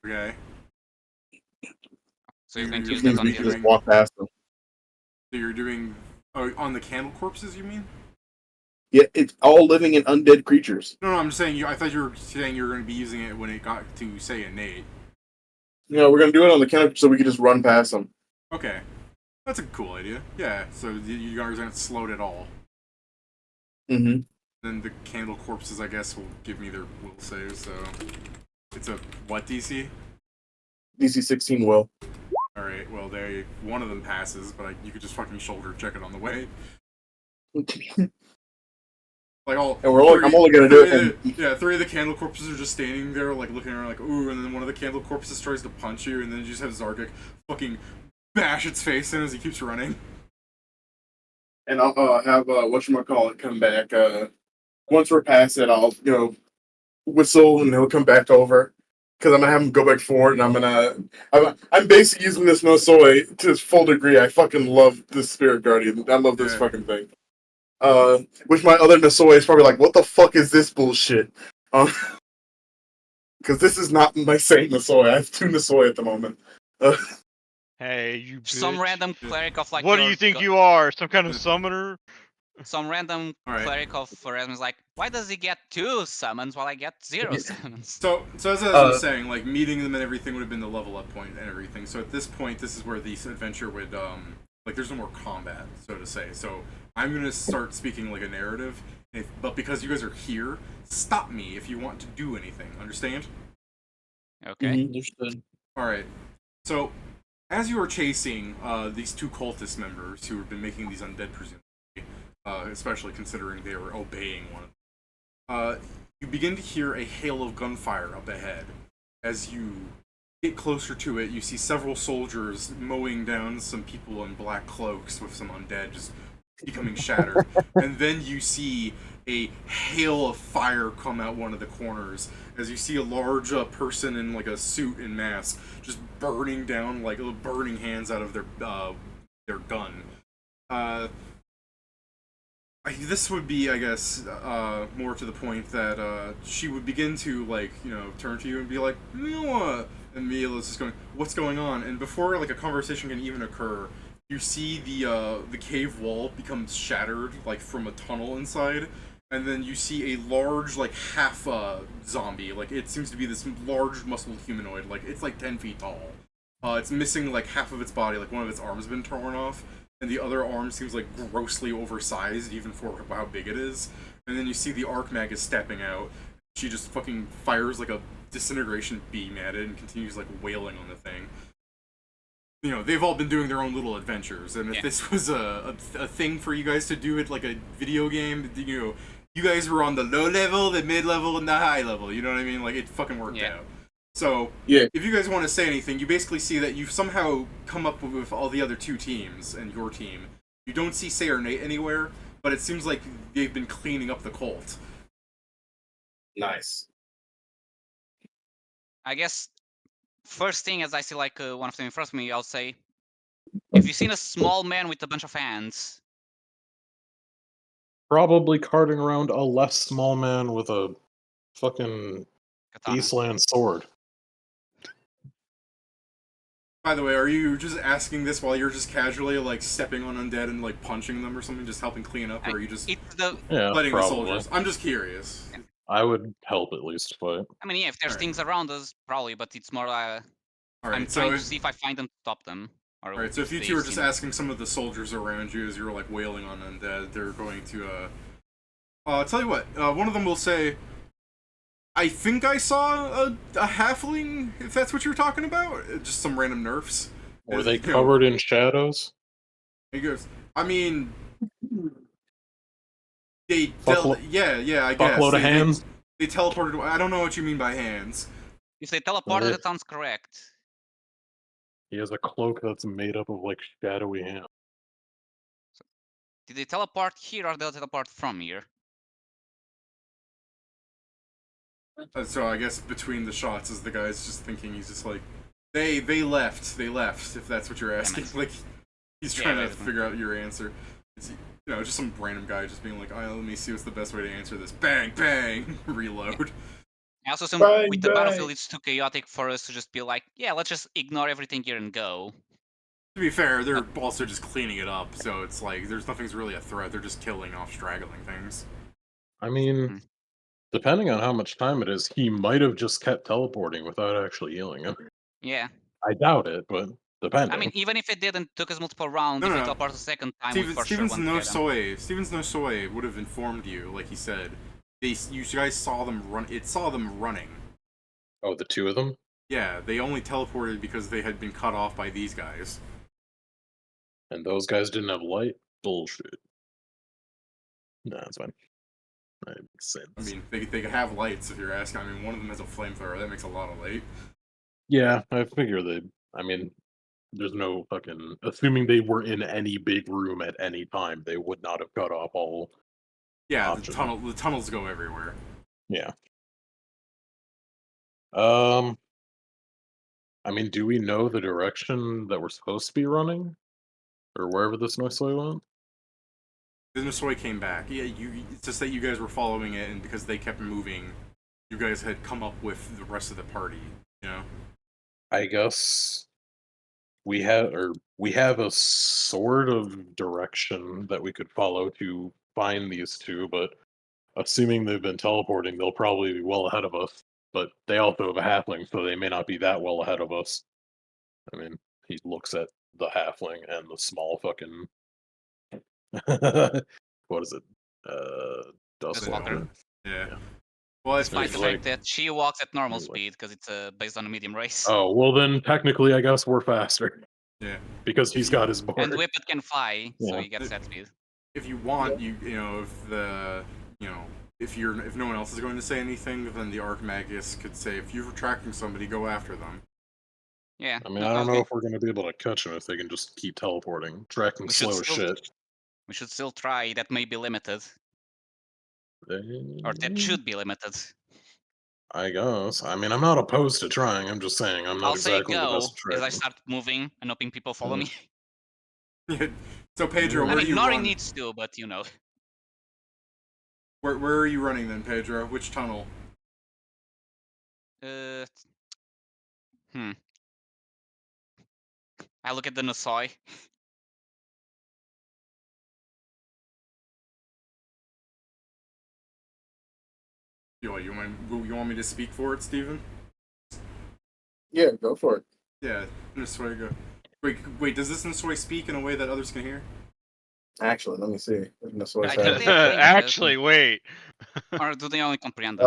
Okay. So you're going to Which use Which that means on we the can other. just walk past them. So you're doing on the candle corpses, you mean? Yeah, it's all living and undead creatures. No, I'm just saying. I thought you were saying you were going to be using it when it got to say innate. Yeah, we're gonna do it on the counter so we can just run past them. Okay, that's a cool idea. Yeah. So you guys aren't slowed at all. Mm-hmm. Then the candle corpses, I guess, will give me their will save. So it's a what DC? DC 16 will. All right. Well, one of them passes, but you could just fucking shoulder check it on the way. Like all, And I'm only gonna do it. three of the candle corpses are just standing there, like looking around, like ooh, and then one of the candle corpses tries to punch you, and then you just have Zargik fucking bash its face in as he keeps running. And I'll have whatchamacallit come back. Once we're past it, I'll whistle and he'll come back over. Because I'm gonna have him go back forward, and I'm basically using this Nosoi to its full degree. I fucking love this Spirit Guardian. I love this fucking thing. Which my other Nosoi is probably like, what the fuck is this bullshit? Because this is not my same Nosoi. I have two Nosoi at the moment. Hey, you bitch. Some random cleric of like. What do you think you are? Some kind of summoner? Some random cleric of Pharasma is like, why does he get 2 summons while I get 0 summons? So as I was saying, like meeting them and everything would have been the level up point and everything. So at this point, this is where the adventure would like there's no more combat, so to say. So I'm gonna start speaking like a narrative, but because you guys are here, stop me if you want to do anything. Understand? Okay. Understood. All right. So as you are chasing these two cultist members who have been making these undead, presumably, especially considering they were obeying one, you begin to hear a hail of gunfire up ahead. As you get closer to it, you see several soldiers mowing down some people in black cloaks with some undead just becoming shattered. And then you see a hail of fire come out one of the corners as you see a large person in like a suit and mask just burning down, like burning hands out of their gun. This would be, I guess, more to the point that she would begin to, like, turn to you and be like, Mila! And Mila's just going, what's going on? And before, like, a conversation can even occur, you see the cave wall become shattered, like, from a tunnel inside, and then you see a large, like, half zombie. Like, it seems to be this large muscled humanoid. Like, it's, like, 10 feet tall. It's missing, like, half of its body. Like, one of its arms has been torn off. And the other arm seems like grossly oversized, even for how big it is. And then you see the Archmag is stepping out. She just fucking fires like a disintegration beam at it and continues like wailing on the thing. They've all been doing their own little adventures, and if this was a thing for you guys to do it like a video game, you guys were on the low level, the mid level, and the high level. You know what I mean? Like it fucking worked out. So, if you guys want to say anything, you basically see that you've somehow come up with all the other two teams and your team. You don't see Say or Nate anywhere, but it seems like they've been cleaning up the cult. Nice. I guess, first thing as I see like one of them in front of me, I'll say, if you've seen a small man with a bunch of hands... Probably carting around a less small man with a fucking Katana. Eastland sword. By the way, are you just asking this while you're just casually like stepping on undead and like punching them or something, just helping clean up, or are you just letting the soldiers? I'm just curious. I would help at least, but I mean, if there's things around us, probably, but it's more I'm so trying to see if I find them to stop them. Or Alright, so if you they've two are just seen- asking some of the soldiers around you as you're like wailing on undead, they're going to I'll tell you what, one of them will say, I think I saw a halfling, if that's what you're talking about. Just some random nerfs. Were they You know, covered in shadows? he goes, I mean, they Fucklo- yeah, I guess. Fuckload of hands? They teleported. I don't know what you mean by hands. If they teleported, they- that sounds correct. He has a cloak that's made up of like shadowy hands. Did they teleport here or they teleport from here? So I guess between the shots is the guy's just thinking he's just like, they left, if that's what you're asking. it. Like, he's Yeah, trying to basically. figure out your answer. It's, just some random guy just being like, oh, let me see what's the best way to answer this. Bang, bang, reload. I also assume Bang, with the bang. battlefield, it's too chaotic for us to just be like, yeah, let's just ignore everything here and go. To be fair, they're also just cleaning it up, so it's like, nothing's really a threat, they're just killing off straggling things. I mean, Hmm. depending on how much time it is, he might have just kept teleporting without actually healing him. Yeah. I doubt it, but depending. I mean, even if it didn't, took us multiple rounds, No, if no, we no. teleport a second time, we for sure Stevens won't no get them. soy. Stevens no soy would have informed you, like he said. You guys saw them run. It saw them running. Oh, the two of them? Yeah, they only teleported because they had been cut off by these guys. And those guys didn't have light? Bullshit. Nah, it's fine. That makes sense. I mean, they have lights if you're asking. I mean, one of them has a flamethrower. That makes a lot of light. Yeah, I figure they. I mean, there's no fucking. Assuming they were in any big room at any time, they would not have cut off all. Yeah, Option. the tunnels go everywhere. Yeah. I mean, do we know the direction that we're supposed to be running, or wherever this Noisoi went? Then the soy came back. Yeah, it's just that you guys were following it, and because they kept moving, you guys had come up with the rest of the party. You know. I guess we have a sort of direction that we could follow to find these two, but assuming they've been teleporting, they'll probably be well ahead of us. But they also have a halfling, so they may not be that well ahead of us. I mean, he looks at the halfling and the small fucking what is it? Duskwalker. Yeah. Yeah. Well, Despite the like- fact that she walks at normal He's like- speed, because it's based on a medium race. Oh well, then technically, I guess we're faster Yeah. because he's got his board. And Whippet can fly, so Yeah. he gets that speed. If you want, you know, if no one else is going to say anything, then the Archmagus could say, if you're tracking somebody, go after them. Yeah. I mean, I don't know if we're gonna be able to catch him if they can just keep teleporting. Tracking We should slow as still- shit. We should still try. That may be limited, or that should be limited. I guess. I mean, I'm not opposed to trying. I'm just saying I'm not I'll say exactly the go best at as I tracking. start moving and hoping people follow me. So Pedro, I'm where I'm do you ignoring run? needs to, but you know. Where are you running then, Pedro? Which tunnel? Uh, I look at the Nosoi. You want me to speak for it, Steven? Yeah, go for it. Yeah, Nisoi go. Wait, does this Nisoi speak in a way that others can hear? Actually, let me see. That's what I I think said. they have Actually, wait. Or do they only comprehend them?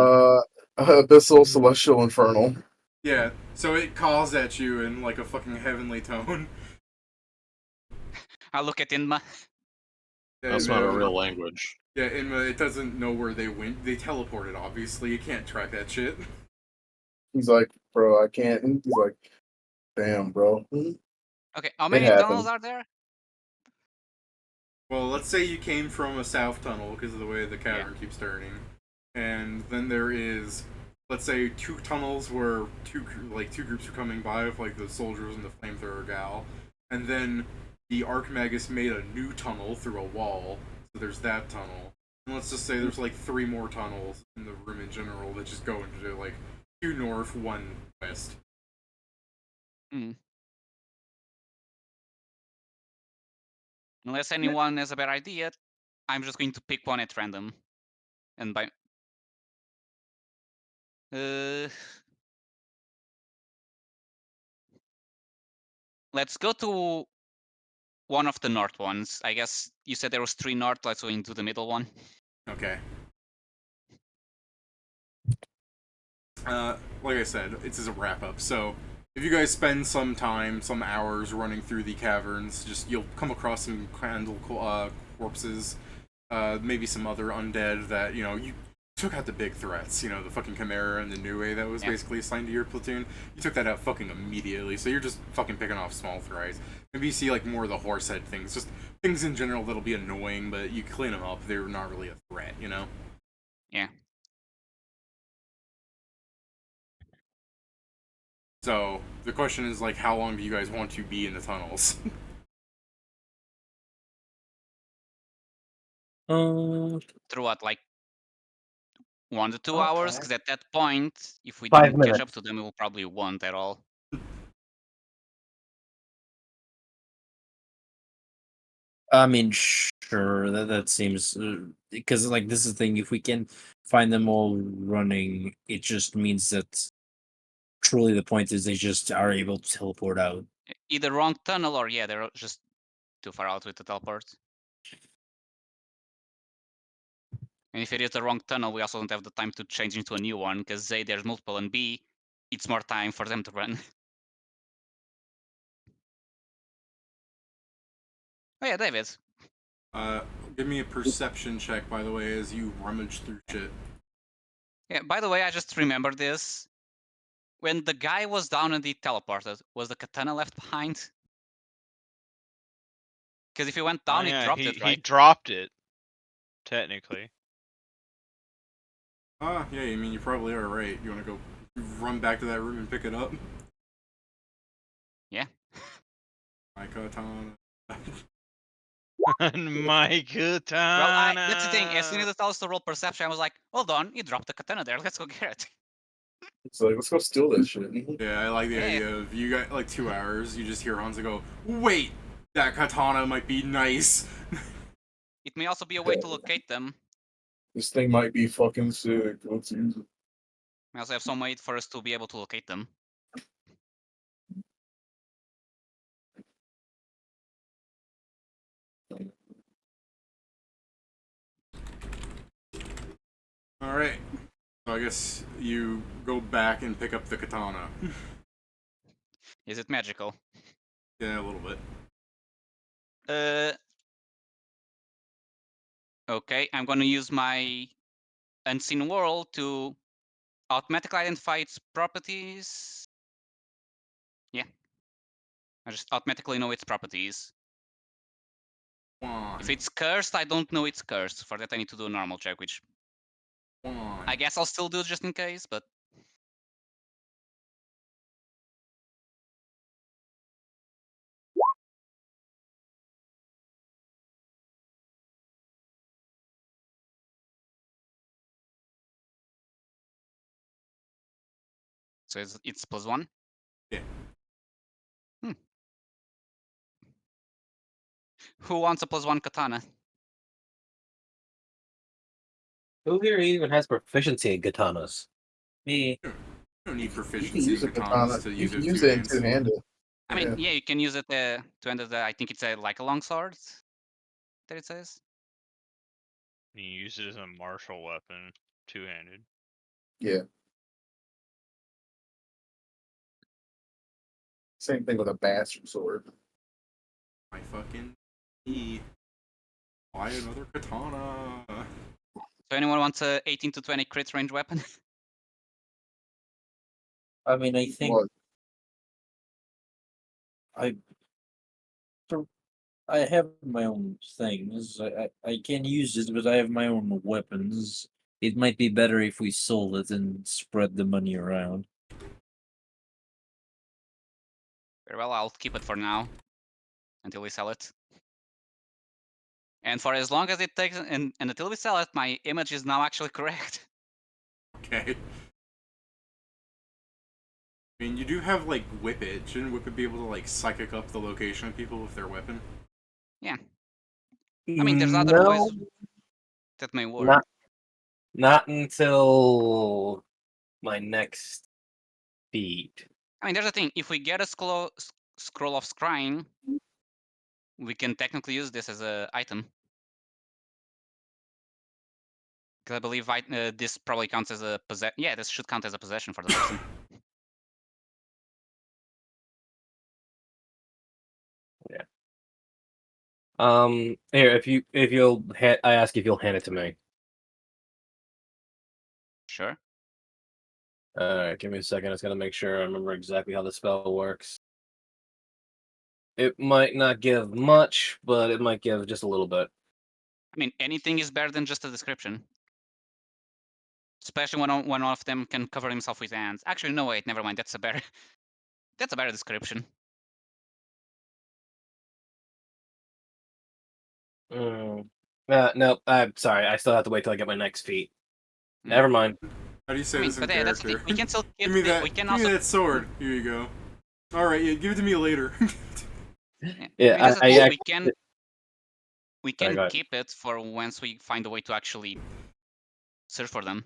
Abyssal, Celestial, Infernal. Yeah, so it calls at you in like a fucking heavenly tone. I look at Inma. That's And, not a real language. Yeah, and it doesn't know where they went. They teleported, obviously. You can't track that shit. He's like, bro, I can't. And he's like, damn, bro. Okay, how many happened. tunnels are there? Well, let's say you came from a south tunnel because of the way the cavern keeps turning, and then there is, let's say, two tunnels where two groups are coming by with like the soldiers and the flamethrower gal, and then the Archmagus made a new tunnel through a wall. So there's that tunnel, and let's just say there's like 3 more tunnels in the room in general that just go into like 2 north, 1 west. Unless anyone has a better idea, I'm just going to pick one at random. And by let's go to one of the north ones. I guess you said there was 3 north. Let's go into the middle one. Okay. Like I said, it's as a wrap up. So, if you guys spend some time, some hours running through the caverns, just you'll come across some corpses, maybe some other undead that you took out the big threats. The fucking Chimera and the Nue that was basically assigned to your platoon. You took that out fucking immediately. So you're just fucking picking off small threats. Maybe you see like more of the horsehead things, just things in general that'll be annoying, but you clean them up. They're not really a threat. Yeah. So the question is like, how long do you guys want to be in the tunnels? Through what, like 1 to 2 hours? Because at that point, if we 5 didn't catch minutes. up to them, we will probably won't at all. I mean, sure, that seems because like this is the thing. If we can find them all running, it just means that truly the point is they just are able to teleport out. Either wrong tunnel or yeah, they're just too far out with the teleport. And if it is the wrong tunnel, we also don't have the time to change into a new one, because A, there's multiple, and B, it's more time for them to run. Oh yeah, David. Give me a perception check, by the way, as you rummage through shit. Yeah, by the way, I just remembered this. When the guy was down and he teleported, was the katana left behind? Because if he went down, he dropped it, he right? dropped it, technically. Yeah, I mean, you probably are right. You want to go run back to that room and pick it up? Yeah. My katana. My katana. Well, that's the thing. As soon as it tells us to roll perception, I was like, hold on, you dropped the katana there. Let's go get it. It's like, let's go steal that shit. Yeah, I like the Yeah. idea of you got like 2 hours, you just hear Hansa go, wait, that katana might be nice. It may also be a way to locate them. This thing might be fucking sick. Let's use it. We also have some way for us to be able to locate them. Alright. So I guess you go back and pick up the katana. Is it magical? Yeah, a little bit. Okay, I'm gonna use my Unseen World to automatically identify its properties. Yeah. I just automatically know its properties. One. If it's cursed, I don't know it's cursed. For that, I need to do a normal check, which One. I guess I'll still do just in case, but... So it's +1? Yeah. Who wants a +1 katana? Who here even has proficiency in katanas? Me. You don't need You can proficiency use in a katana. katanas to You use can it use with it 2 in hands. two-handed. I mean, yeah, you can use it to end the... I think it's like a long sword, that it says. You use it as a martial weapon, two-handed. Yeah. Same thing with a bastard sword. My fucking buy another katana. So anyone wants a 18 to 20 crit range weapon? I mean, I think What? I have my own things. I can use it, but I have my own weapons. It might be better if we sold it and spread the money around. Very well, I'll keep it for now. Until we sell it. And for as long as it takes, and until we sell it, my image is now actually correct. Okay. I mean, you do have, like, Whip It. Shouldn't Whip It be able to, like, psychic up the location of people with their weapon? Yeah. I mean, there's other ways that may work. Not until my next feed. I mean, there's the thing. If we get as close Scroll of Scrying, we can technically use this as a item. Because I believe this probably counts as a possession. Yeah, this should count as a possession for the person. Here, I ask if you'll hand it to me. Sure. All right, give me a second. I was gonna make sure I remember exactly how the spell works. It might not give much, but it might give just a little bit. I mean, anything is better than just a description. Especially when one of them can cover himself with hands. Actually, no, wait, never mind. That's a better. That's a better description. No, I'm sorry. I still have to wait till I get my next feat. Never mind. How do you say I mean, this in but yeah, that's the character? thing. We can still keep give me the, that. we can give also me that sword. Here you go. All right, yeah, give it to me later. Yeah, I mean, that's the I thing. actually- We Sorry, can go ahead. keep it for once we find a way to actually search for them.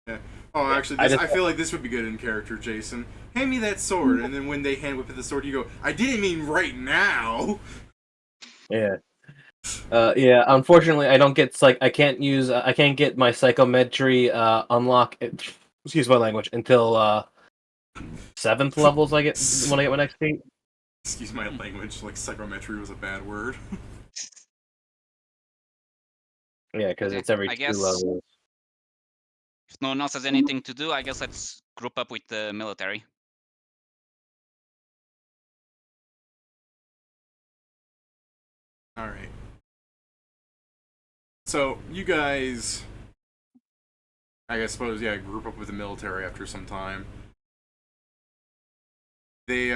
Yeah. Oh, Yeah, actually, I this, just- I feel like this would be good in character, Jason. Hand me that sword, and then when they hand whip the sword, you go, I didn't mean right now! Yeah. Yeah. Unfortunately, I don't get I can't get my psychometry unlock. Excuse my language until 7th levels. I get when I get my next feat. Excuse my language, like psychometry was a bad word. Yeah, because Okay, it's every I 2 guess- levels. If no one else has anything to do, I guess let's group up with the military. Alright. So, you guys, I suppose, yeah, group up with the military after some time. They,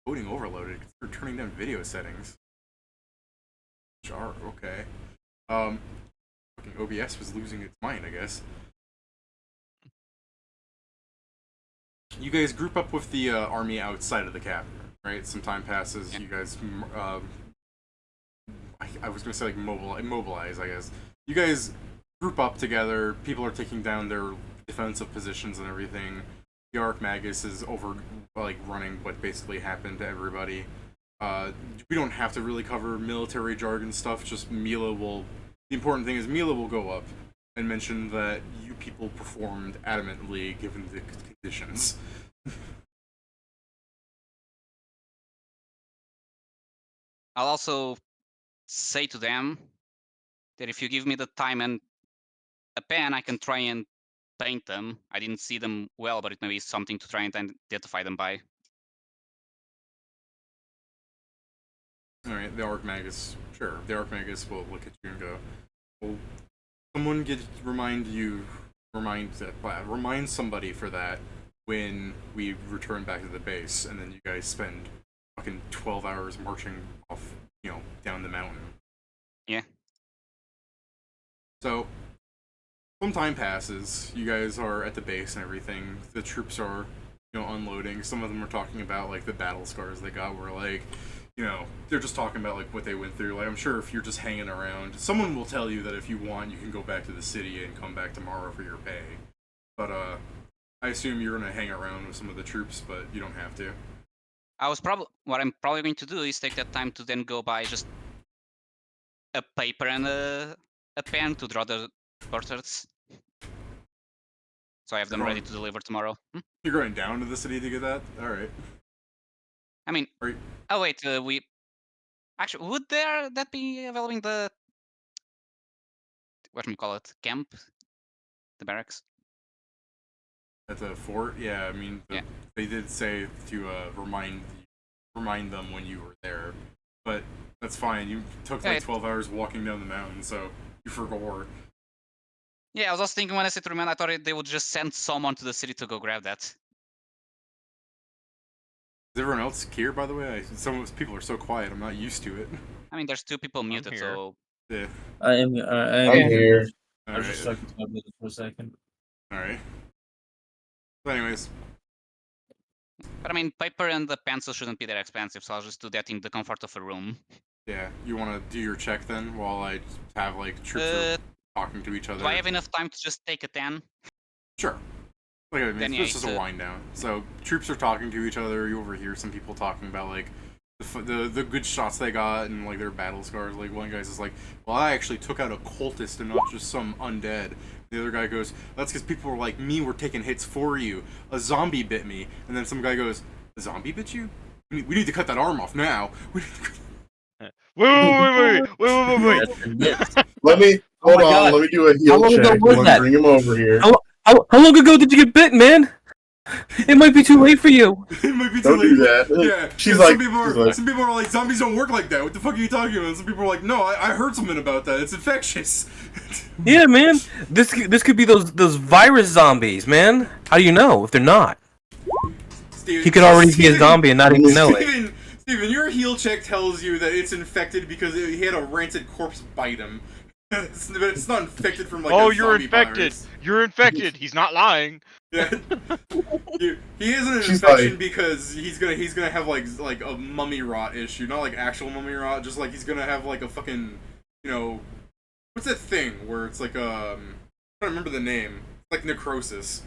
voting overloaded. They're turning down video settings. Sure, okay. Fucking OBS was losing its mind, I guess. You guys group up with the army outside of the cavern, right? Some time passes. Yeah. You guys, I was gonna say like mobilize. I guess you guys group up together. People are taking down their defensive positions and everything. The Archmagus is over, like running what basically happened to everybody. We don't have to really cover military jargon stuff. Just Mila will. The important thing is Mila will go up and mention that you people performed adamantly given the conditions. I'll also say to them that if you give me the time and a pen, I can try and paint them. I didn't see them well, but it may be something to try and identify them by. Alright, the Archmagus, sure. The Archmagus will look at you and go, well, someone remind somebody for that when we return back to the base, and then you guys spend fucking 12 hours marching off, down the mountain. Yeah. So, some time passes, you guys are at the base and everything, the troops are, unloading. Some of them are talking about, like, the battle scars they got, where, like, they're just talking about, like, what they went through. Like, I'm sure if you're just hanging around, someone will tell you that if you want, you can go back to the city and come back tomorrow for your pay. But, I assume you're gonna hang around with some of the troops, but you don't have to. What I'm probably going to do is take that time to then go buy just a paper and a pen to draw the portraits. So I have them ready to deliver tomorrow. You're going down to the city to get that? Alright. I mean, Are you- oh wait, actually, would that be available in the camp, the barracks? At the fort? Yeah, I mean, Yeah. they did say to remind them when you were there. But that's fine. You took like 12 hours walking down the mountain, so you forgot. Yeah, I was also thinking when I said to remember, I thought they would just send someone to the city to go grab that. Is everyone else here, by the way? Some of those people are so quiet, I'm not used to it. I mean, there's 2 people muted, here. so Yeah. I'm I'm here. I was just talking about it for a second. Alright. So anyways. But I mean, paper and the pencil shouldn't be that expensive, so I'll just do that in the comfort of a room. Yeah, you want to do your check then, while I have, like, troops are talking to each other? Do I have enough time to just take a 10? Sure. Like, I mean, Then, it's just a wind down. So troops are talking to each other. You overhear some people talking about like the good shots they got and like their battle scars. Like one guy's just like, "Well, I actually took out a cultist and not just some undead." The other guy goes, "That's because people were like me were taking hits for you. A zombie bit me." And then some guy goes, "A zombie bit you? We need to cut that arm off now." Wait. Let me Oh hold my on. God. Let me do a How heal long ago check. was Let's that? bring him over here. How long ago did you get bit, man? It might be too late for you. It might be too Don't late. do that. Yeah, She's yeah, like, some people are like, zombies don't work like that. What the fuck are you talking about? Some people are like, no, I heard something about that. It's infectious. Yeah, man. This could be those virus zombies, man. How do you know if they're not? Steven, He could already be a zombie and not even know it. Steven, your heal check tells you that it's infected because he had a rancid corpse bite him. But it's not infected from like Oh, a you're zombie infected. virus. You're infected. He's not lying. Yeah. He isn't an She's infection like- because he's gonna have like a mummy rot issue, not like actual mummy rot, just like he's gonna have like a fucking, you know, what's that thing where it's like I don't remember the name, like necrosis.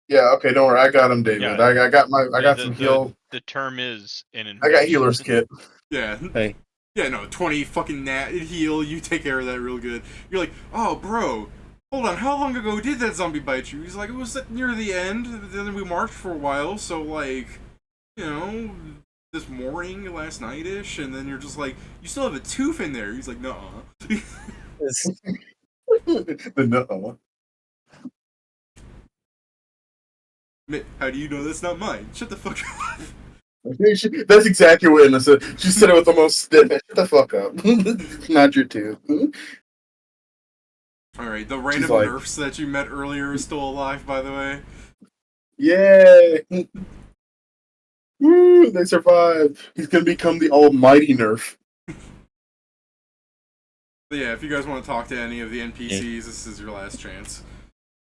Yeah, okay, don't worry. I got him, David. Yeah. I got some heal. The term is an I infection. got healer's kit. Yeah. Hey. Yeah, no, 20 fucking nat heal, you take care of that real good. You're like, oh, bro, hold on, how long ago did that zombie bite you? He's like, it was near the end, then we marched for a while, so, like, you know, this morning, last night-ish, and then you're just like, you still have a tooth in there. He's like, nuh-uh. The no. How do you know that's not mine? Shut the fuck up. That's exactly what Anna said. She said it with the most stiff. Shut the fuck up. Not your tooth. Alright, the random like- nerfs that you met earlier is still alive, by the way. Yay! Woo! They survived. He's gonna become the almighty nerf. But yeah, if you guys want to talk to any of the NPCs, this is your last chance.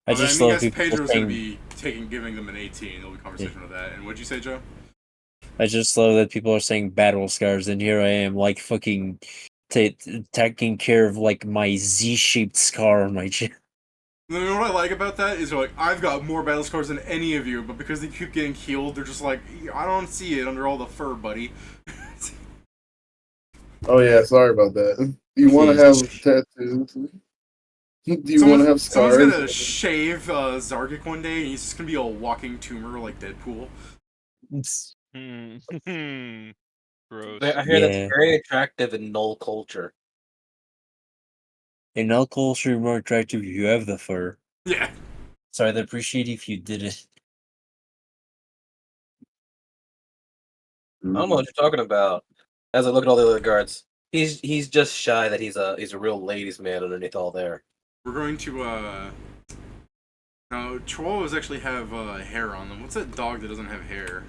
I just love guess people Pedro's gonna saying. be giving them an 18. There'll be conversation with that. And what'd you say, Joe? I just love that people are saying battle scars, and here I am, like fucking taking care of like my Z-shaped scar on my chin. You know what I like about that is, like, I've got more battle scars than any of you, but because they keep getting healed, they're just like, I don't see it under all the fur, buddy. Oh yeah, sorry about that. Do you want to have tattoos? Do you want to have scars? Someone's gonna shave Zargic one day, and he's just gonna be a walking tumor like Deadpool. Gross. I hear Yeah. that's very attractive in null culture. In all culture, you're more attractive if you have the fur. Yeah. So I'd appreciate if you did it. I don't know what you're talking about. As I look at all the other guards, he's just shy that he's a real ladies' man underneath all there. We're going to, now, Chihuahuas actually have, hair on them. What's that dog that doesn't have hair?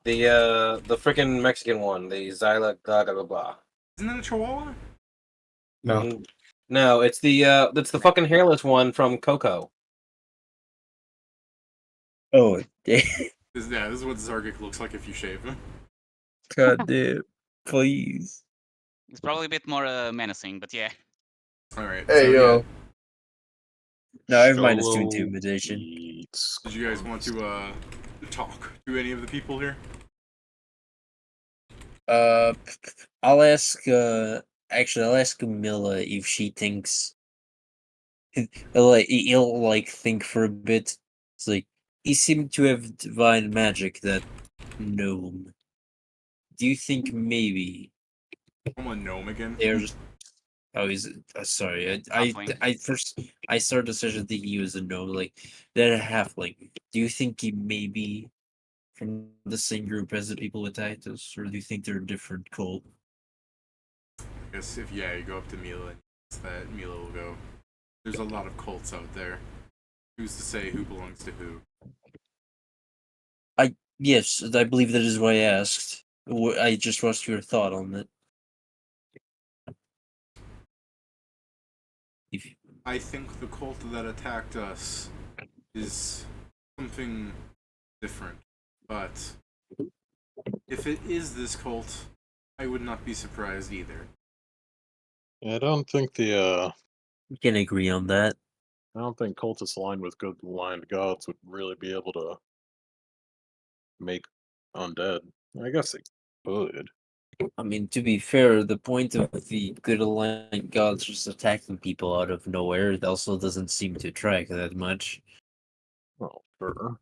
The freaking Mexican one, the Zyla Gagagaba. Isn't that a Chihuahua? No. No, it's the fucking hairless one from Coco. Oh, This is what Zargic looks like if you shave him. god damn. Please. It's probably a bit more menacing, but yeah. Alright. Hey yo. No, I have -2 Solo intimidation. beats Did you guys want to, talk to any of the people here? I'll ask. Actually, I'll ask Camilla if she thinks. He'll like think for a bit. It's like he seemed to have divine magic. That gnome. Do you think maybe I'm a gnome again. there's? Oh, he's sorry. I started the session thinking he was a gnome, like then a halfling. Do you think he may be from the same group as the people with Titus, or do you think they're a different cult? I guess if, you go up to Mila and ask that, Mila will go, there's a lot of cults out there. Who's to say who belongs to who? Yes, I believe that is why I asked. I just asked your thought on it. If I think the cult that attacked us is something different. But if it is this cult, I would not be surprised either. I don't think the we can agree on that. I don't think cultists aligned with good aligned gods would really be able to make undead. I guess they could. I mean, to be fair, the point of the good aligned gods just attacking people out of nowhere it also doesn't seem to track that much. Well, sure.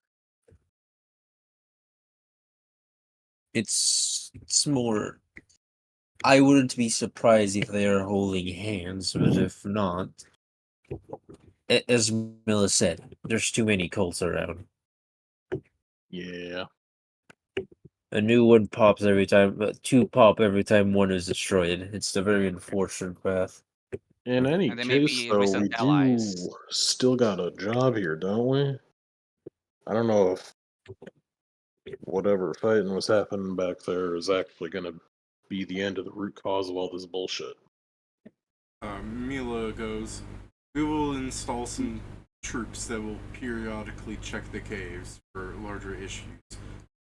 It's more. I wouldn't be surprised if they are holding hands, but if not, as Mila said, there's too many cults around. Yeah. A new one pops every time, but two pop every time one is destroyed. It's the very unfortunate path. In any And they may case, be though, recent we allies. do still got a job here, don't we? I don't know if whatever fighting was happening back there is actually going to be the end of the root cause of all this bullshit. Mila goes, we will install some troops that will periodically check the caves for larger issues,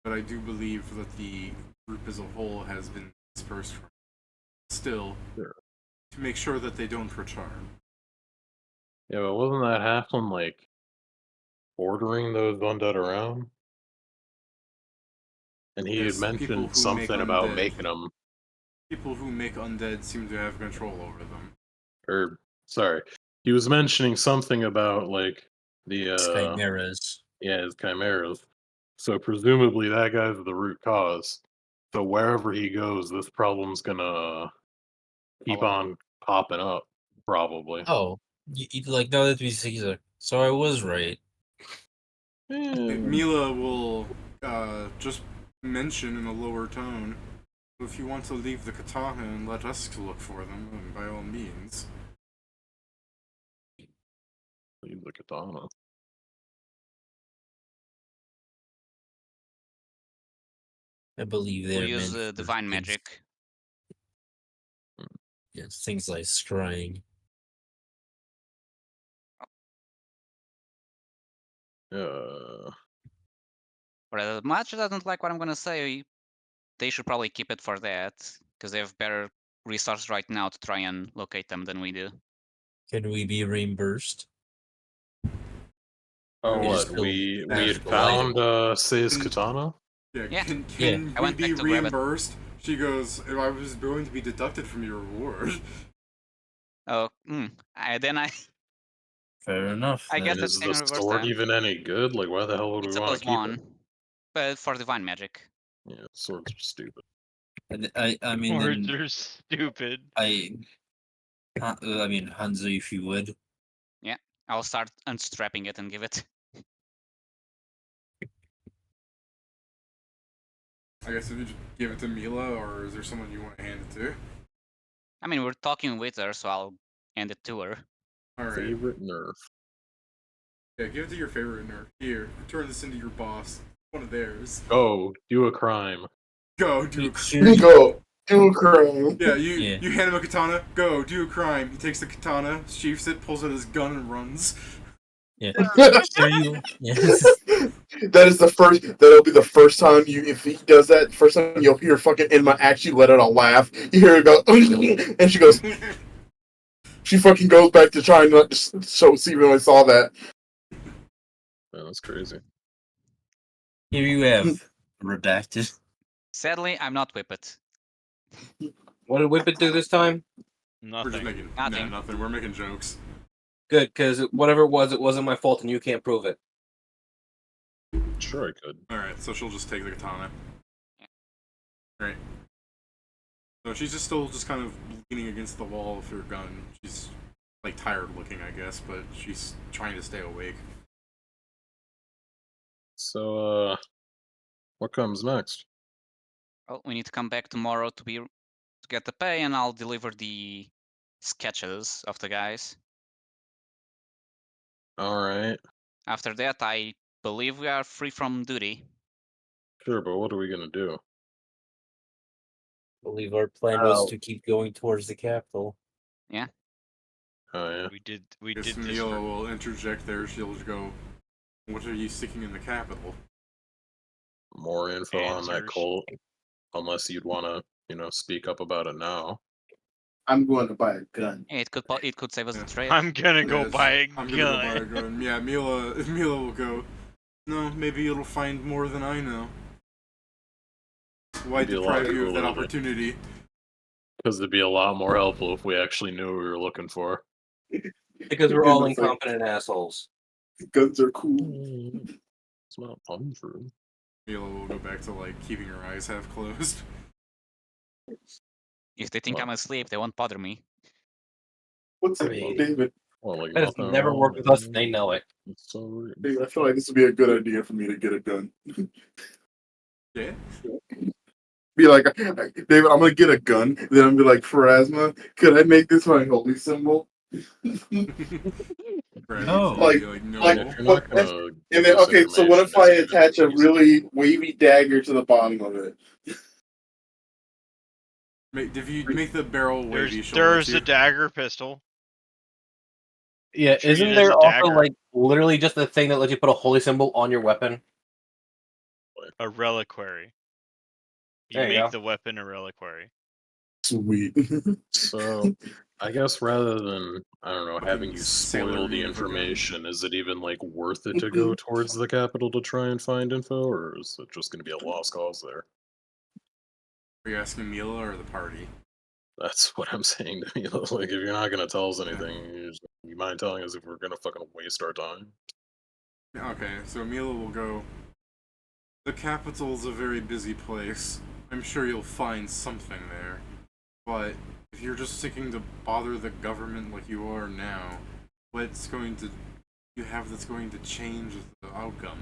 but I do believe that the group as a whole has been dispersed from still Sure. to make sure that they don't return. Yeah, but wasn't that Halfling, like, ordering those undead around? And he had Yes, people mentioned who make something about undead. making them, People who make undead seem to have control over them. or, sorry, he was mentioning something about, like, It's chimeras. yeah, his chimeras. So presumably that guy's the root cause. So wherever he goes, this problem's gonna keep Follow. on popping up, probably. Oh, like now that we see that, so I was right. Mila will just mention in a lower tone, if you want to leave the katana and let us look for them, then by all means. Leave the katana. I believe they're We'll use meant for divine things, magic. yes, things like scrying. But as much as I don't like what I'm gonna say, they should probably keep it for that, because they have better resources right now to try and locate them than we do. Can we be reimbursed? Oh, It is what? still We had magical found item. Sei's katana? Yeah. Can Yeah. I we went be back to grab it. reimbursed? She goes, I was going to be deducted from your reward. Oh, then I Fair enough. I guess And that's is taking the reverse sword time. even any good? Like, why the hell would we It's a want to keep it? +1, but for divine magic. Yeah, swords are stupid. I mean, Words then are stupid. I mean, Hanzo, if you would. Yeah, I'll start unstrapping it and give it. I guess if you just give it to Mila, or is there someone you want to hand it to? I mean, we're talking with her, so I'll hand it to her. Alright. Favorite nerf. Yeah, give it to your favorite nerd. Here, turn this into your boss. One of theirs. Go, do a crime. Go, do a Here you- Go, do a crime. Yeah, Yeah. you hand him a katana. Go, do a crime. He takes the katana, sheaths it, pulls out his gun, and runs. Yeah. Here you. Yes. That is the first. That'll be the first time you. If he does that, first time you'll hear fucking Inma actually let out a laugh. You hear her go, and she goes. She fucking goes back to trying not to show Steven when I saw that. Man, that's crazy. Here you have redacted. Sadly, I'm not Whippet. What did Whippet do this time? We're just Nothing. making Nothing. nothing. We're making jokes. Good, because whatever it wasn't my fault, and you can't prove it. Sure, I could. Alright, so she'll just take the katana. Right. So she's just still just kind of leaning against the wall with her gun. She's like tired looking, I guess, but she's trying to stay awake. So, what comes next? Well, we need to come back tomorrow to get the pay, and I'll deliver the sketches of the guys. Alright. After that, I believe we are free from duty. Sure, but what are we gonna do? I believe our plan was Oh. to keep going towards the capital. Oh, yeah. We did Guess this Mila for will interject there. She'll just go, "What are you sticking in the capital?" More info on that Answers. cult. Unless you'd want to, speak up about it now. I'm going to buy a gun. Yeah, it could save us the Yeah. trade. I'm gonna go Yes, buy a I'm gonna go buy a gun. gun. Yeah, Mila will go. No, maybe it'll find more than I know. Why It'd be a lot deprive you of that cooler to- opportunity? Because it'd be a lot more helpful if we actually knew what we were looking for. Because we're all It's like- incompetent assholes. Guns are cool. It's not untrue. Mila will go back to like keeping her eyes half closed. If they think What? I'm asleep, they won't bother me. What's I it, mean- David? Well, like That has nothing never wrong worked with us, and it. they know it. It's so weird. David, I feel like this would be a good idea for me to get a gun. Yeah. Be like, David, I'm gonna get a gun. Then I'm gonna be like, Pharasma, could I make this my holy symbol? No. Like- no. like- If you're not gonna And give then, us okay, so what if information, I it's attach a gonna be really wavy dagger to the bottom of it? If you make the barrel wavy, There's a dagger pistol. Yeah, Treat isn't it as there a also dagger. like literally just a thing that lets you put a holy symbol on your weapon? A reliquary. You There you make go. the weapon a reliquary. Sweet. So, I guess rather than, I don't know, Fucking having you Sailor spoil the Moon of a gun. information, is it even, like, worth it to go towards the capital to try and find info, or is it just gonna be a lost cause there? Are you asking Mila or the party? That's what I'm saying to you. Like, if you're not gonna tell us anything, you mind telling us if we're gonna fucking waste our time? Okay, so Mila will go. The capital's a very busy place. I'm sure you'll find something there. But if you're just sticking to bother the government like you are now, what's going to you have that's going to change the outcome?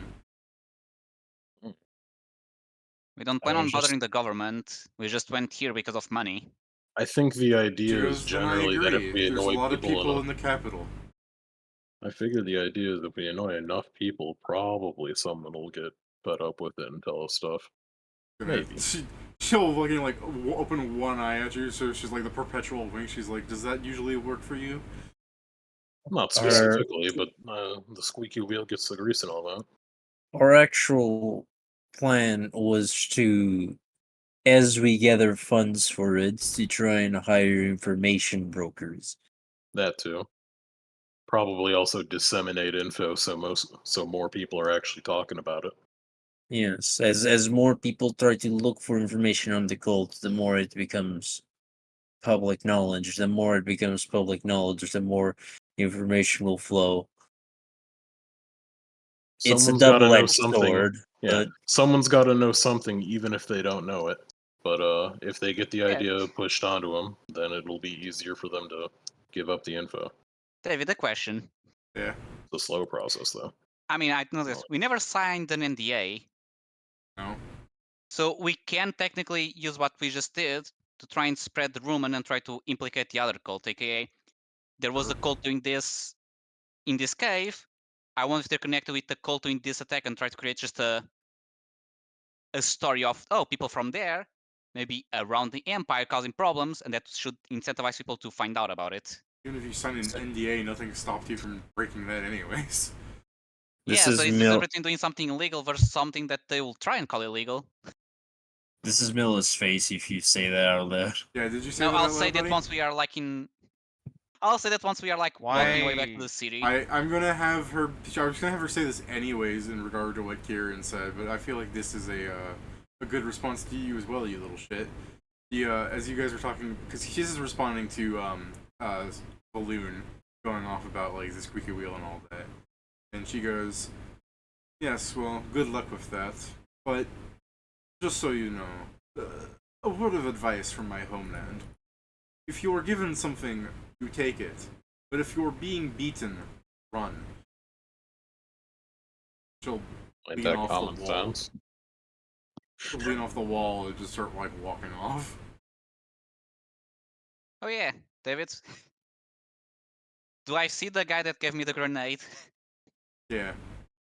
We don't plan on bothering the government. We just went here because of money. I think the idea is Because then I generally that agree. if we There's a annoy lot of people people enough, in the capital. I figure the idea is if we annoy enough people, probably someone will get fed up with it and tell us stuff. Maybe. She'll fucking like open one eye at you, so she's like the perpetual wink. She's like, "Does that usually work for you?" Not specifically, but the squeaky wheel gets the grease and all that. Our actual plan was to, as we gather funds for it, to try and hire information brokers. That too. Probably also disseminate info so more people are actually talking about it. Yes, as more people try to look for information on the cult, the more it becomes public knowledge. The more it becomes public knowledge, the more information will flow. It's a Someone's gotta know double-edged something. sword. Yeah, But someone's got to know something, even if they don't know it. But if they get the idea pushed onto them, then it'll be easier for them to give up the info. David, a question. Yeah. It's a slow process, though. I mean, I know this. We never signed an NDA. No. So we can technically use what we just did to try and spread the rumor and try to implicate the other cult, aka there was a cult doing this in this cave. I want to connect with the cult doing this attack and try to create just a story of people from there, maybe around the empire causing problems, and that should incentivize people to find out about it. Even if you sign an NDA, nothing stopped you from breaking that, anyways. this So is it's the Mil. difference between doing something illegal versus something that they will try and call illegal. This is Milla's face if you say that out loud. Yeah. Did you say No, that? I'll out say loud, that buddy? once we are like in. I'll say that once we are like walking away back to the city. I'm gonna have her. I was gonna have her say this anyways in regard to what Kieran said, but I feel like this is a good response to you as well, you little shit. As you guys were talking, because she's responding to Balloon going off about like the squeaky wheel and all that, and she goes, "Yes, well, good luck with that, but just so you know, a word of advice from my homeland: if you are given something, you take it. But if you're being beaten, run." She'll Like lean that off common the wall. sense. She'll lean off the wall and just start like walking off. Oh yeah, David. Do I see the guy that gave me the grenade? Yeah.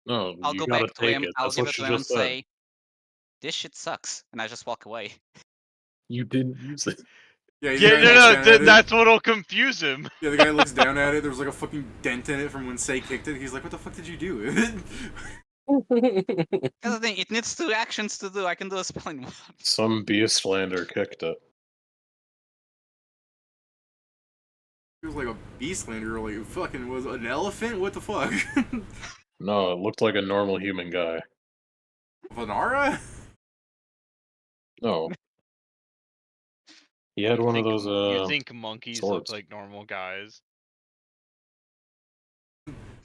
No, I'll you go gotta back to take him. it. I'll That's give what it she to him and just said. say, "This shit sucks," and I just walk away. You didn't use it. Yeah, the Yeah, guy looks down at it. that's what'll confuse him. Yeah, the guy looks down at it. There's like a fucking dent in it from when Say kicked it. He's like, "What the fuck did you do with it?" That's the thing. It needs 2 actions to do. I can do a spelling one. Some beastlander kicked it. It was like a Beastlander, like fucking was an elephant. What the fuck? No, it looked like a normal human guy. Vanara? No. He had one of those, You think monkeys swords. look like normal guys?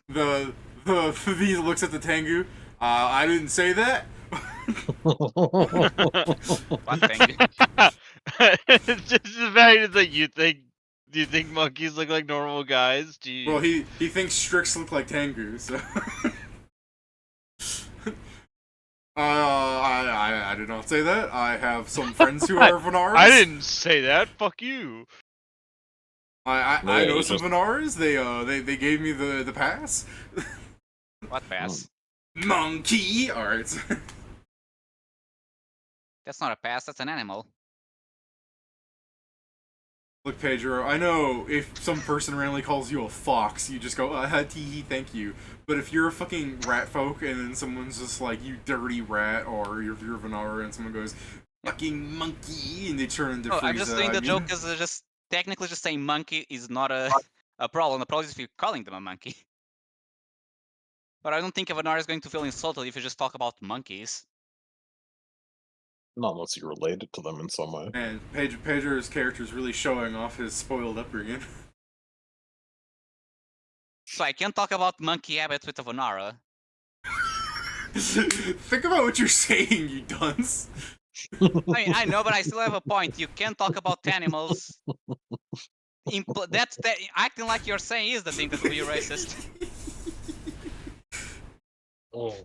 The V looks at the Tengu. I didn't say that. What thing? It's just the fact that you think. Do you think monkeys look like normal guys? Do you... Well, he thinks Strix look like Tengu, so. I did not say that. I have some friends who are Vanaras. I didn't say that. Fuck you. I Yeah, know you some just- Vanaras. They gave me the pass. What pass? Monkey. All right. That's not a pass. That's an animal. Look, Pedro, I know if some person randomly calls you a fox, you just go, tee thank you. But if you're a fucking rat folk and then someone's just like, you dirty rat, or if you're Vanara and someone goes, fucking monkey, and they turn into Frieza. I'm just doing the joke because just technically just saying monkey is not a problem. The problem is if you're calling them a monkey. But I don't think Vanara is going to feel insulted if you just talk about monkeys. Not unless you related to them in some way. And Pedro's character is really showing off his spoiled upbringing. So I can't talk about monkey habits with a Vanara. Think about what you're saying, you dunce. I mean, I know, but I still have a point. You can't talk about animals. That's acting like you're saying is the thing that will be racist. Oh.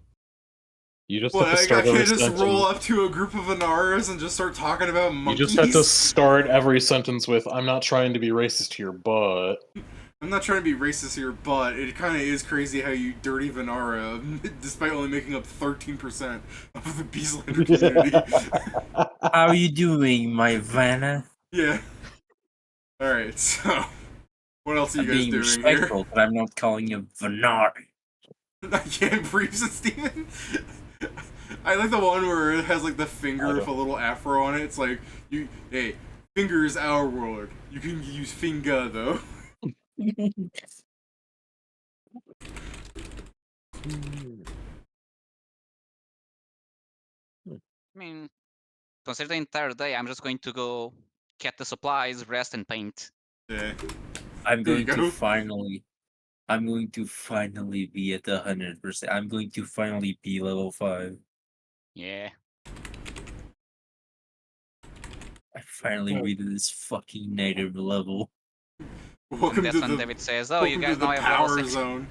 You just Well, have to I start can't every just sentence. roll up to a group of Vanaras and just start talking about You monkeys. just have to start every sentence with, I'm not trying to be racist here, but... I'm not trying to be racist here, but it kind of is crazy how you dirty Vanara, despite only making up 13% of the Beastlander community. How are you doing, my Vanna? Yeah. Alright, so... What else are I'm you guys being doing respectful, but I'm not calling you Vanar. here? I can't breathe, Steven. I like the one where it has like the finger with a little afro on it. It's like, hey, finger is our word. You can use finger, though. I mean, consider the entire day, I'm just going to go get the supplies, rest, and paint. Yeah. I'm There you going go. to finally be at the 100%. I'm going to finally be level 5. Yeah. I finally reached this fucking native level. Welcome That's to when the, David says, "Oh, you welcome guys to the now have level power 6." zone.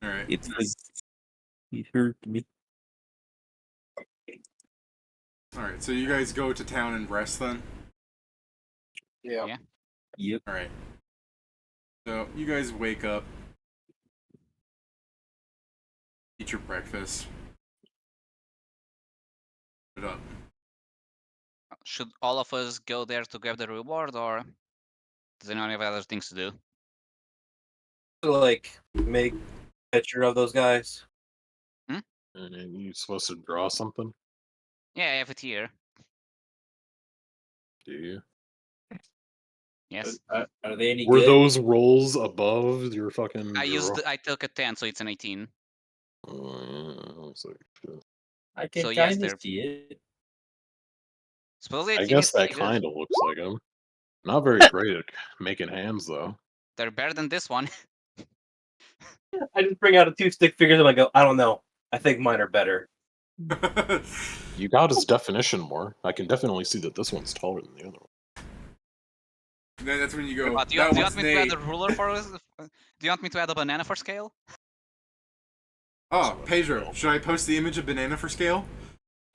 Alright. It hurt me. Alright, so you guys go to town and rest then? Yeah. Yep. Alright. So, you guys wake up. Eat your breakfast. Put it up. Should all of us go there to grab the reward, or does anyone have other things to do? Like, make a picture of those guys. And you're supposed to draw something? Yeah, I have it here. Do you? Yes. Are they any Were good? those rolls above your fucking I took a 10, so it's an 18. looks like shit. I can So yes, kind they're of see it. supposedly I 18 guess is that pretty good. kind of looks like him. Not very great at making hands, though. They're better than this one. I just bring out a 2-stick figures and I go, I don't know. I think mine are better. You got his definition more. I can definitely see that this one's taller than the other one. Then that's when you go, Do you want one's me to add Nate. a ruler for us? Do you want me to add a banana for scale? Oh, Pedro, should I post the image of banana for scale?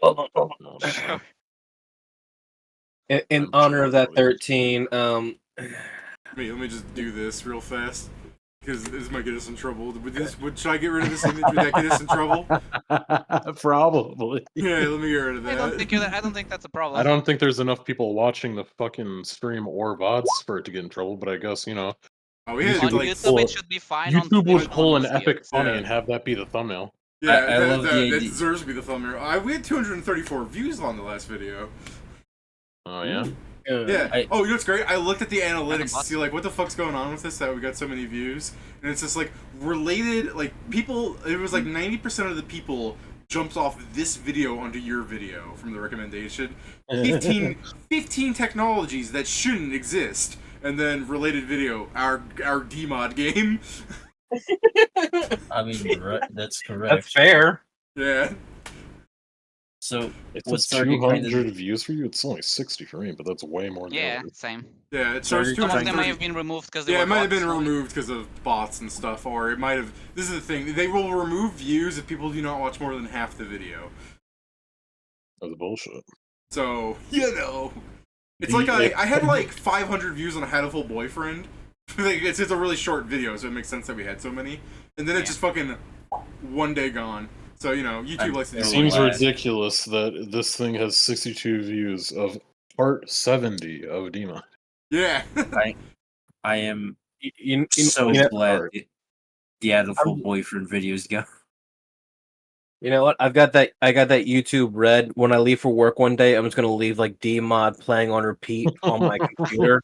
No, In I'm honor sure of that probably 13, Let me just do this real fast. Because this might get us in trouble. Should I get rid of this image? Would that get us in trouble? Probably. Yeah, let me get rid of that. I don't think that's a problem. I don't think there's enough people watching the fucking stream or VODs for it to get in trouble, but I guess, you know, Oh, we had YouTube On would like pull YouTube, a- it should be fine. On YouTube Twitch, would no pull one an will see epic it. funny Yeah. and have that be the thumbnail. Yeah, I love the that idea. deserves to be the thumbnail. We had 234 views on the last video. Oh, yeah? Yeah. I- Oh, you know what's great? I looked at the analytics to bots. see like what the fuck's going on with this that we got so many views, and it's just like related. Like people, it was like 90% of the people jumps off this video onto your video from the recommendation. 15 technologies that shouldn't exist, and then related video. Our DMod game. I mean, right, that's correct. That's fair. Yeah. So It what's says starting kind 200 of views for you. It's only 60 for me, but that's way more than the Yeah, others. same. Yeah, it Sorry, shows Some of them 230. may have been removed because they Yeah, were it might have been bots, so- removed because of bots and stuff, or it might have. This is the thing: they will remove views if people do not watch more than half the video. That's bullshit. So you know, it's The- like I had like 500 views on a Hatful Boyfriend. Like, it's a really short video, so it makes sense that we had so many. And then it just fucking one day gone. So you know, YouTube likes to do It very seems glad. ridiculous that this thing has 62 views of part 70 of Dima. Yeah. I am You so know, glad Art. the Adultful Boyfriend videos go. you know what? I got that YouTube Red. When I leave for work one day, I'm just gonna leave like DMod playing on repeat on my computer.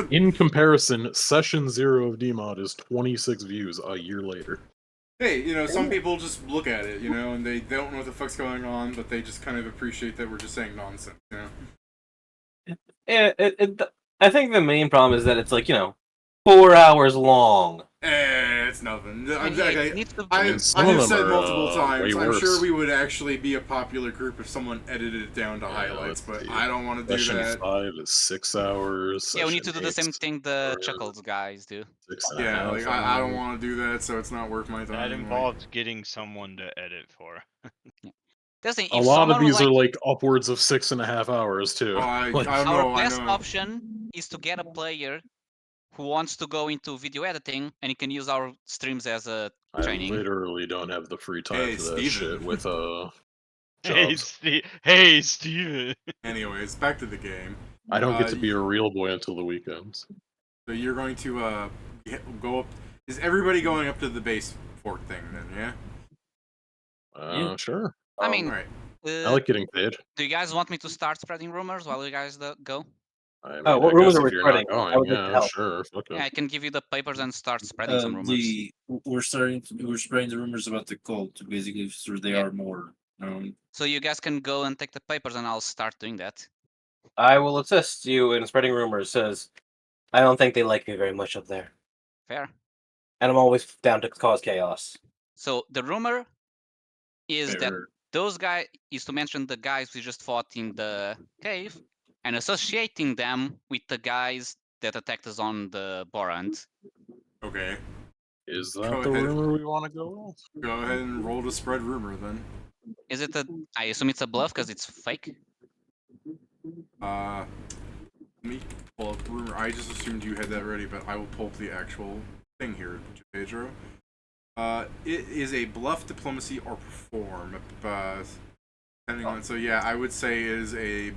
In comparison, session 0 of Dmod is 26 views a year later. Hey, you know, some people just look at it, you know, and they don't know what the fuck's going on, but they just kind of appreciate that we're just saying nonsense, you know. Yeah, I think the main problem is that it's like 4 hours long. It's nothing. It needs to- I some have of them said are, multiple times, way I'm sure worse. we would actually be a popular group if someone edited it down to Yeah, highlights, let's but see. I don't want to do Session that. 5 is 6 hours. Yeah, we need to session do the 8 same 's thing the 4 Chuckles guys do. 6.5 Yeah, like I don't hours. want to do that, so it's not worth my time. That like- involves getting someone to edit for. That's the thing, A if lot of someone these like, are like upwards of 6.5 hours too. Oh, I Like, don't our know. I best know. option is to get a player who wants to go into video editing and he can use our streams as a I training. literally don't have the free time Hey, for that Steven. shit with Hey, jobs. hey, Steven. Anyways, back to the game. I don't get to be a real boy until the weekends. So you're going to go up. Is everybody going up to the base fort thing then? Yeah. Yeah. Sure. I mean, All right. I like getting paid. do you guys want me to start spreading rumors while you guys go? I mean, Oh, what I rumors guess are if we you're not spreading? I going, would like to yeah, help. sure. Fuck Yeah, I it. can give you the papers and start spreading some rumors. We're spreading the rumors about the cult, basically, so they Yeah. are more known. So you guys can go and take the papers and I'll start doing that. I will assist you in spreading rumors. Says I don't think they like me very much up there, Fair. and I'm always down to cause chaos. So the rumor is that Fair. those guys is to mention the guys we just fought in the cave and associating them with the guys that attacked us on the Borant. Okay. Is Go that the ahead. rumor we want to go with? Go ahead and roll to spread rumor then. Is it a? I assume it's a bluff because it's fake. Let me pull up rumor. I just assumed you had that ready, but I will pull up the actual thing here, Pedro. It is a bluff, diplomacy, or perform. Depending on. So yeah, I would say it is a.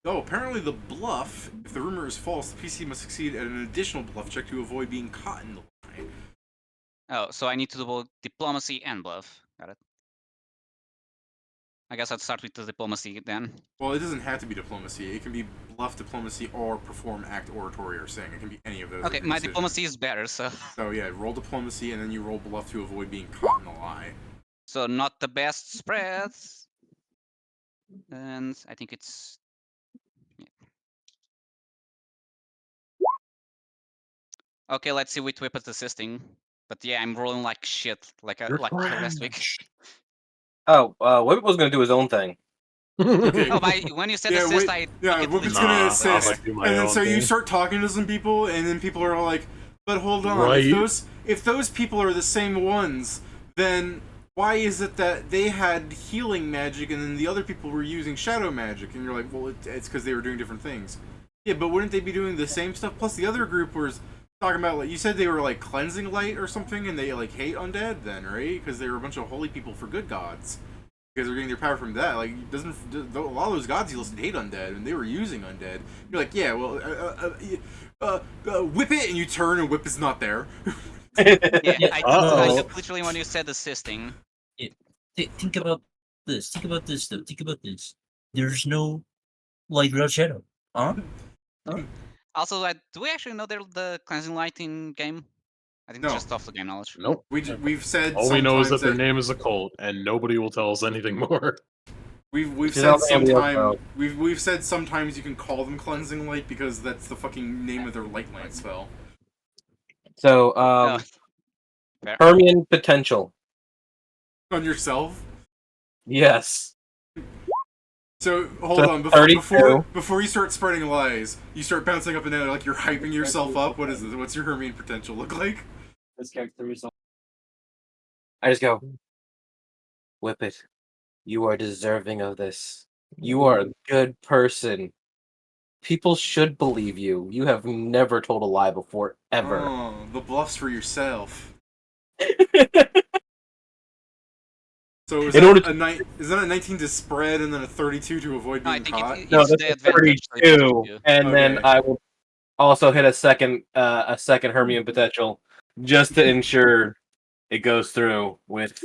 Oh, apparently the bluff. If the rumor is false, the PC must succeed at an additional bluff check to avoid being caught in the lie. Oh, so I need to do both diplomacy and bluff. Got it. I guess I'd start with the diplomacy then. Well, it doesn't have to be diplomacy. It can be bluff, diplomacy, or perform, act, oratory, or sing. It can be any of those. Okay, at your my decision. diplomacy is better, so So yeah, roll diplomacy and then you roll bluff to avoid being caught in the lie. so not the best spreads. And I think it's okay. Let's see which weapon's assisting. But yeah, I'm rolling like shit, like You're last week. trash. Oh, Whip was gonna do his own thing. Okay. Oh, when you said Yeah, assist, wait, I yeah, think Whoopit's it's gonna Nah, assist, I'll do my and then own so you thing. start talking to some people, and then people are like, "But hold on, Right. if those people are the same ones, then why is it that they had healing magic and then the other people were using shadow magic?" And you're like, "Well, it's because they were doing different things." Yeah, but wouldn't they be doing the same stuff? Plus, the other group was talking about like you said they were like cleansing light or something, and they like hate undead then, right? Because they were a bunch of holy people for good gods. Because they're getting their power from that. Like, a lot of those gods you listed hate undead, and they were using undead. You're like, yeah, well, whip it, and you turn, and whip is not there. Yeah, I Uh-oh. took literally when you said assisting. Think about this. Think about this, though. Think about this. There's no light without shadow. Huh? Also, do we actually know the cleansing light in game? I think No. it's just off the game knowledge. Nope. We've said All we know is that sometimes their name is a cult, and nobody will tell us anything more. We've She's said not gonna be able to sometime know. we've said sometimes you can call them cleansing light because that's the fucking name of their light lance spell. So, Fair. Hermian potential. On yourself. Yes. So hold So on 32. before you start spreading lies, you start bouncing up and down like you're hyping yourself up. What is this? What's your Hermian potential look like? This character result. I just go, Whip it. You are deserving of this. You are a good person. People should believe you. You have never told a lie before, ever. Oh, the bluffs for yourself. So is In that order is that a 19 to spread and then a 32 to avoid No, I being think caught? it's No, the that's a advantage. so it 32, doesn't do. and then Okay. I will also hit a second Hermian potential just to ensure it goes through with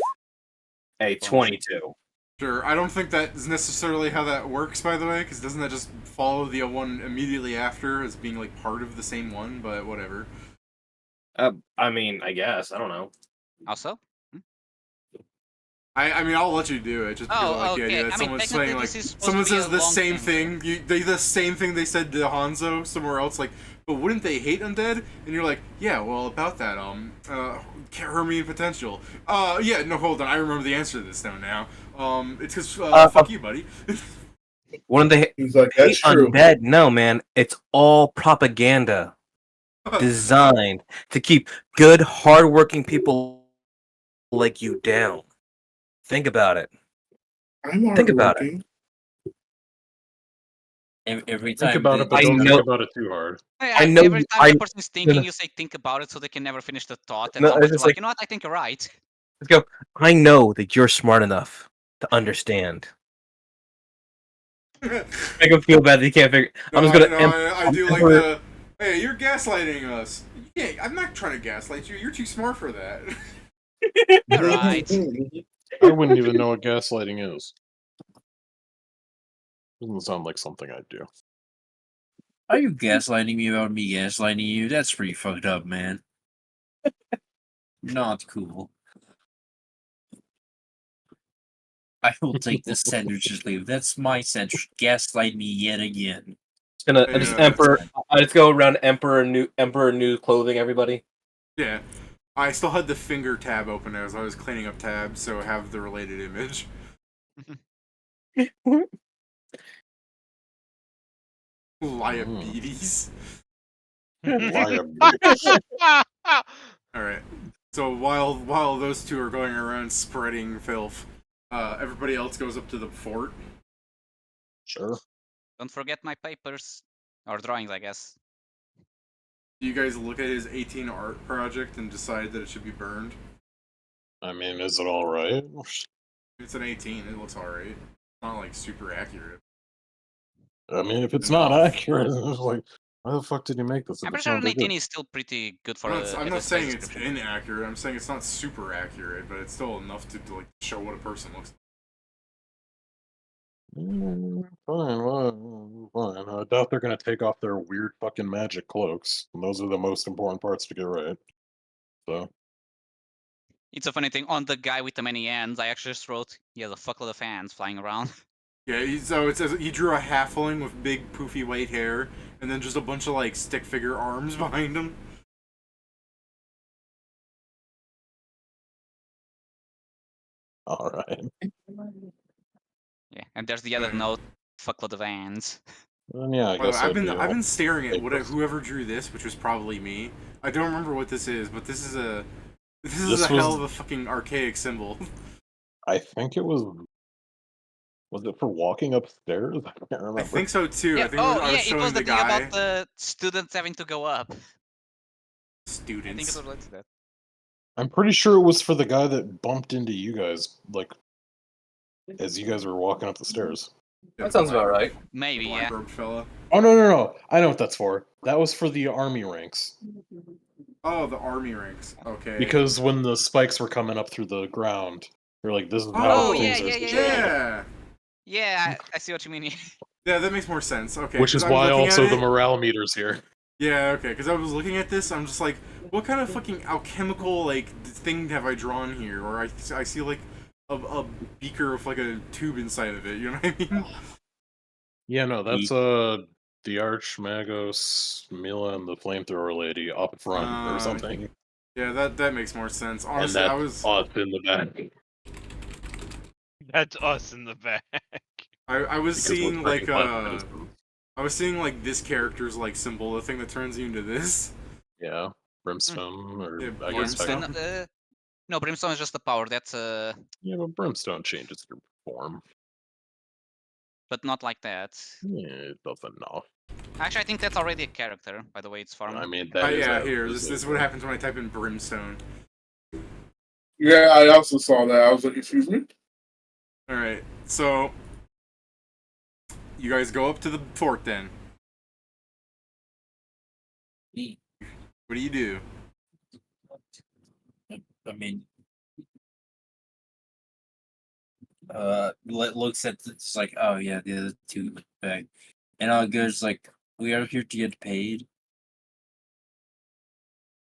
a 22. Sure. I don't think that is necessarily how that works, by the way, because doesn't that just follow the one immediately after as being like part of the same one? But whatever. I mean, I guess I don't know. Also? I mean, I'll let you do it just because I like the idea that I mean, someone's technically saying like this is supposed someone to be says a the long same thing, thing. The same thing they said to Hanzo somewhere else. Like, but wouldn't they hate undead? And you're like, yeah, well, about that, Hermian potential. Yeah, no, hold on, I remember the answer to this now. It's because fuck you, buddy. Wouldn't they He's like, hate that's true. undead? No, man. It's all propaganda designed to keep good, hardworking people like you down. Think about it. I'm Think about it. hardworking. Every Think time about it, but I don't know- think about it too hard. I know Every time I- the person's thinking, no. you say think about it, so they can never finish the thought. And No, someone's it's like, like- you know what? I think you're right. Let's go. I know that you're smart enough to understand. Make him feel bad that he can't figure. I'm just gonna. I do like the. Hey, you're gaslighting us. Yeah, I'm not trying to gaslight you. You're too smart for that. Right. I wouldn't even know what gaslighting is. Doesn't sound like something I'd do. Are you gaslighting me about me gaslighting you? That's pretty fucked up, man. Not cool. I will take the sandwiches leave. That's my sandwich. Gaslight me yet again. I just go around Emperor new clothing. Everybody. Yeah. I still had the finger tab open as I was cleaning up tabs, so I have the related image. Liabilities. Liabilities. Alright. So while those two are going around spreading filth, everybody else goes up to the fort. Sure. Don't forget my papers. Or drawings, I guess. Do you guys look at his 18 art project and decide that it should be burned? I mean, is it all right? It's an 18, it looks alright. It's not like super accurate. I mean, if it's not accurate, it's like, why the fuck did you make this? I'm If pretty it's sure not an that 18 good? is still pretty good for I'm not a saying space it's description. inaccurate. I'm saying it's not super accurate, but it's still enough to like show what a person looks Fine, well, fine. I doubt they're gonna take off their weird fucking magic cloaks. And those are the most important parts to get right. So, It's a funny thing. On the guy with the many ends, I actually just wrote, he has a fuckload of fans flying around. Yeah, so it says he drew a halfling with big poofy white hair, and then just a bunch of like stick figure arms behind him. all right. Yeah, and there's the other Okay. note, fuckload of fans. Then yeah, I By the way, guess I've I'd been be I've been staring at papers. whoever drew this, which was probably me. I don't remember what this is, but this is a This hell was- of a fucking archaic symbol. I think it was. Was it for walking upstairs? I can't remember. I think so too. Yeah, I think I was it showing was the the thing guy. about the students having to go up. I think it Students. was related to that. I'm pretty sure it was for the guy that bumped into you guys, like, as you guys were walking up the stairs. That sounds about right. Maybe, Black yeah. robed fella. Oh, no. I know what that's for. That was for the army ranks. Oh, the army ranks. Okay. Because when the spikes were coming up through the ground, they're like, this is how Oh, things yeah, are yeah, situated. yeah. Yeah, I see what you mean. Yeah, that makes more sense. Okay. Which 'cause is I was why looking at also the it- morale meter's here. Yeah, okay, because I was looking at this, I'm just like, what kind of fucking alchemical, like, thing have I drawn here? Or I see, like, a beaker with, like, a tube inside of it, you know what I mean? Yeah, no, that's the Archmagos, Mila, and the flamethrower lady up front or something. Yeah, that makes more sense. And Honestly, that's I was us in the back. That's us in the back. I was Because we're seeing, like, turning citizens. I was seeing, like, this character's, like, symbol, the thing that turns you into this. Yeah, Brimstone, or Yeah, I guess Brimstone. technically. No, Brimstone is just the power. That's Yeah, but Brimstone changes your form. but not like that. Yeah, it doesn't know. Actually, I think that's already a character. By the way, it's formed. I mean, that is Yeah, as here, it this is. is what happens when I type in Brimstone. Yeah, I also saw that. I was like, excuse me? Alright, so you guys go up to the fort then. What do you do? I mean, looks at it's like, oh yeah, the other two back, and goes like, we are here to get paid.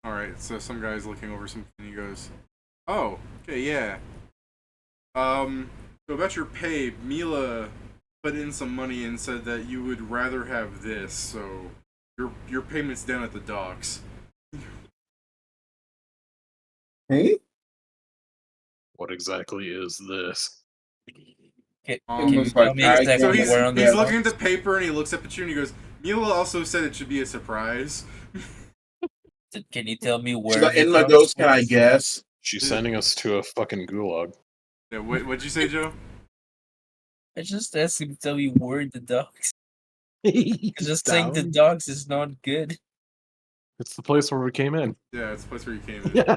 Alright, so some guy's looking over something and he goes, oh, okay, yeah. So about your pay, Mila put in some money and said that you would rather have this, so your payment's down at the docks. Hey? What exactly is this? Can Um, you It's tell like, me I exactly So can't- where on he's the looking at the paper and he looks up at you and he goes, Mila also said it should be a surprise. Can you tell me where? She's like, the in my dogs ghost, can were? I guess? She's sending us to a fucking gulag. Yeah, what'd you say, Joe? I just asked him to tell me where the dogs. Just saying the Down? dogs is not good. It's the place where we came in. Yeah, it's the place where you came in. Yeah.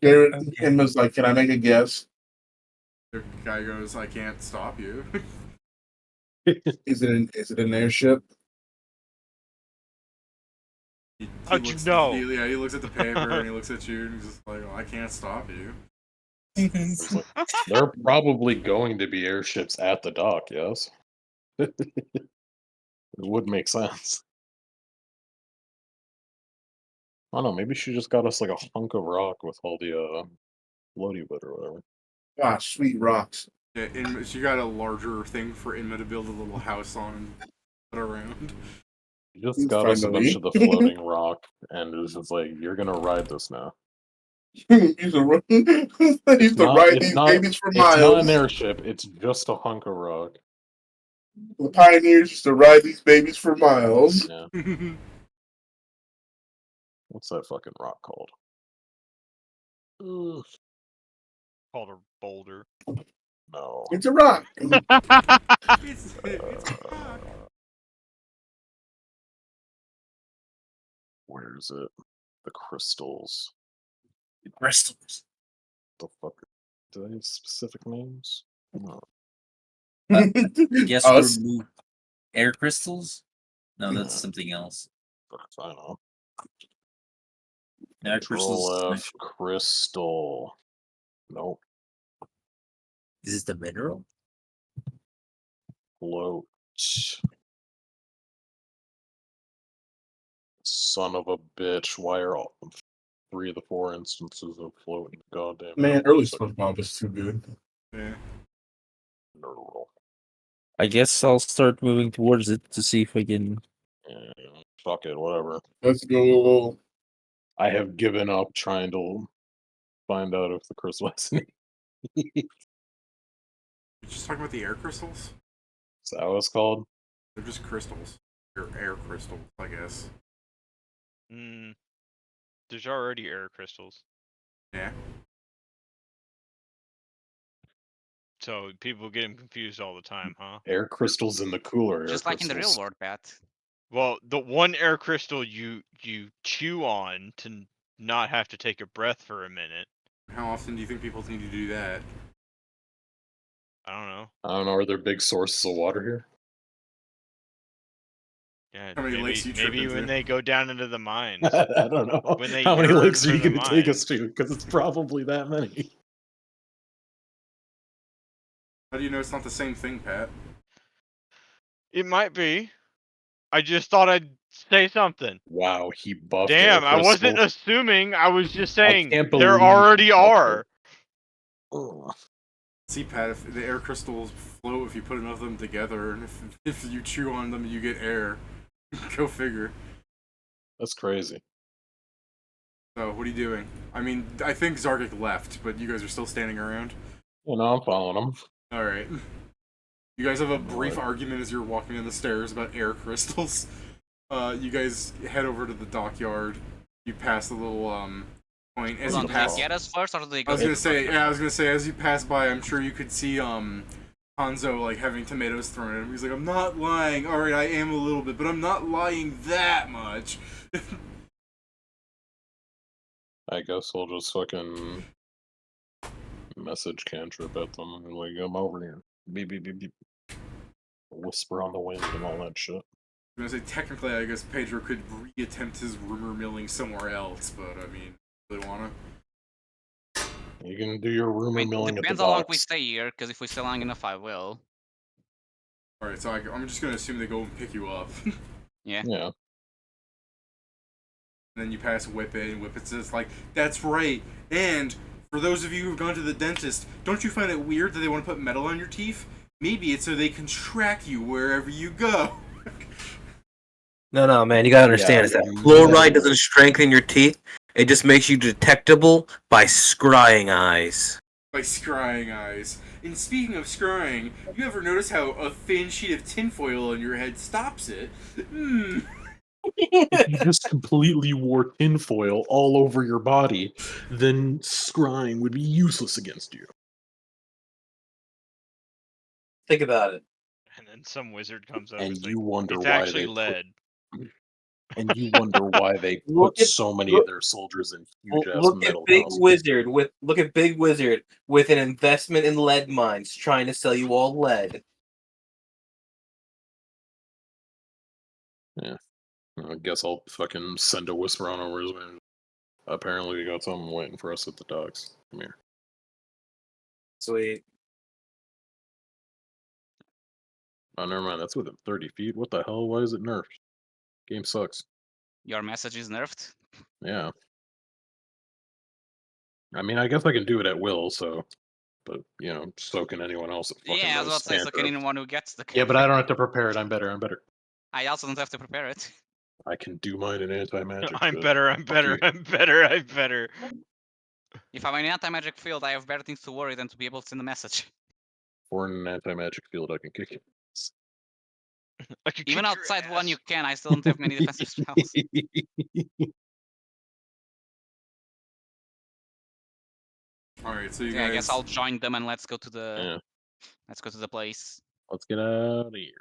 Garrett Okay. and was like, can I make a guess? The guy goes, I can't stop you. Is it an airship? He How'd you looks- know? he looks at the paper and he looks at you and he's just like, oh, I can't stop you. There are probably going to be airships at the dock, yes? It would make sense. I don't know, maybe she just got us like a hunk of rock with all the floaty wood or whatever. Ah, sweet rocks. Yeah, she got a larger thing for Inma to build a little house on and put around. She just got us a bunch of the Finally. floating rock and it was just like, you're gonna ride this now. Used to ride these babies for It's not an miles. airship, it's just a hunk of rock. The pioneers used to ride these babies for miles. Yeah. What's that fucking rock called? Ugh, Called a boulder. no. It's a rock. it's rock. Where is it? The crystals. The crystals. The fuck? Do they have specific names? No. Yes, Us. remove air crystals. No, that's Yeah. something else. I don't know. Air Control crystals. F crystal. Nope. Is this the mineral? Float. Son of a bitch. Why are all 3 of the 4 instances of float in the goddamn Man, mineral early section? SpongeBob is too good. Yeah. Mineral. I guess I'll start moving towards it to see if I can. Yeah, fuck it, whatever. Let's go. I have given up trying to find out if the crystal has any. Is You're just talking about the air crystals? that what it's called? They're just crystals. They're air crystals, I guess. There's already air crystals. Yeah. So people get them confused all the time, huh? Air crystals in the cooler. Just like in the real world, Pat. Well, the one air crystal you chew on to not have to take a breath for a minute. How often do you think people need to do that? I don't know. I don't know. Are there big sources of water here? Yeah, How many maybe, lakes you trip maybe when into? they go down into the mines. I don't know. When they How many yearn lakes are for you the going to take us mines. to? Because it's probably that many. How do you know it's not the same thing, Pat? It might be. I just thought I'd say something. Wow, he buffed Damn, Air I wasn't Crystal. assuming. I was just saying can't there believe he already buffed are. Ugh. See, Pat, if the air crystals float if you put enough of them together, and if you chew on them, you get air. Go figure. That's crazy. So, what are you doing? I mean, I think Zargic left, but you guys are still standing around. Well, no, I'm following him. Alright. You guys have a brief Alright. argument as you're walking down the stairs about air crystals. You guys head over to the dockyard. You pass the little, point. As Hold you on, do pass... they get us first, or do they I go? was to gonna the say, dockyard? yeah, I was gonna say, as you pass by, I'm sure you could see, Hanzo, like, having tomatoes thrown at him. He's like, I'm not lying. Alright, I am a little bit, but I'm not lying that much. I guess we'll just fucking message cantrip at them and like, I'm over here. Beep, beep, beep, beep. Whisper on the wind and all that shit. I was gonna say, technically, I guess Pedro could reattempt his rumor milling somewhere else, but, I mean, really wanna? You can do your I rumor mean, milling at the depends how long we docks. stay here, because if we stay long enough, I will. Alright, so I'm just gonna assume they go and pick you up. Yeah. Yeah. And then you pass Whippet, and Whippet says, like, that's right. And for those of you who've gone to the dentist, don't you find it weird that they want to put metal on your teeth? Maybe it's so they can track you wherever you go. No, man, you gotta understand is that fluoride doesn't strengthen your teeth. It just makes you detectable by scrying eyes. By scrying eyes. And speaking of scrying, you ever notice how a thin sheet of tinfoil on your head stops it? If you just completely wore tinfoil all over your body, then scrying would be useless against you. Think about it. And then some wizard comes up And and you wonder it's why actually they put- lead. And you wonder why they Look put at- so many look- of their soldiers in huge ass Look at metal Big costumes. Wizard with an investment in lead mines, trying to sell you all lead. Yeah. I guess I'll fucking send a whisper on over his way. Apparently we got someone waiting for us at the docks. Come here. Sweet. Oh, never mind. That's within 30 feet. What the hell? Why is it nerfed? Game sucks. Your message is nerfed. Yeah. I mean, I guess I can do it at will, so... But, you know, so can anyone else that fucking Yeah, I was knows about to say, so can cantrip. anyone who gets the Yeah, but I don't have to prepare it. I'm better. I also don't have to prepare it. I can do mine in anti-magic I'm shit. better, I'm Fuck better, you. I'm better, I'm better. If I'm in anti-magic field, I have better things to worry than to be able to send a message. Or in an anti-magic field, I can kick it. I could Even kick your outside one, ass. you can. I still don't have many defensive spells. Alright, so you Yeah, guys... I guess I'll join them and let's go to Yeah. the place. Let's get out of here.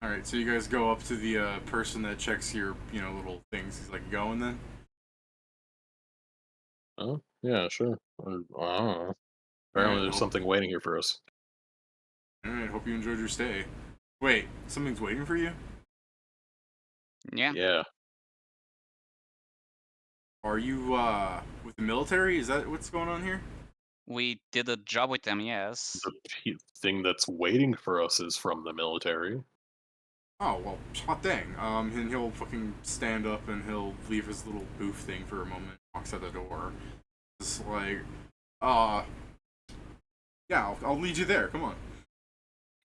Alright, so you guys go up to the person that checks your, little things. He's like, going then? Oh, yeah, sure. I don't know. Apparently Alright, there's something waiting here for us. Alright, hope you enjoyed your stay. Wait, something's waiting for you? Yeah. Yeah. Are you, with the military? Is that what's going on here? We did a job with them, yes. The thing that's waiting for us is from the military. Oh, well, hot dang. And he'll fucking stand up and he'll leave his little booth thing for a moment, walks out the door. Just like, yeah, I'll lead you there, come on.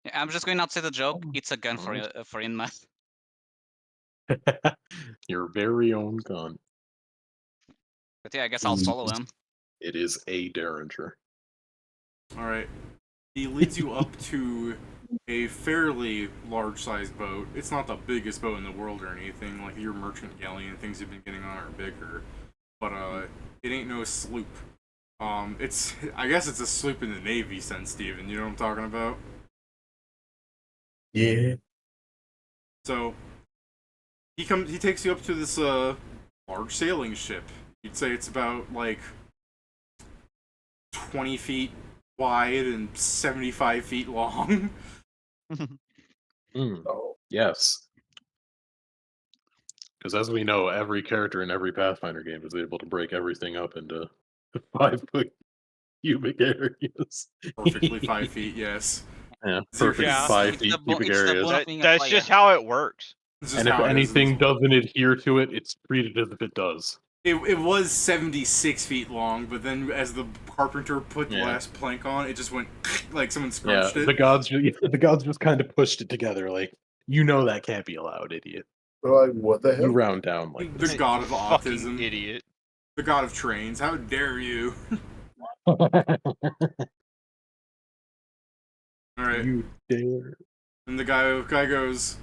Yeah, I'm just going to say the joke. It's a gun for Inma. Your very own gun. But yeah, I guess I'll follow him. It is a Derringer. Alright. He leads you up to a fairly large-sized boat. It's not the biggest boat in the world or anything. Like, your merchant galleon things you've been getting on are bigger. But, it ain't no sloop. I guess it's a sloop in the Navy sense, Steven. You know what I'm talking about? Yeah. So, he takes you up to this, large sailing ship. You'd say it's about, like, 20 feet wide and 75 feet long. Yes. Because as we know, every character in every Pathfinder game is able to break everything up into 5-foot cubic areas. Perfectly 5 feet, yes. Yeah, Zero perfect Yeah. 5 It's feet the bo- cubic it's the areas. bonus of being a That's player. just how it works. It's just And if how it is in this anything one. doesn't adhere to it, it's treated as if it does. It was 76 feet long, but then as the carpenter put the Yeah. last plank on, it just went like someone Yeah, scrunched it. the gods just kind of pushed it together. Like, you know that can't be allowed, idiot. They're like, what the You hell? round down like The this. god of Fucking autism. idiot. The god of trains. How dare you? Alright. You dare. And the guy goes,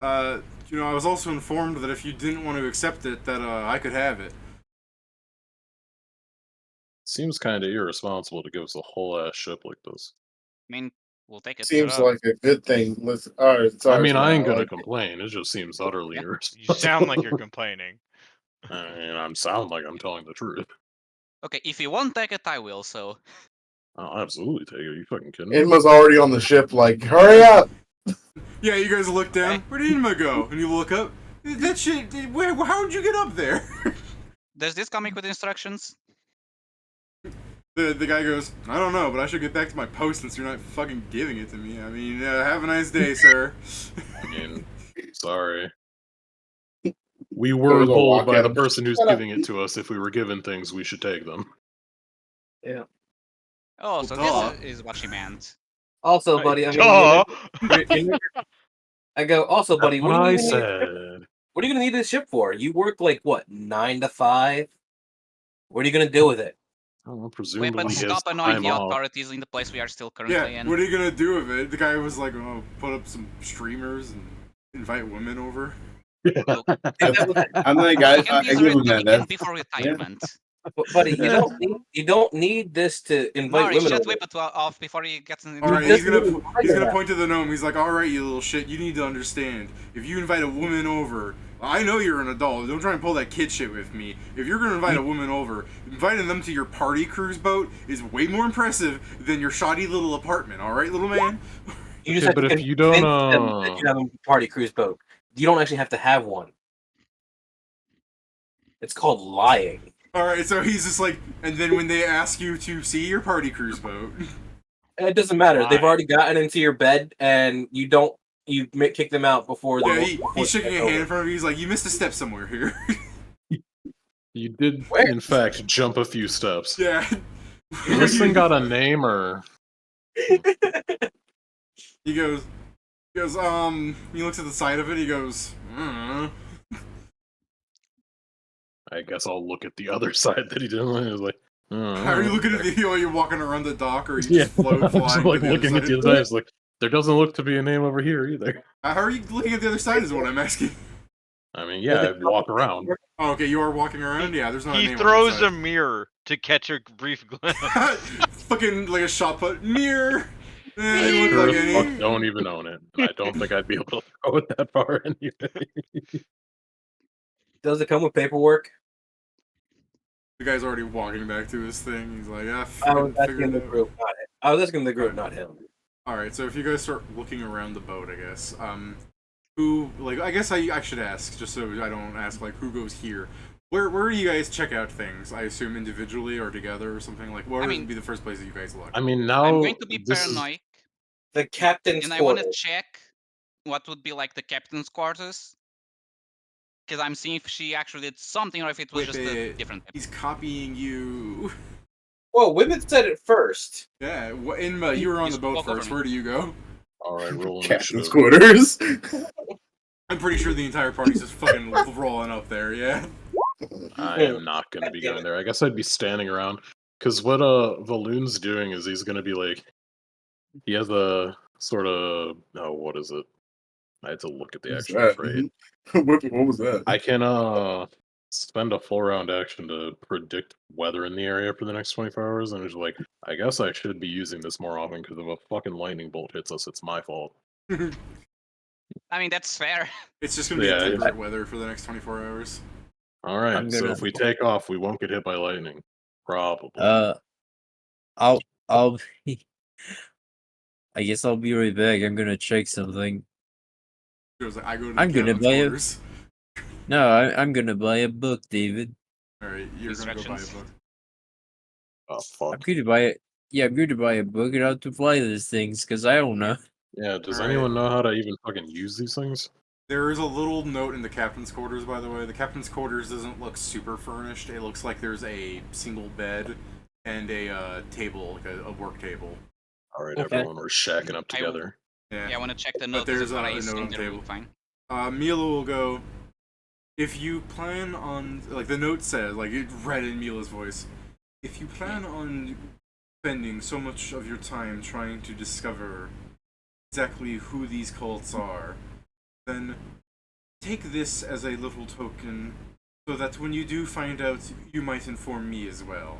I was also informed that if you didn't want to accept it, that I could have it. Seems kind of irresponsible to give us a whole ass ship like this. I mean, we'll take it. Seems shut up. like a good thing. Listen, all right, sorry. I mean, I ain't Scott, gonna like, complain. It just seems utterly Yeah. irresponsible. You sound like you're complaining. I mean, I'm sound like I'm telling the truth. Okay, if you won't take it, I will. So I'll absolutely take it. Are you fucking kidding me? Inma's already on the ship. Like, hurry up! Yeah, you guys look down. Okay. Where did Inma go? And you look up. That shit. How'd you get up there? there's this comic with instructions. The guy goes, I don't know, but I should get back to my post since you're not fucking giving it to me. I mean, have a nice day, sir. I mean, sorry. We were was a told by the walkout. person who's Shut up. giving it to us if we were given things, we should take them. Oh, so duh. this is what she meant. Also, buddy, I mean, Duh! I go. Also, buddy, What what are I you gonna need? said. What are you gonna need this ship for? You work like what, 9 to 5? What are you gonna do with it? I don't know, Wait, presumably but his stop annoying time the off. authorities in the place we are still currently Yeah, in. what are you gonna do with it? The guy was like, oh, put up some streamers and invite women over. Look, I'm like, guys, we can I use give it him the that. weekend That's, before retirement. Buddy, you don't need this to invite Mari, women shut over. Whip it off before he gets in. All right, just he's need gonna to- point to the gnome. He's like, all right, you little shit, you need to understand. If you invite a woman over, I know you're an adult. Don't try and pull that kid shit with me. If you're gonna invite a woman over, inviting them to your party cruise boat is way more impressive than your shoddy little apartment. All right, little man. You just Okay, have but to if you don't, convince them that you have a party cruise boat. You don't actually have to have one. It's called lying. All right, so he's just like, and then when they ask you to see your party cruise boat, And it doesn't matter. They've Lying. already gotten into your bed, and you kick them out before. yeah, before he's shaking a it's hand in over. front of you. He's like, you missed a step somewhere here. you did, Where? in fact, jump a few steps. Yeah. This thing got a name, or He goes, he looks at the side of it. He goes, I guess I'll look at the other side that he didn't. He was like, How are you looking at the while you're walking around the dock, or are you Yeah, just float I'm flying? just to like the other looking at the side? other side. It's like there doesn't look to be a name over here either. How are you looking at the other side? Is what I'm asking. I mean, yeah, I'd walk around. Oh, okay, you are walking around. Yeah, there's not. a He name throws on a that mirror to catch a brief glimpse. side. Fucking like a shot put mirror. I Didn't sure look like as any. fuck don't even own it. And I don't think I'd be able to throw it that far anyway. Does it come with paperwork? The guy's already walking back to his thing. He's like, I fucking was asking figure it the out. group, not it. I was asking the group, not him. All right, so if you guys start looking around the boat, I guess, who, like, I guess I should ask, just so I don't ask, like, who goes here. Where do you guys check out things? I assume individually or together or something? Like, where would be the first place that you guys look? I mean, now I'm going to be this is- paranoid, The captain's and I want to quarters. check what would be like the captain's quarters. Because I'm seeing if she actually did something or if it was just a Whippet, different. he's copying you. Well, Whippet said it first. Yeah, Inma, you were on You the boat spoke over first. me. Where do you go? all right, roll Captain's initiative. quarters. I'm pretty sure the entire party's just fucking rolling up there, yeah? I am not going to be going there. I guess I'd be standing around. Because what Valoon's doing is he's going to be like... He has a sort of... Oh, what is it? I had to look at the What's actual that? trait. What was that? I can spend a full round action to predict weather in the area for the next 24 hours, and it's like, I guess I should be using this more often because if a fucking lightning bolt hits us, it's my fault. I mean, that's fair. It's just gonna be Yeah, temperate weather for the next 24 hours. All right, I'm so gonna- if we take off, we won't get hit by lightning. Probably. I'll be. I guess I'll be right back. I'm gonna check something. He goes like, I go to the I'm gonna captain's buy a- quarters. No, I'm gonna buy a book, David. Alright, you're gonna go buy a Instructions. book. Oh, I'm fuck. gonna buy it. Yeah, I'm going to buy a book on how to fly these things because I don't know. Yeah, does Alright. anyone know how to even fucking use these things? There is a little note in the captain's quarters, by the way. The captain's quarters doesn't look super furnished. It looks like there's a single bed and a table, like a work table. All right, Okay. everyone, we're shacking up together. Yeah, I want to check the But note. 'cause there's if I a note assume on the they're table. fine. Mila will go. If you plan on, like the note says, like it read in Mila's voice, if you plan on spending so much of your time trying to discover exactly who these cults are, then take this as a little token, so that when you do find out, you might inform me as well.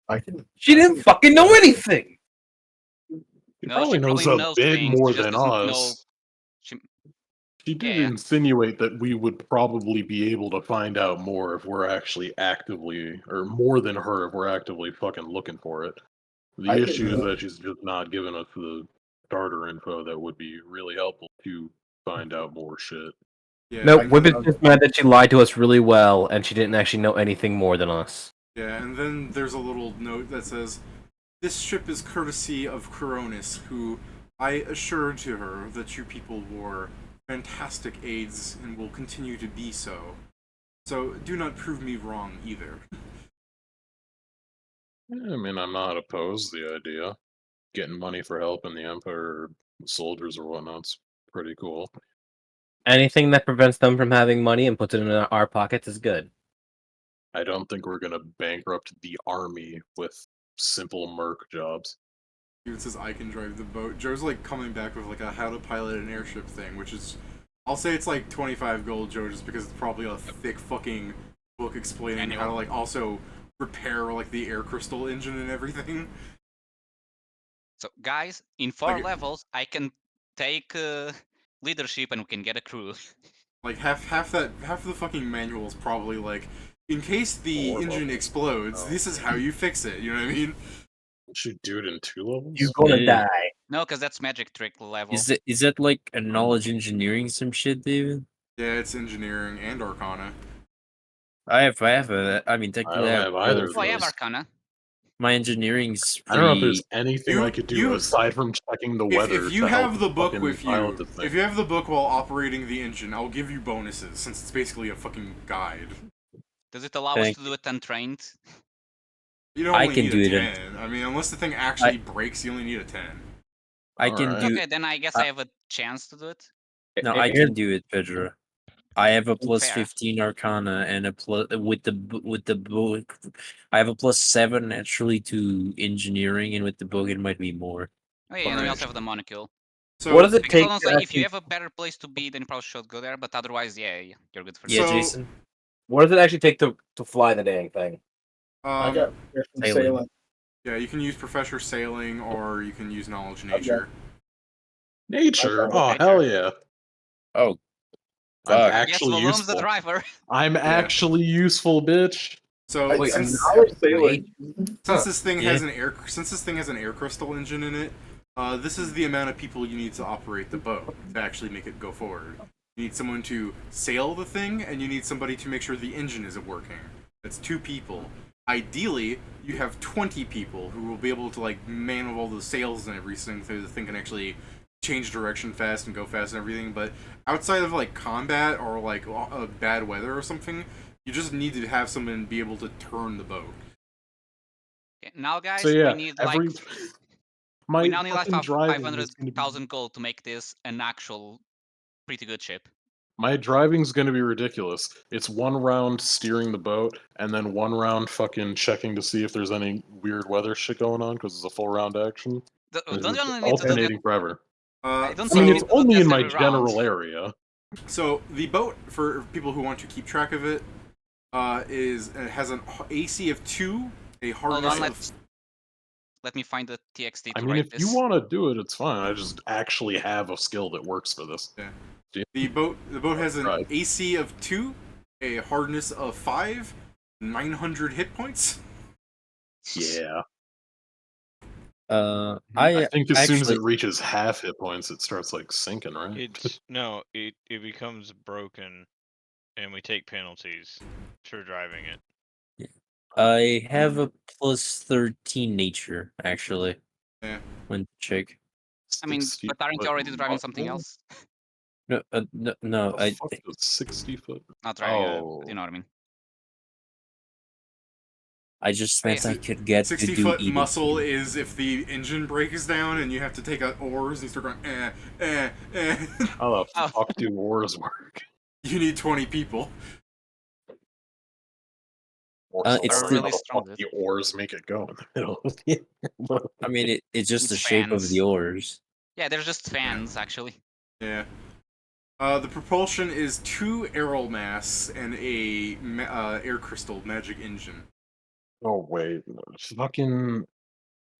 I can. She didn't fucking know anything. She No, probably she knows probably a knows bit things. more She just than doesn't know. us. She, She did Yeah. insinuate that we would probably be able to find out more if we're actually actively, or more than her if we're actively fucking looking for it. The I issue can- is that she's just not giving us the starter info that would be really helpful to find out more shit. Yeah, No, I can- Whippet's just mad that she lied to us really well, and she didn't actually know anything more than us. Yeah, and then there's a little note that says, "This ship is courtesy of Coronis, who I assured to her that you people were fantastic aides and will continue to be so. So do not prove me wrong either." I mean, I'm not opposed to the idea. Getting money for helping the Empire soldiers or whatnot's pretty cool. Anything that prevents them from having money and puts it in our pockets is good. I don't think we're gonna bankrupt the army with simple merc jobs. It says I can drive the boat. Joe's like coming back with like a how to pilot an airship thing, which is, I'll say it's like 25 gold, Joe, just because it's probably a thick fucking book explaining how to like also repair like the air crystal engine and everything. so, guys, in 4 Like- levels, I can take leadership and we can get a crew. Like half the fucking manual is probably like, in case the Four engine levels. explodes, Oh. this is how you fix it. You know what I mean? Should do it in 2 levels? You're gonna Yeah. die. No, because that's magic trick level. Is that like a knowledge engineering some shit, David? Yeah, it's engineering and arcana. I have I mean I technically don't I have either both. Oh, I have those. Arcana. My engineering's I don't know if there's pretty anything I could do aside from checking the weather If you to help have the book fucking with pilot you, this thing. if you have the book while operating the engine, I'll give you bonuses since it's basically a fucking guide. Does it allow Thank us to do it untrained? You don't I only can need do a it in- 10. I mean, unless the thing actually breaks, you only need a 10. I can Alright. do Okay, then I guess I have a chance to do it. no, I Here's- can do it, Pedro. I have a plus Fair. 15 Arcana and a plus with the book. I have a plus 7 naturally to engineering, and with the book it might be more. Oh yeah, and we Alright. also have the monocle. So What does it Because take? hold on, To like, if actually, you have a better place to be, then you probably should go there. But otherwise, yeah, you're good for Yeah, now. So- Jason. what does it actually take to fly the dang thing? I got Sailing. sailing. yeah, you can use Professor Sailing or you can use Knowledge Nature. Nature? Okay. Oh, Nature. hell yeah. Oh, I'm fuck. I guess actually Valum's useful. the driver. I'm actually useful, bitch. So Wait, since, Sailing. since this thing Yeah. has an air crystal engine in it, this is the amount of people you need to operate the boat to actually make it go forward. You need someone to sail the thing, and you need somebody to make sure the engine isn't working. That's 2 people. Ideally, you have 20 people who will be able to like man all the sails and everything, so the thing can actually change direction fast and go fast and everything. But outside of like combat or like bad weather or something, you just need to have someone be able to turn the boat. Okay, now, guys, So yeah, we need every like my we now need like fucking driving is gonna be 500,000 gold to make this an actual pretty good ship. my driving's gonna be ridiculous. It's 1 round steering the boat, and then 1 round fucking checking to see if there's any weird weather shit going on because it's a full round action. Don't It's you just only need to do that? alternating forever. I don't I mean, think you it's need to do only this in my every round. general area. So the boat, for people who want to keep track of it, has an AC of 2, a Hold hardness on, of. let me find the TXT to I mean, write if this. you want to do it, it's fine. I just actually have a skill that works for this. Yeah. Do you- The boat has an Right. AC of 2, a hardness of 5, 900 hit points. Yeah. I think as soon as actually it reaches half hit points, it starts like sinking, right? It's no, it becomes broken, and we take penalties for driving it. I have a plus 13 nature, actually. Yeah. When check. I mean, 60 but aren't you foot already driving something muscle? else? No, The fuck does 60 foot? Not driving, Oh, but you know what I mean. I just Oh, meant yeah. I could get to 60 do foot eating. muscle is if the engine breaks down and you have to take out oars and you start going, how the Oh. fuck do oars work? You need 20 people. Or It's how the- really the strong, fuck dude. the oars make it go in the middle of the air? I mean, it's just It's the shape of fans. the oars. Yeah, they're just fans, actually. Yeah. The propulsion is 2 aero mass and a air crystal magic engine. Oh wait, fucking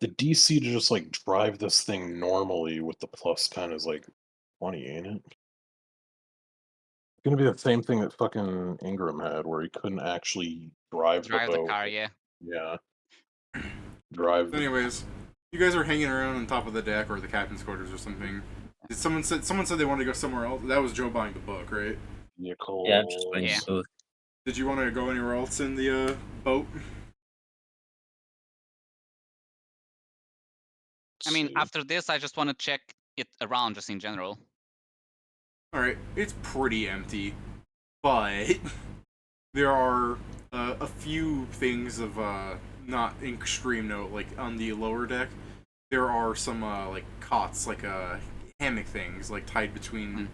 the DC to just like drive this thing normally with the plus 10 is like 20, ain't it? It's gonna be the same thing that fucking Ingram had, where he couldn't actually drive Drive the the boat. car, yeah. Yeah, drive. So anyways, you guys are hanging around on top of the deck or the captain's quarters or something. Did someone said they wanted to go somewhere else? That was Joe buying the book, right? Vehicle. Yeah, I'm just playing Yeah. both. Did you want to go anywhere else in the boat? I mean, after this, I just want to check it around, just in general. Alright, it's pretty empty, but there are a few things of not extreme note. Like on the lower deck, there are some like cots, like hammock things, like tied between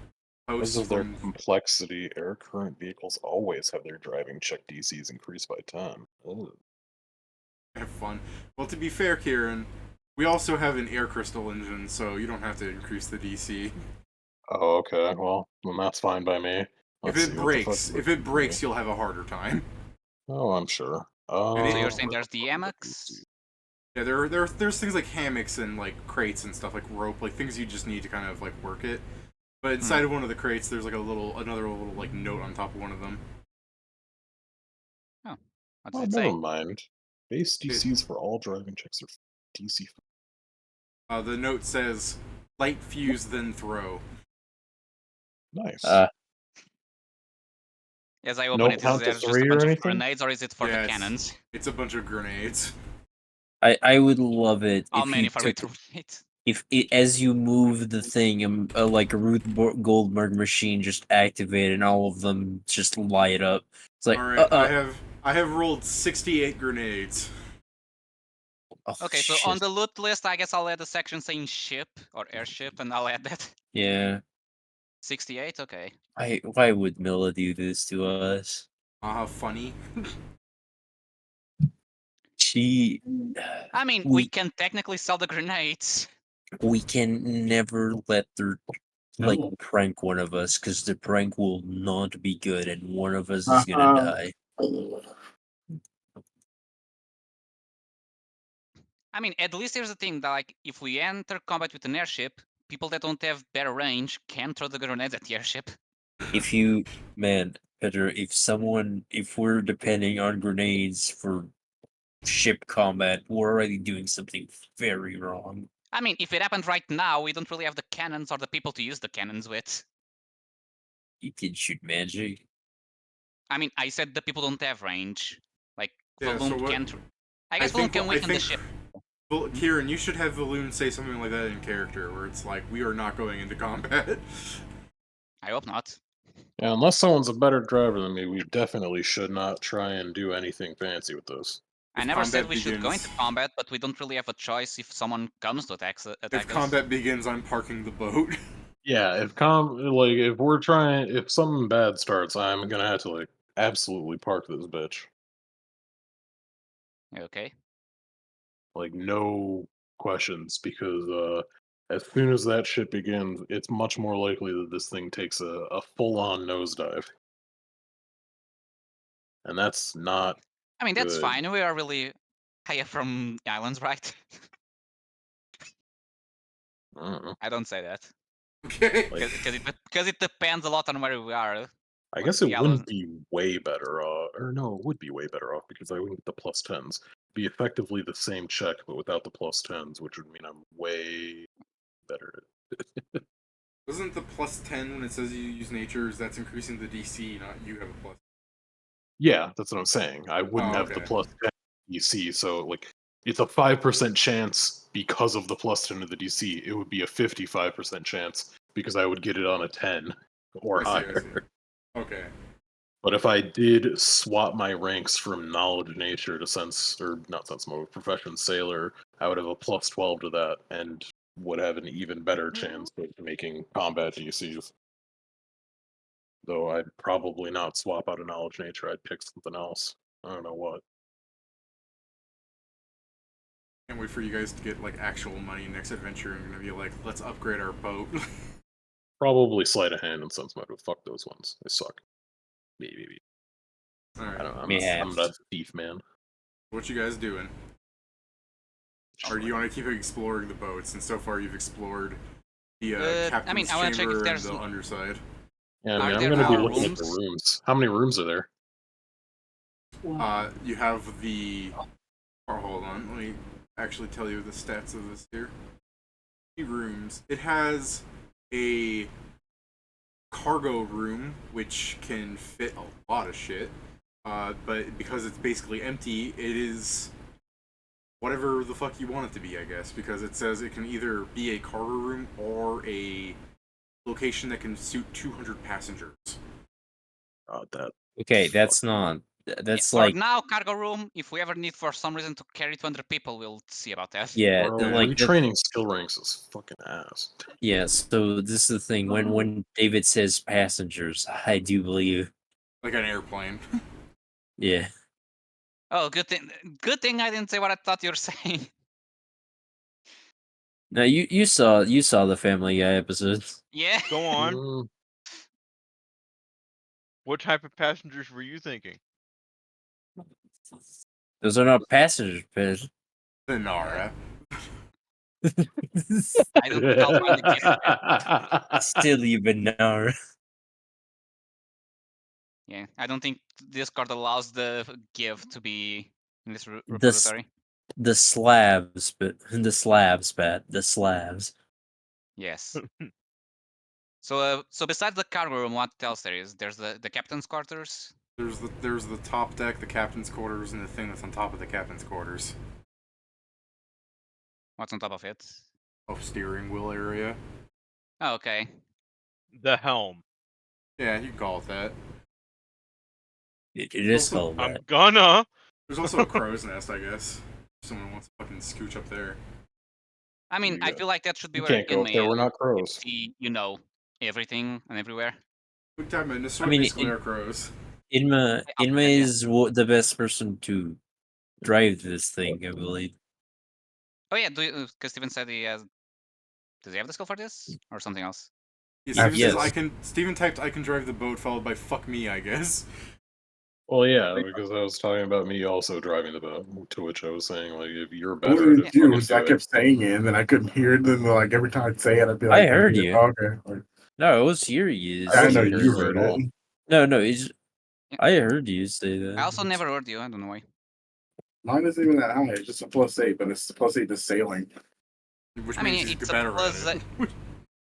posts. Because of their From... complexity, air current vehicles always have their driving check DCs increased by 10. Ugh. Have fun. Well, to be fair, Kieran, we also have an air crystal engine, so you don't have to increase the DC. Oh, okay. Well, then that's fine by me. If Let's it see, what the fuck breaks, is if it breaks, you'll have a harder time. Oh, I'm sure. So you're Oh. saying there's the hammocks? Yeah, there's things like hammocks and like crates and stuff, like rope, like things you just need to kind of like work it. But inside of one of the crates, there's like another little like note on top of one of them. Oh, what Oh, does it never say? mind. Base DCs for all driving checks are DC. The note says, "Light fuse, then throw." Nice. As I open No it, is count to there just a 3 or bunch of anything? grenades, or is it for Yeah, the cannons? It's a bunch of grenades. I would love it How if many you for me took to read? if it as you move the thing, like a Ruth Goldberg machine just activated and all of them just light up. It's like, All right, I have rolled 68 grenades. oh, Okay, so shit. on the loot list, I guess I'll add a section saying ship or airship, and I'll add that. Yeah. 68, okay. Why would Mila do this to us? Funny. She. I mean, we we can technically sell the grenades. we can never let her like prank one of us because the prank will not be good and one of us is gonna die. I mean, at least here's the thing, that like, if we enter combat with an airship, people that don't have better range can throw the grenades at the airship. If you, man, Peter, if we're depending on grenades for ship combat, we're already doing something very wrong. I mean, if it happened right now, we don't really have the cannons or the people to use the cannons with. You can shoot magic. I mean, I said the people don't have range. Like, Yeah, so Valoon what- can... I guess Valoon can weaken the ship. Well, Kieran, you should have Valoon say something like that in character, where it's like, we are not going into combat. I hope not. Yeah, unless someone's a better driver than me, we definitely should not try and do anything fancy with this. I If never said combat we should go begins- into combat, but we don't really have a choice if someone comes to attack If us. combat begins, I'm parking the boat. Yeah, if something bad starts, I'm gonna have to like absolutely park this bitch. Okay. Like no questions, because as soon as that shit begins, it's much more likely that this thing takes a full-on nosedive. And that's not I mean, that's good. fine. We are really high up from islands, right? I don't say that. Okay. Because it depends a lot on where we are. I Like, guess it the wouldn't island- be way better off, or no, it would be way better off because I wouldn't get the plus 10s. Be effectively the same check, but without the plus 10s, which would mean I'm way better. Wasn't the plus 10 when it says you use natures, that's increasing the DC, not you have a plus? Yeah, that's what I'm saying. I wouldn't have the okay. plus 10 DC, so like it's a 5% chance because of the plus 10 to the DC. It would be a 55% chance because I would get it on a 10 or I see. higher. Okay. But if I did swap my ranks from knowledge nature to sense, or not sense mode, profession sailor, I would have a plus 12 to that and would have an even better chance of making combat DCs. Though I'd probably not swap out a knowledge nature, I'd pick something else. I don't know what. Can't wait for you guys to get like actual money next adventure. I'm gonna be like, let's upgrade our boat. Probably sleight of hand and sense mode, but fuck those ones. They suck. Maybe. All right. I don't know. Yeah. I'm not a thief, man. What you guys doing? Or do you want to keep exploring the boats? And so far, you've explored the captain's I wanna check if chamber and there's- the underside. Yeah, I Are mean, I'm there gonna be more looking at the rooms? rooms. How many rooms are there? You have the. Oh, hold on. Let me actually tell you the stats of this here. 3 rooms. It has a cargo room, which can fit a lot of shit. But because it's basically empty, it is whatever the fuck you want it to be, I guess. Because it says it can either be a cargo room or a location that can suit 200 passengers. That. Okay, that's not. That's For like now, cargo room. If we ever need for some reason to carry 200 people, we'll see about that. yeah, Bro, like the, retraining skill ranks is fucking ass. yeah. So this is the thing. When David says passengers, I do believe. Like an airplane. Yeah. Oh, good thing. Good thing I didn't say what I thought you were saying. Now you saw the Family Guy episodes. Yeah. Go on. Mm, What type of passengers were you thinking? Those are not passengers, Pez. The Nara. I don't think I'll find the gift. Silly Benar. Yeah, I don't think Discord allows the give to be in this The repository. The slabs, but the slabs, Pat. The slabs. Yes. So besides the cargo room, what else there is? There's the captain's quarters. There's the top deck, the captain's quarters, and the thing that's on top of the captain's quarters. What's on top of it? Oh, steering wheel area. Oh, okay. The helm. Yeah, you can call it that. It is Also, called I'm that. gonna. There's also a crow's nest, I guess. If someone wants to fucking scooch up there. I mean, you I go. feel like that should be You where can't go up there. We're not crows. see, everything and everywhere. What time in this I mean, basically are crows. Inma Yeah, is the best person to drive this thing, I believe. Oh yeah, because Steven said he has. Does he have the skill for this or something else? Yeah, Steven says Yes. Steven typed I can drive the boat followed by fuck me, I guess. Well, yeah, because I was talking about me also driving the boat, to which I was saying, like, if you're I better at wouldn't it, do fucking is I do it. kept saying it, and then I couldn't hear it. Then, like every time I'd say it, I'd be like, I heard you. Oh, okay. Like, No, it was serious. I I know didn't hear you you heard at all. it. No, it's. Yeah. I heard you say that. I also never heard you. I don't know why. Mine isn't even that high. It's just a +8, but it's +8 to sailing. Which I mean, means he's it's a better plus. at it.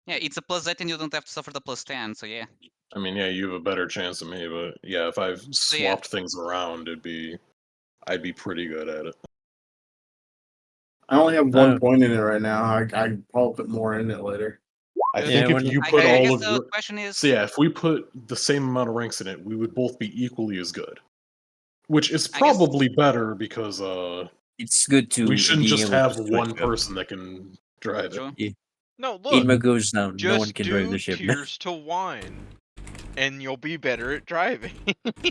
Yeah, it's a +8 and you don't have to suffer the +10. So yeah. I mean, yeah, you have a better chance than me, but yeah, if I've yeah. swapped things around, I'd be pretty good at it. I only have 1 point in it right now. I probably put more in it later. I Yeah, think if when- you I put all guess of the your question is. so yeah, if we put the same amount of ranks in it, we would both be equally as good. Which is I guess- probably better because It's good to. we shouldn't being just able to have switch one up. person that can drive True. it. No, look. Inma goes down. Just No one can drive do the ship. now. tears to wine, and you'll be better at driving.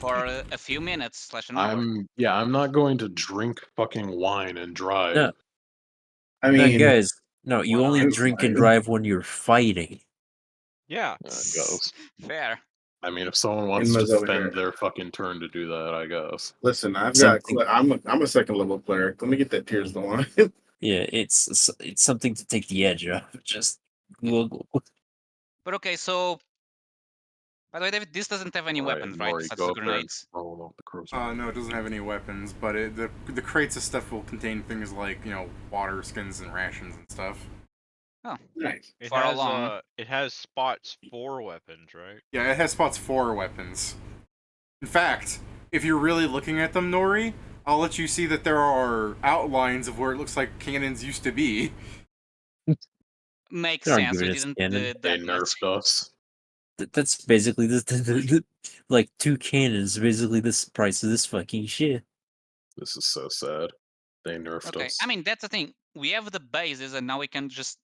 For a few minutes / an hour. I'm not going to drink fucking wine and drive. No. I No, mean, guys. No, you Well, only it's drink and fine. drive when you're fighting. Yeah. I guess. Fair. I mean, if someone wants Inma's to over spend here. their fucking turn to do that, I guess. Listen, I've Something- got. I'm a second level player. Let me get that tears the line. Yeah, it's something to take the edge off. Just Google. But okay, so. By the way, David, this doesn't have any Alright, weapons, right? Nori, Besides go the up there and grenades. roll off the crows. No, it doesn't have any weapons, but the crates of stuff will contain things like, water, skins, and rations and stuff. Nice. It For how has long? it has spots for weapons, right? Yeah, it has spots for weapons. In fact, if you're really looking at them, Nori, I'll let you see that there are outlines of where it looks like cannons used to be. Makes They aren't sense. We giving us didn't cannon. do They that much. nerfed us. That's basically like 2 cannons. Basically, this price of this fucking shit. This is so sad. They nerfed Okay, us. I mean that's the thing. We have the bases, and now we can just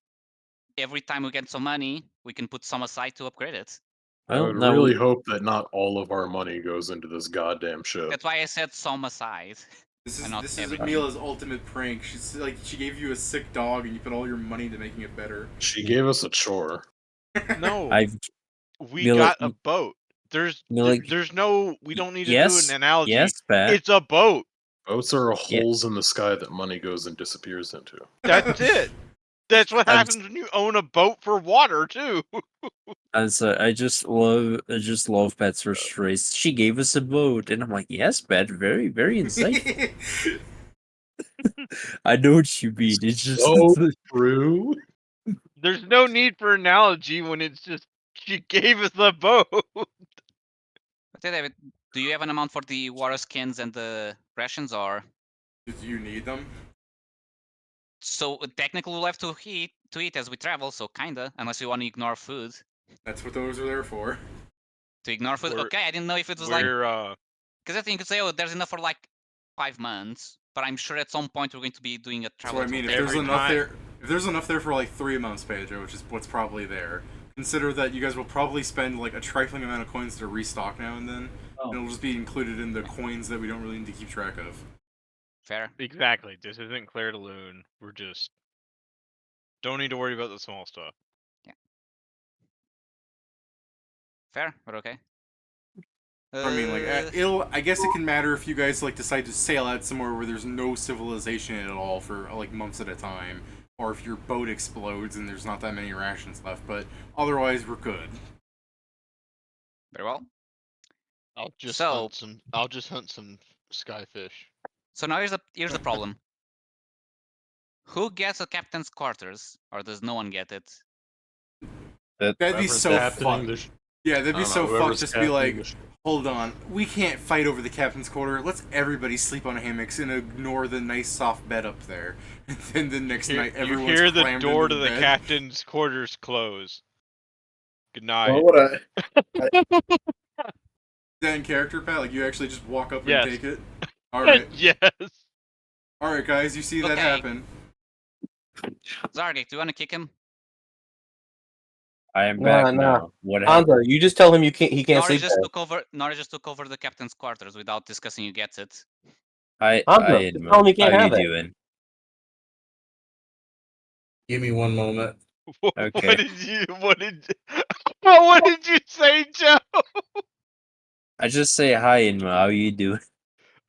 every time we get some money, we can put some aside to upgrade it. I Well, would now really we hope that not all of our money goes into this goddamn ship. That's why I said some aside. This And is not this is everything. Mila's ultimate prank. She's like she gave you a sick dog and you put all your money into making it better. She gave us a chore. No, I've we Mila- got a boat. There's Mila- there's no. We don't need to do yes, an analogy. yes, Pat. It's a boat. Boats are Yeah. holes in the sky that money goes and disappears into. That's it. That's what I'm- happens when you own a boat for water too. I just love Pat's first race. She gave us a boat, and I'm like, yes, Pat, very, very insightful. I know what you mean. It's just So true. There's no need for analogy when it's just she gave us a boat. But yeah, David, do you have an amount for the water skins and the rations, or Do you need them? so technically we'll have to eat as we travel, so kinda, unless you want to ignore food. That's what those are there for. To ignore food? We're- Okay, I didn't know if it was like, We're because I think you could say, oh, there's enough for like 5 months, but I'm sure at some point we're going to be doing a That's travel. what I mean. If until there's Every enough time- there, if there's enough there for like 3 months, Pedro, which is what's probably there. Consider that you guys will probably spend like a trifling amount of coins to restock now and then. And it'll just be included in the coins that we don't really need to keep track of. Fair. exactly. This isn't Claire de Lune. We're just don't need to worry about the small stuff. Fair, but okay. I mean, like, it'll. I guess it can matter if you guys like decide to sail out somewhere where there's no civilization at all for like months at a time, or if your boat explodes and there's not that many rations left. But otherwise, we're good. Very well. I'll just So- hunt some skyfish. So now here's the problem. Who gets a captain's quarters, or does no one get it? That'd be Whoever's so captaining fun. the sh- Yeah, that'd I be don't so know, fucked. whoever's Just be captaining like, the sh- hold on, we can't fight over the captain's quarter. Let's everybody sleep on hammocks and ignore the nice soft bed up there. And then the next night, You everyone's hear the crammed door into to the bed. captain's quarters close. Good night. Well, what Then character, Pat, like you actually just walk up and Yes. take it. All right, Yes. all right, guys, you see that Okay. happen. Zargik, do you want to kick him? I am Nah, back nah. now. What happened? Hanzo, you just tell him you can't. He can't Nora sleep just there. took over. Nora just took over the captain's quarters without discussing who gets it. I Hanzo, just tell him he can't how you have it. doing? Give me one moment. Okay. What did you? What did you say, Joe? I just say hi, Inma. How you doing?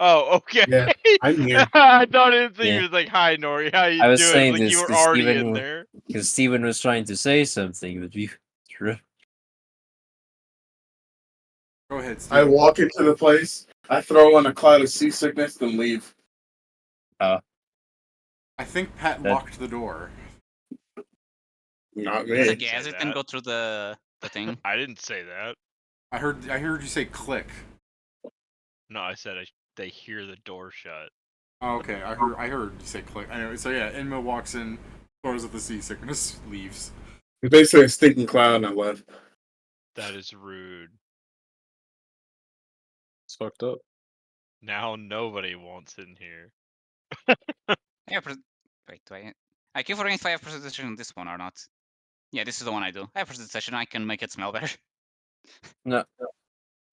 Oh, okay. Yeah, I'm here. I thought it was Yeah. he was like, "Hi, Nori, how you I was doing?" saying Like this you were to already Steven in w- there. Because Steven was trying to say something, but we true. Go ahead, Steve. I walk into the place, I throw in a cloud of seasickness, then leave. I think Pat That- locked the door. Not There's a me. gas. say It can that. go through the thing. I didn't say that. I heard you say click. No, I said they hear the door shut. Oh, okay, I heard you say click. Anyway, so yeah, Inma walks in, throws up the seasickness, leaves. It's basically a stinking cloud, and I left. That is rude. It's fucked up. Now nobody wants in here. Yeah, wait, do I keep forgetting if I have presentation on this one or not. Yeah, this is the one I do. I have presentation. I can make it smell better. No.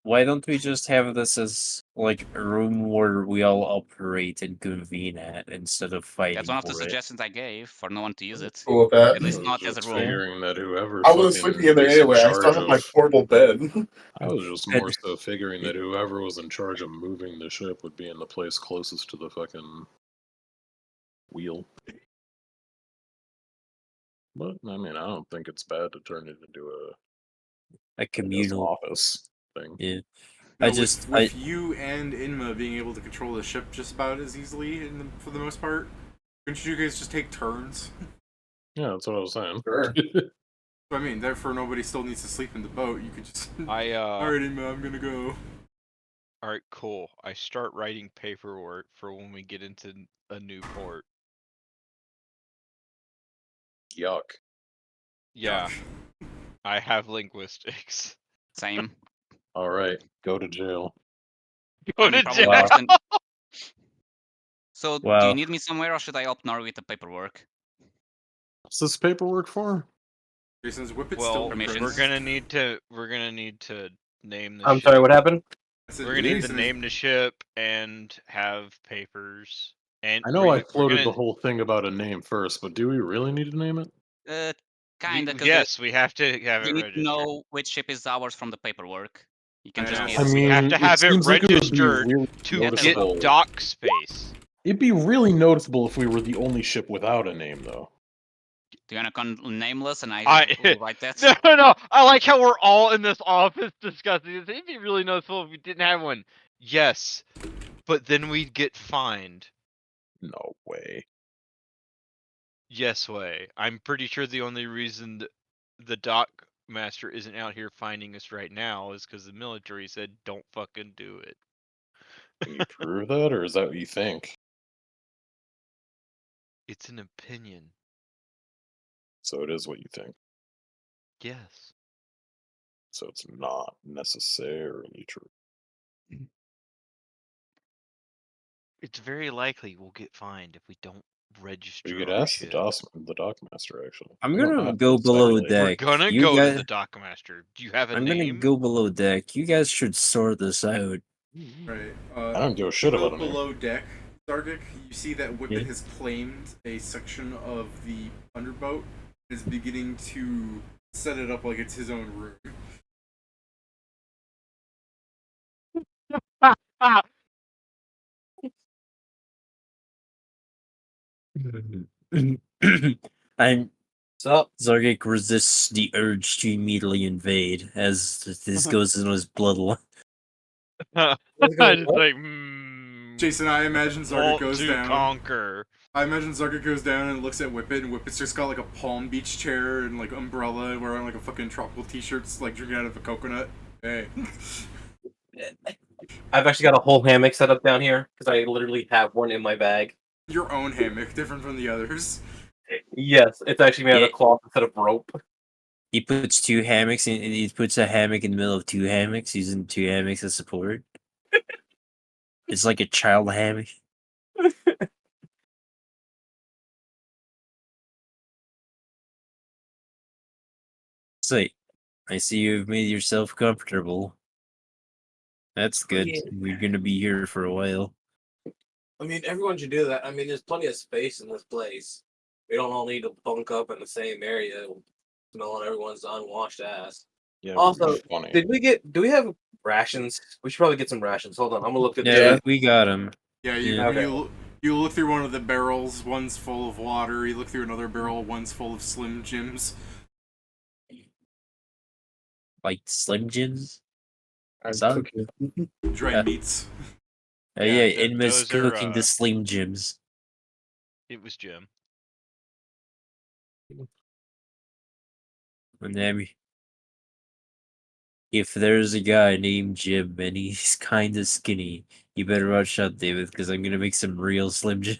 Why don't we just have this as like a room where we all operate and convene at instead of fighting That's one of the for it? suggestions I gave for no one to use it. Cool with that. At least I was not as a just rule. figuring that whoever I was fucking sleeping in there is in anyway. I still charge have my of- portable bed. I was just And- more so figuring that whoever was in charge of moving the ship would be in the place closest to the fucking wheel. But I mean, I don't think it's bad to turn it into A I guess, communal. office thing. Yeah. No, I with- just- with you and Inma being able to control the ship just about as easily for the most part. Couldn't you guys just take turns? Yeah, that's what I was saying. Sure. So, I mean, therefore nobody still needs to sleep in the boat. You could just. I All right, Inma, I'm gonna go. Alright, cool. I start writing paperwork for when we get into a new port. Yuck. Yeah, I have linguistics. Same. All right, go to jail. Go I'm to probably jail. next in- So, do Wow. you need me somewhere, or should I help Nor with the paperwork? What's this paperwork for? Jason's whip it Well, still Permissions. we're gonna need to name the I'm ship. sorry, what happened? I said We're gonna need to Jason is- name the ship and have papers. And I know I we're floated gonna, the whole thing about a name first, but do we really need to name it? Kinda, because yes, we have to have you it need to registered. know which ship is ours from the paperwork. You can I just know. be I a mean, we have to have it seems like it would be registered really to Yeah, that's get noticeable. dock space. It'd be really noticeable if we were the only ship without a name, though. Do you wanna nameless, and I will write that? no. I like how we're all in this office discussing this. It'd be really noticeable if we didn't have one. Yes, but then we'd get fined. No way. Yes way. I'm pretty sure the only reason the dock master isn't out here finding us right now is because the military said don't fucking do it. Can you prove that, or is that what you think? It's an opinion. So it is what you think. Yes. So it's not necessarily true. It's very likely we'll get fined if we don't register You could our ask ship. the dock master, actually. I'm We don't gonna have go to below speculate. We're deck. gonna You go to guys, the dock master. Do you have a I'm name? gonna go below deck. You guys should sort this out. Right. I don't give a shit you go about a name. below deck, Zargic, you see that Whippet Yeah. has claimed a section of the underboat and is beginning to set it up like it's his own room. I'm So, Zargik resists the urge to immediately invade as this goes into his bloodline. I What's going just on? like, Jason, I imagine Zargic want goes to down. conquer. I imagine Zargic goes down and looks at Whippet, and Whippet's just got like a Palm Beach chair and like umbrella, wearing like a fucking tropical t-shirt, like drinking out of a coconut. Hey. I've actually got a whole hammock set up down here because I literally have one in my bag. Your own hammock, different from the others. Yes, it's actually made out Yeah. of cloth instead of rope. He puts two hammocks in. He puts a hammock in the middle of two hammocks, using two hammocks as support. It's like a child hammock. So, I see you've made yourself comfortable. That's good. Yeah. We're gonna be here for a while. I mean, everyone should do that. I mean, there's plenty of space in this place. We don't all need to bunk up in the same area, smelling everyone's unwashed ass. Yeah, Also, funny. do we have rations? We should probably get some rations. Hold on, I'm gonna look at Yeah, we got him. Yeah, you Yeah. Okay. you look through one of the barrels, one's full of water. You look through another barrel, one's full of Slim Jims. Like Slim Jims. I Son? took it. Dried Yeah. meats. Yeah, Yeah, Inma's those are, cooking the Slim Jims. It was Jim. And then, if there's a guy named Jim and he's kind of skinny, you better watch out, David, because I'm gonna make some real Slim Jim.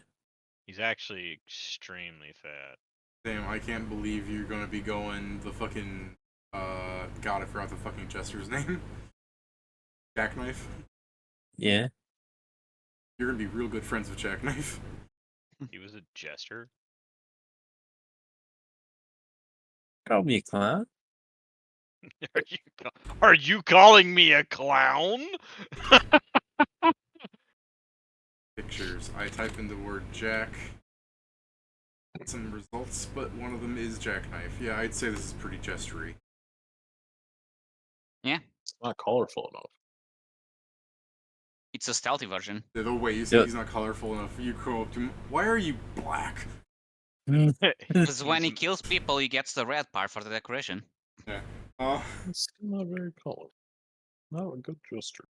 He's actually extremely fat. Damn, I can't believe you're gonna be going the fucking God, I forgot the fucking jester's name. Jackknife. Yeah. You're gonna be real good friends with Jackknife. He was a jester. Call me a clown. Are you calling me a clown? Pictures. I type in the word Jack. Get some results, but one of them is Jackknife. Yeah, I'd say this is pretty jestery. It's not colorful enough. It's a stealthy version. The way you say Yeah. he's not colorful enough, you go up to him. Why are you black? Because when he He's- kills people, he gets the red part for the decoration. It's still not very colorful. Not a good jester.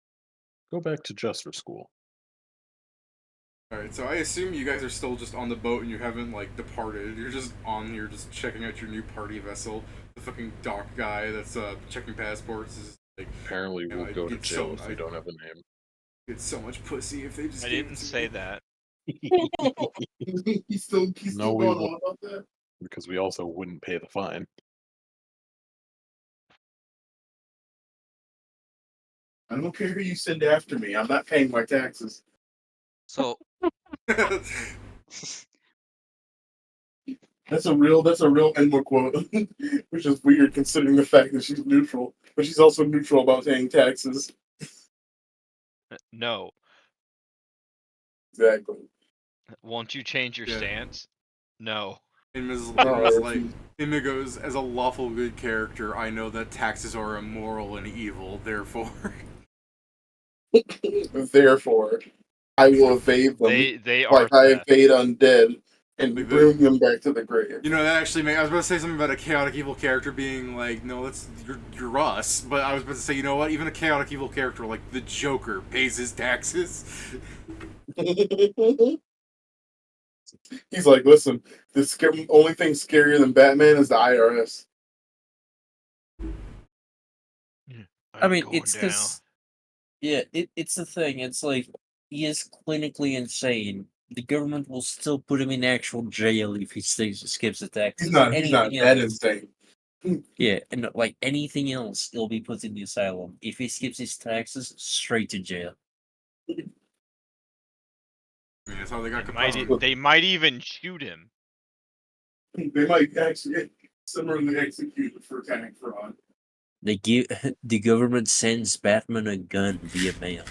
Go back to jester school. Alright, so I assume you guys are still just on the boat and you haven't, like, departed. You're just on here, just checking out your new party vessel. The fucking dock guy that's checking passports is like, Apparently, Yeah, we'll go to it's jail so- if we don't have a name. It's so much pussy if they just. I gave didn't it to say me. that. he's still No, we going won't. on about that. Because we also wouldn't pay the fine. I don't care who you send after me. I'm not paying my taxes. So That's a real Enma quote, which is weird considering the fact that she's neutral, but she's also neutral about paying taxes. No. Exactly. Won't you change your Yeah. stance? No. And Ms. No, like, Emma goes, as a lawful good character, I know that taxes are immoral and evil, therefore. Therefore, I will evade them They are like I theft. evade undead and Like bring them back to the grave. You know, that actually I was about to say something about a chaotic evil character being like, no, that's you're us. But I was about to say, you know what? Even a chaotic evil character like the Joker pays his taxes. He's like, listen, the only thing scarier than Batman is the IRS. I mean, it's because, yeah, it's the thing. It's like, he is clinically insane. The government will still put him in actual jail if he skips the taxes. He's not Anything that else, insane. yeah, and like anything else, he'll be put in the asylum. If he skips his taxes, straight to jail. I mean, that's how they got They might even shoot him. They might actually similarly executed for tax fraud. They give the government sends Batman a gun via mail.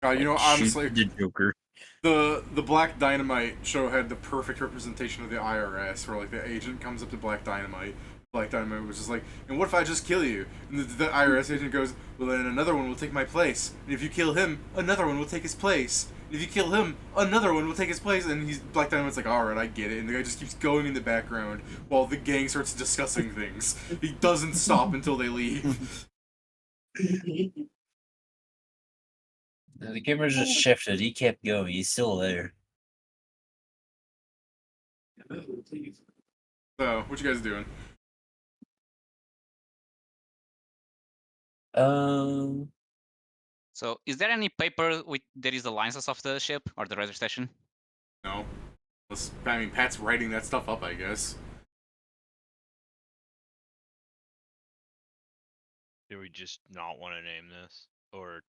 You know, Like, honestly, shoot the Joker. the Black Dynamite show had the perfect representation of the IRS, where like the agent comes up to Black Dynamite was just like, and what if I just kill you? And the IRS agent goes, well then another one will take my place, and if you kill him, another one will take his place. If you kill him, another one will take his place, and Black Dynamite's like, alright, I get it, and the guy just keeps going in the background while the gang starts discussing things. He doesn't stop until they leave. The camera just shifted. He kept going. He's still there. So, what you guys doing? So, is there any paper with there is the license of the ship or the registration? No. I mean, Pat's writing that stuff up, I guess. Do we just not want to name this? Or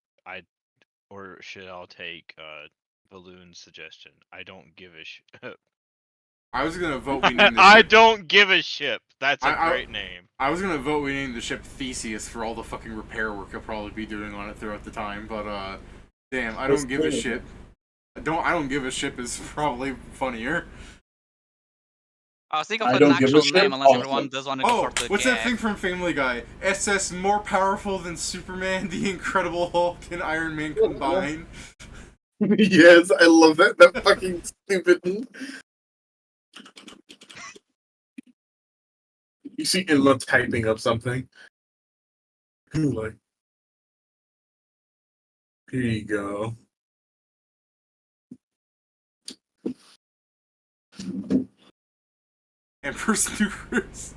should I take Balloon's suggestion? I don't give a shit. I was gonna vote we name the I ship. don't give a ship. That's a great name. I was gonna vote we name the ship Theseus for all the fucking repair work he'll probably be doing on it throughout the time, but damn, I don't give a shit. I don't give a ship is probably funnier. I was thinking I of an don't give a actual shit. name, unless Also- everyone does want to go Oh, for the what's that gag. thing from Family Guy? SS more powerful than Superman, the Incredible Hulk, and Iron Man combined. Yes, I love that. That fucking stupid. You see Emma typing up something. Like, here you go. Emperor's New Cruise.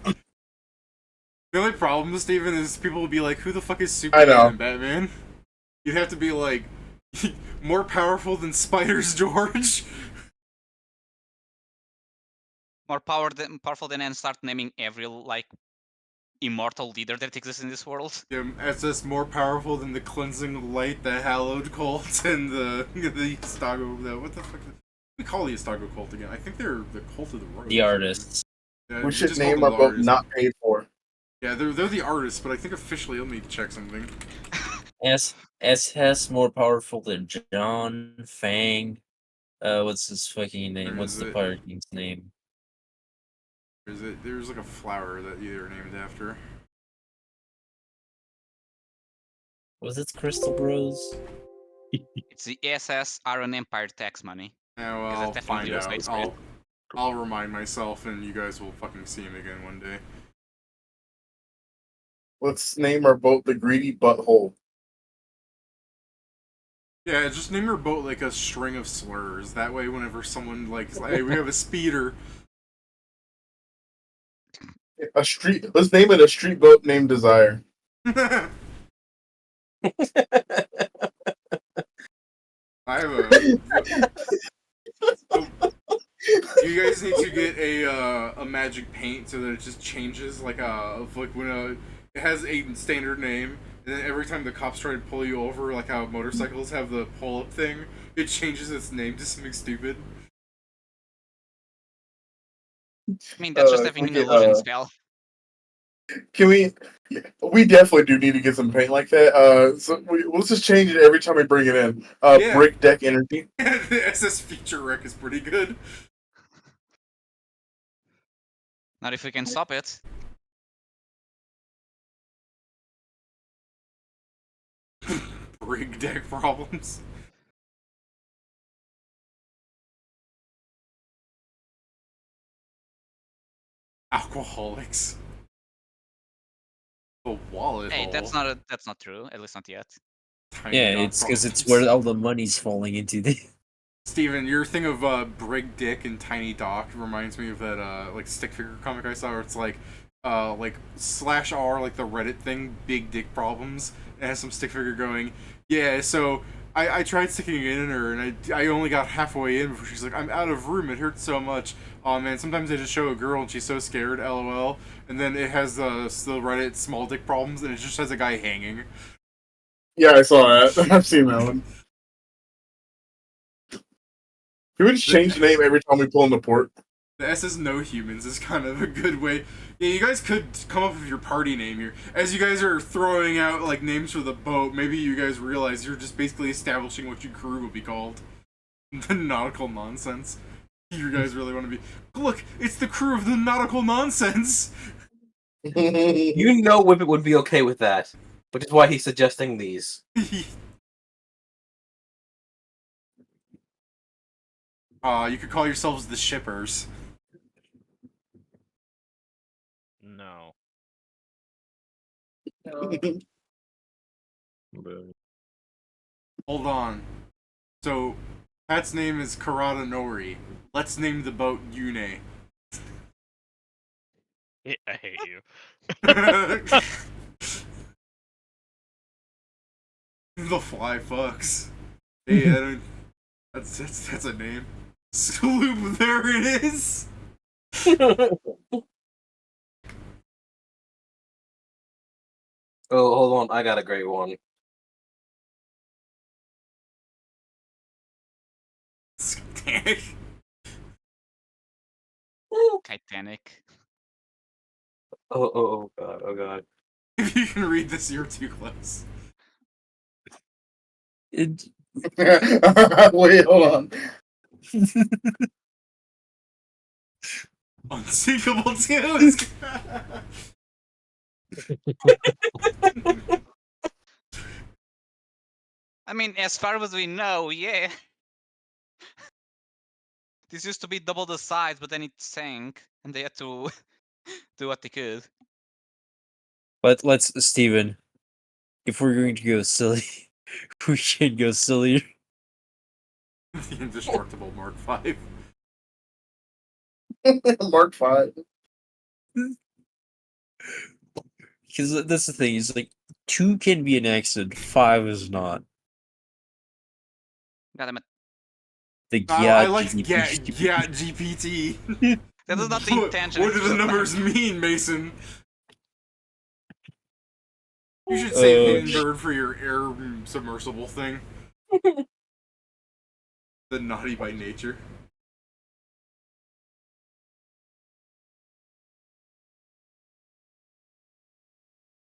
The only problem, Steven, is people will be like, who the fuck is Superman know. and Batman? You'd have to be like, more powerful than Spiders, George? More powerful than and start naming every like immortal leader that exists in this world. Yeah, SS more powerful than the Cleansing Light, the Hallowed Cult, and the Istago, what the fuck? We call the Istago cult again. I think they're the cult of the Rose. The artists. Yeah, We should just call name them our the boat artists. not paid for. Yeah, they're the artists, but I think officially, let me check something. S has more powerful than John Fang. What's his fucking name? Where What's is the it? pirate king's name? There's like a flower that they're named after. Was it Crystal Bros? It's the SS Iron Empire tax money. Yeah, well, 'Cause I'll that's find definitely the out. space race. I'll remind myself, and you guys will fucking see him again one day. Let's name our boat the Greedy Butthole. Yeah, just name your boat like a string of slurs. That way, whenever someone like, hey, we have a speeder. Let's name it a street boat named Desire. I have a. So, you guys need to get a magic paint so that it just changes like when it has a standard name, and then every time the cops try to pull you over, like how motorcycles have the pull up thing, it changes its name to something stupid. I mean, that's just Can having we an get, illusion spell. Can we? Yeah, we definitely do need to get some paint like that. Let's just change it every time we bring it in. Yeah. Brick deck energy. The SS feature wreck is pretty good. Not if we can stop it. Rig deck problems. Alcoholics. The wallet Hey, hole. that's not true. At least not yet. Tiny Yeah, dog it's because it's problems. where all the money's falling into. Steven, your thing of Brig Dick and Tiny Doc reminds me of that like stick figure comic I saw where it's like /r like the Reddit thing, big dick problems. It has some stick figure going, yeah, so I tried sticking it in her and I only got halfway in before she's like, I'm out of room, it hurts so much. Oh man, sometimes I just show a girl and she's so scared, lol. And then it has the Reddit small dick problems and it just has a guy hanging. Yeah, I saw that. I've seen that one. Can we just change the name every time we pull in the port? The SS No Humans is kind of a good way. Yeah, you guys could come up with your party name here. As you guys are throwing out like names for the boat, maybe you guys realize you're just basically establishing what your crew will be called. The Nautical Nonsense. You guys really want to be. Look, it's the crew of the Nautical Nonsense. You know Whippet would be okay with that, which is why he's suggesting these. You could call yourselves the Shippers. No. Hold on. So, Pat's name is Karada Nori. Let's name the boat Yune. I hate you. The Fly Fucks. Hey, I don't. That's a name. Sloop, there it is. Oh, hold on, I got a great one. Titanic. Titanic. Oh god, oh god. If you can read this, you're too close. It, Wait, hold on. Unsinkable too. I mean, as far as we know, yeah. This used to be double the size, but then it sank, and they had to do what they could. but let's, Steven, if we're going to go silly, we should go silly. The Indestructible Mark V. Mark 5. Because that's the thing, is like 2 can be an accident, 5 is not. God damn it. The I like GPT. GPT. That is not the intention. What it's do the just numbers like- mean, Mason? You should save Hindenburg for your air submersible thing. The naughty by nature.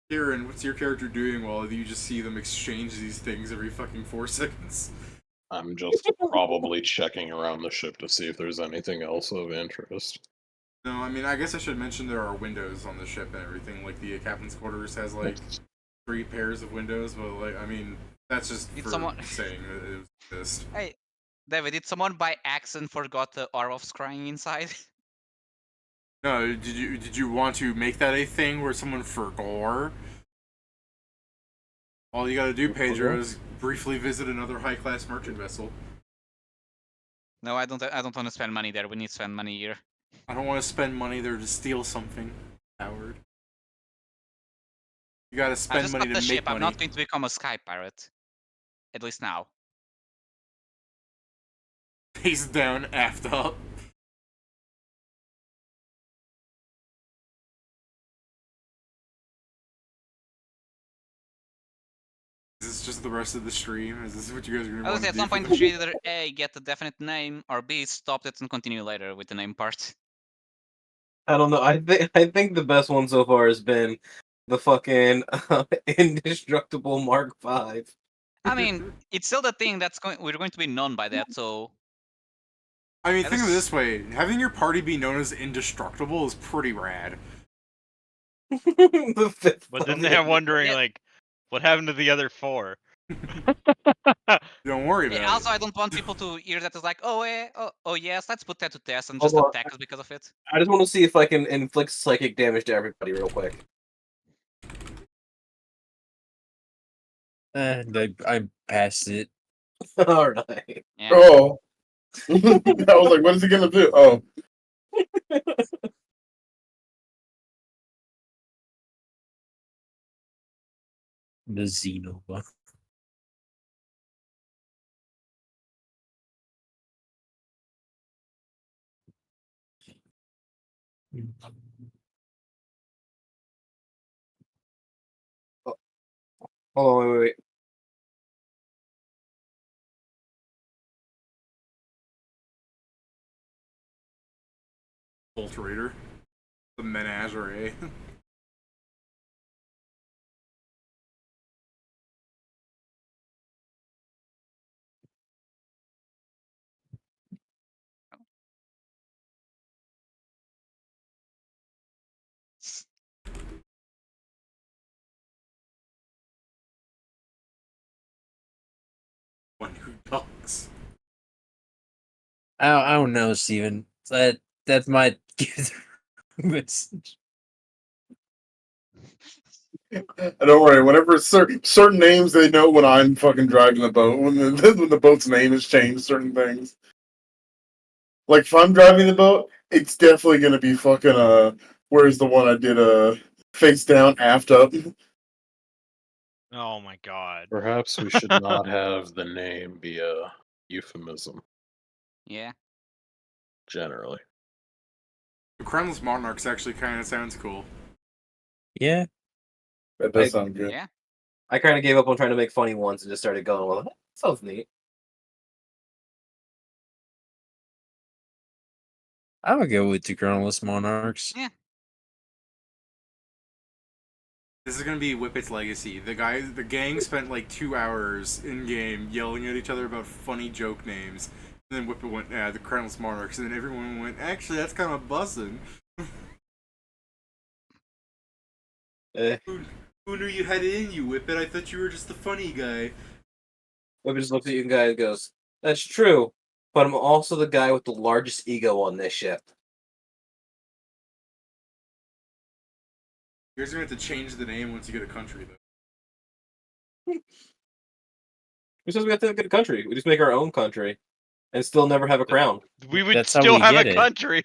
Kieran, what's your character doing while you just see them exchange these things every fucking 4 seconds? I'm just probably checking around the ship to see if there's anything else of interest. No, I mean, I guess I should mention there are windows on the ship and everything. Like, the captain's quarters has, like, 3 pairs of windows, but, like, I mean, that's just Did for someone- saying that it exists. Hey, David, did someone by accident forgot the Orlov's crying inside? No, did you want to make that a thing where someone forgot? All you gotta do, Pedro, is briefly visit another high-class merchant vessel. No, I don't want to spend money there. We need to spend money here. I don't want to spend money there to steal something, Howard. You gotta I spend just money got to the make ship. money. I'm not going to become a sky pirate. At least now. Face down, aft up. Is this just the rest of the stream? Is this what you guys are gonna I would want say to at do? some for point the- we should either A, get the definite name, or B, stop it and continue later with the name part. I don't know. I think the best one so far has been the fucking Indestructible Mark V. I mean, it's still the thing that's we're going to be known by that, so I mean, That think of it is- this way: having your party be known as Indestructible is pretty rad. The fifth But then level. they're wondering, Yeah. like, what happened to the other 4? Don't worry yeah, about also it. I don't want people to hear that as like, oh yes, let's put that to test and Hold just on. attack us because of it. I just want to see if I can inflict psychic damage to everybody real quick. I passed it. Alright. Yeah. Oh. I was like, what is he gonna do? Oh. The Xenova. Hold on, wait. Alterator, the menagerie. One who talks. I don't know, Steven. That might give the message. Don't worry. Whenever certain names, they know when I'm fucking driving the boat. When the boat's name has changed, certain things. Like if I'm driving the boat, it's definitely gonna be fucking Where's the one I did face down, aft up? Oh my god. Perhaps we should not have the name be a euphemism, Yeah. generally. The Crownless Monarchs actually kind of sounds cool. Yeah. That does sound good. Yeah. I kind of gave up on trying to make funny ones and just started going, well, that sounds neat. I would go with the Crownless Monarchs. Yeah. This is gonna be Whippet's legacy. The gang spent like 2 hours in game yelling at each other about funny joke names. And then Whippet went, the Crownless Monarchs, and then everyone went, actually, that's kind of bussin'. Eh. Who knew you had it in you, Whippet? I thought you were just the funny guy. Whippet just looks at you guys and goes, that's true, but I'm also the guy with the largest ego on this ship. You guys are gonna have to change the name once you get a country, though. Who says we have to get a country? We just make our own country and still never have a crown. We would That's how still we have a get it. country.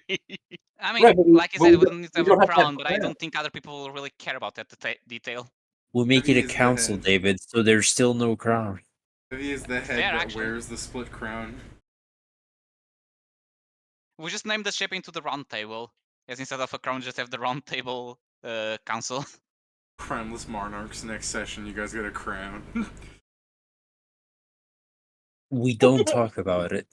I mean, Right, but like I but said, we we don't need to we have don't a have to have crown, but I crown. don't think other people will really care about that detail. We'll make it Heavy a is the council, head. David, so there's still no crown. Heavy is the head Fair, that actually. wears the split crown. We just name the ship into the round table. Yes, instead of a crown, just have the round table council. Crownless Monarchs, next session, you guys get a crown. We don't talk about it.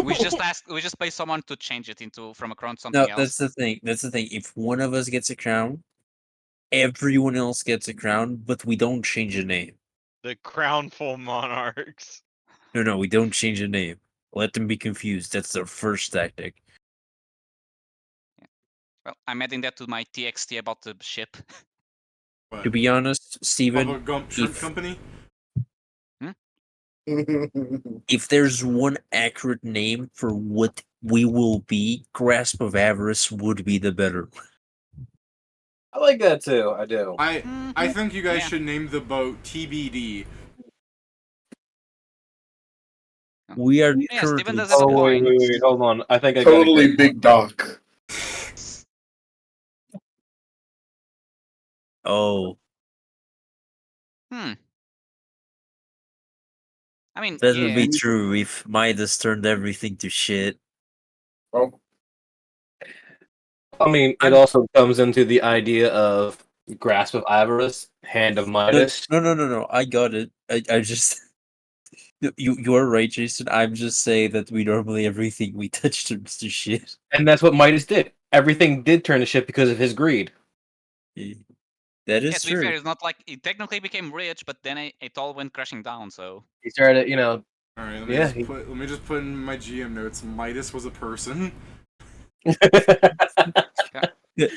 we just pay someone to change it into from a crown to No, something else. that's the thing. That's the thing. If one of us gets a crown, everyone else gets a crown, but we don't change the name. The crownful monarchs. No, we don't change the name. Let them be confused. That's their first tactic. Well, I'm adding that to my TXT about the ship. What? To be honest, Steven, Bubba Gump Shrimp if- Company? if there's one accurate name for what we will be, Grasp of Avarice would be the better one. I like that too. I do. I think you guys Yeah. should name the boat TBD. We are Yeah, Steven currently does have a Oh wait, point. wait, hold on. I think I got Totally a great Big Doc. Oh, Hmm. I mean, That would yeah. be true if Midas turned everything to shit. Oh, I mean, it also comes into the idea of grasp of avarice, hand of Midas. No. I got it. I just you are right, Jason. I'm just saying that we normally everything we touch turns to shit. And that's what Midas did. Everything did turn to shit because of his greed. That Yeah, is to be fair, true. it's not like he technically became rich, but then it all went crashing down. So He started, you know, All right, Yeah, let me just put in my GM notes. Midas was a person.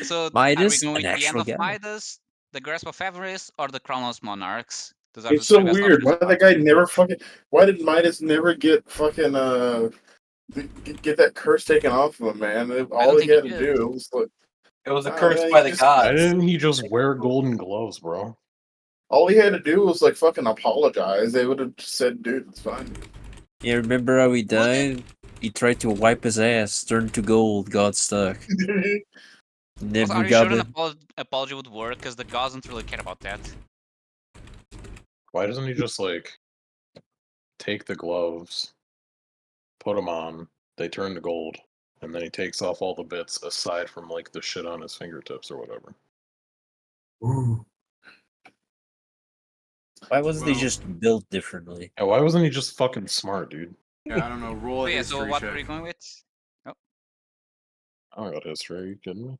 so are we Midas, going an with the end actual of guy. Midas, the Grasp of Avarice, or the Crown of Monarchs? Those are the it's so three best weird. options Why so did far. that guy never fucking? Why did Midas never get fucking get that curse taken off of him, man? All don't he think had he to did. do was like, it was a ah, curse man, by he the just Why gods. didn't he just wear golden gloves, bro? all he had to do was like fucking apologize. They would have just said, "Dude, it's fine." Yeah, remember how he Would died? He tried to wipe his ass, turned to gold, got stuck. Also, Never are you got sure an it. apology would work? Because the gods don't really care about that. Why doesn't he just like take the gloves, put them on, they turn to gold, and then he takes off all the bits aside from like the shit on his fingertips or whatever? Why wasn't he Well, just built differently? Yeah, why wasn't he just fucking smart, dude? yeah, I don't know. Roll a So yeah, so history what check. were you going with? I don't got history. Are you kidding me?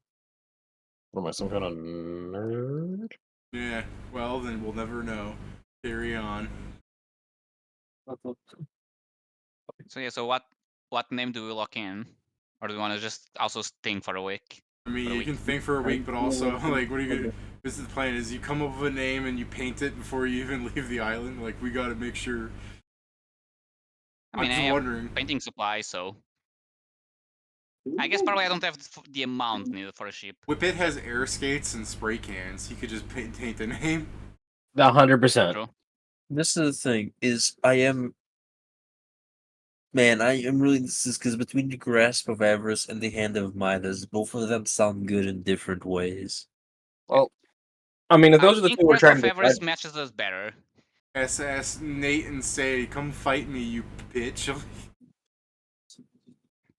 What am I, some kind of nerd? Yeah, well, then we'll never know. Carry on. So yeah, so what name do we lock in, or do we want to just also think for a week? I mean, For a you week. can think for a week, but also, like, what are you gonna... This is the plan, is you come up with a name and you paint it before you even leave the island. Like, we gotta make sure... I I'm mean, I just have wondering. painting supplies, so I guess probably I don't have the amount needed for a ship. Whippet has air skates and spray cans. He could just paint the name. 100%. True. This is the thing, is I am really this is because between the grasp of avarice and the hand of Midas, both of them sound good in different ways. Well, I mean, if I those are the think two we're Grasp trying of to decide. Avarice matches us better. SS Nate and say, come fight me, you bitch.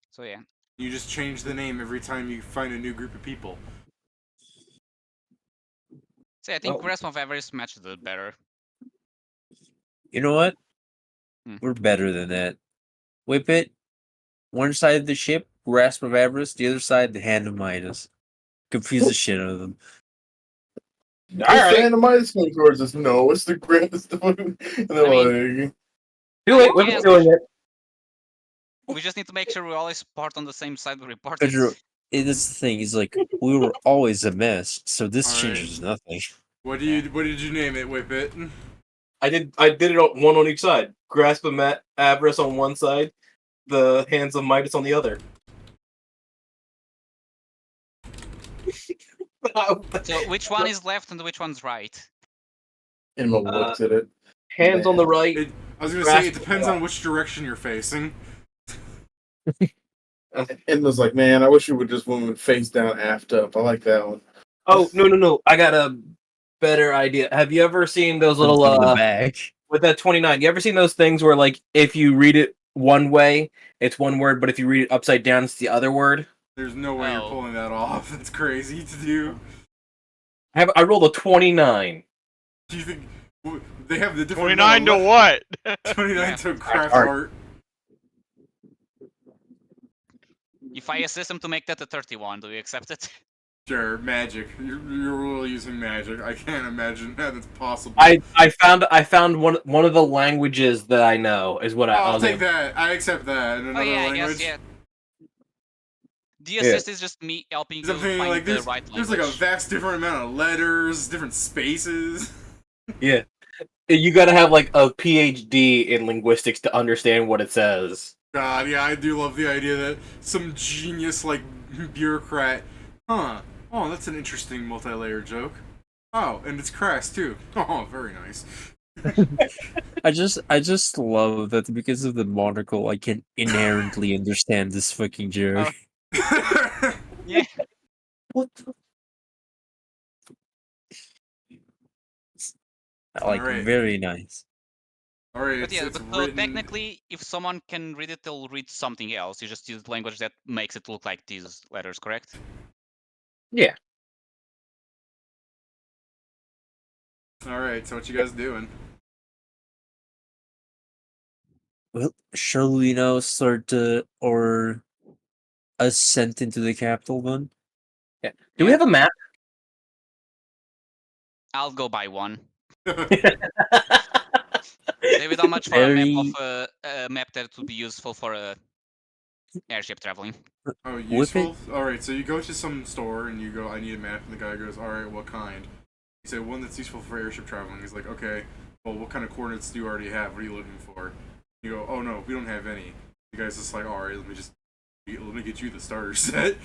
So yeah. You just change the name every time you find a new group of people. So yeah, I think Oh. Grasp of Avarice matches us better. You know what? Hmm. We're better than that. Whip it. One side of the ship, grasp of avarice. The other side, the hand of Midas. Confuse the shit out of them. All right. right. Midas coming towards us. No, it's the greatest. And they're like, Too late, we're Yes, doing it. we just need to make sure we always part on the same side we report it. Pedro, that's the thing. Is like we were always a mess, so this All right. changes nothing. What did you name it, Whippet? I did it one on each side. Grasp of Avarice on one side, the Hands of Midas on the other. So which one is left and which one's right? Emma looked at it. Hands on the right. I was gonna Grasp say it depends on which direction you're facing. And was like, man, I wish you would just went face down, aft up. I like that one. Oh no! I got a better idea. Have you ever seen those little From the back. with that 29? You ever seen those things where like if you read it one way, it's one word, but if you read it upside down, it's the other word? There's no way you're Oh. pulling that off. That's crazy to do. I rolled a 29. Do you think they have the different 29 to what? 29 to craft art. art. If I assist him to make that a 31, do you accept it? Sure, magic. You're really using magic. I can't imagine that it's possible. I found one of the languages that I know is what I I'll was take able. that. I accept that. In Oh another yeah, I language. guess yeah. The assist is just me helping you Something find like the there's, right there's language. like a vast different amount of letters, different spaces. Yeah, you got to have like a PhD in linguistics to understand what it says. God, yeah, I do love the idea that some genius like bureaucrat. Huh. Oh, that's an interesting multi-layer joke. Oh, and it's crass too. Oh, very nice. I just love that because of the monocle, I can inherently understand this fucking joke. Yeah. What the? Like, Alright. very nice. All right, But yeah, it's but so written. technically, if someone can read it, they'll read something else. You just use language that makes it look like these letters, correct? Yeah. All right, so what you guys doing? Well, shall we now start our ascent into the capital then? Yeah. Do we have a map? I'll go buy one. David, how much for a map of a map that would be useful for airship traveling? Oh, Whip it. useful. All right, so you go to some store and you go, "I need a map," and the guy goes, "All right, what kind?" You say, "One that's useful for airship traveling." He's like, "Okay, well, what kind of coordinates do you already have? What are you looking for?" You go, "Oh no, we don't have any." The guy's just like, "All right, let me get you the starter set."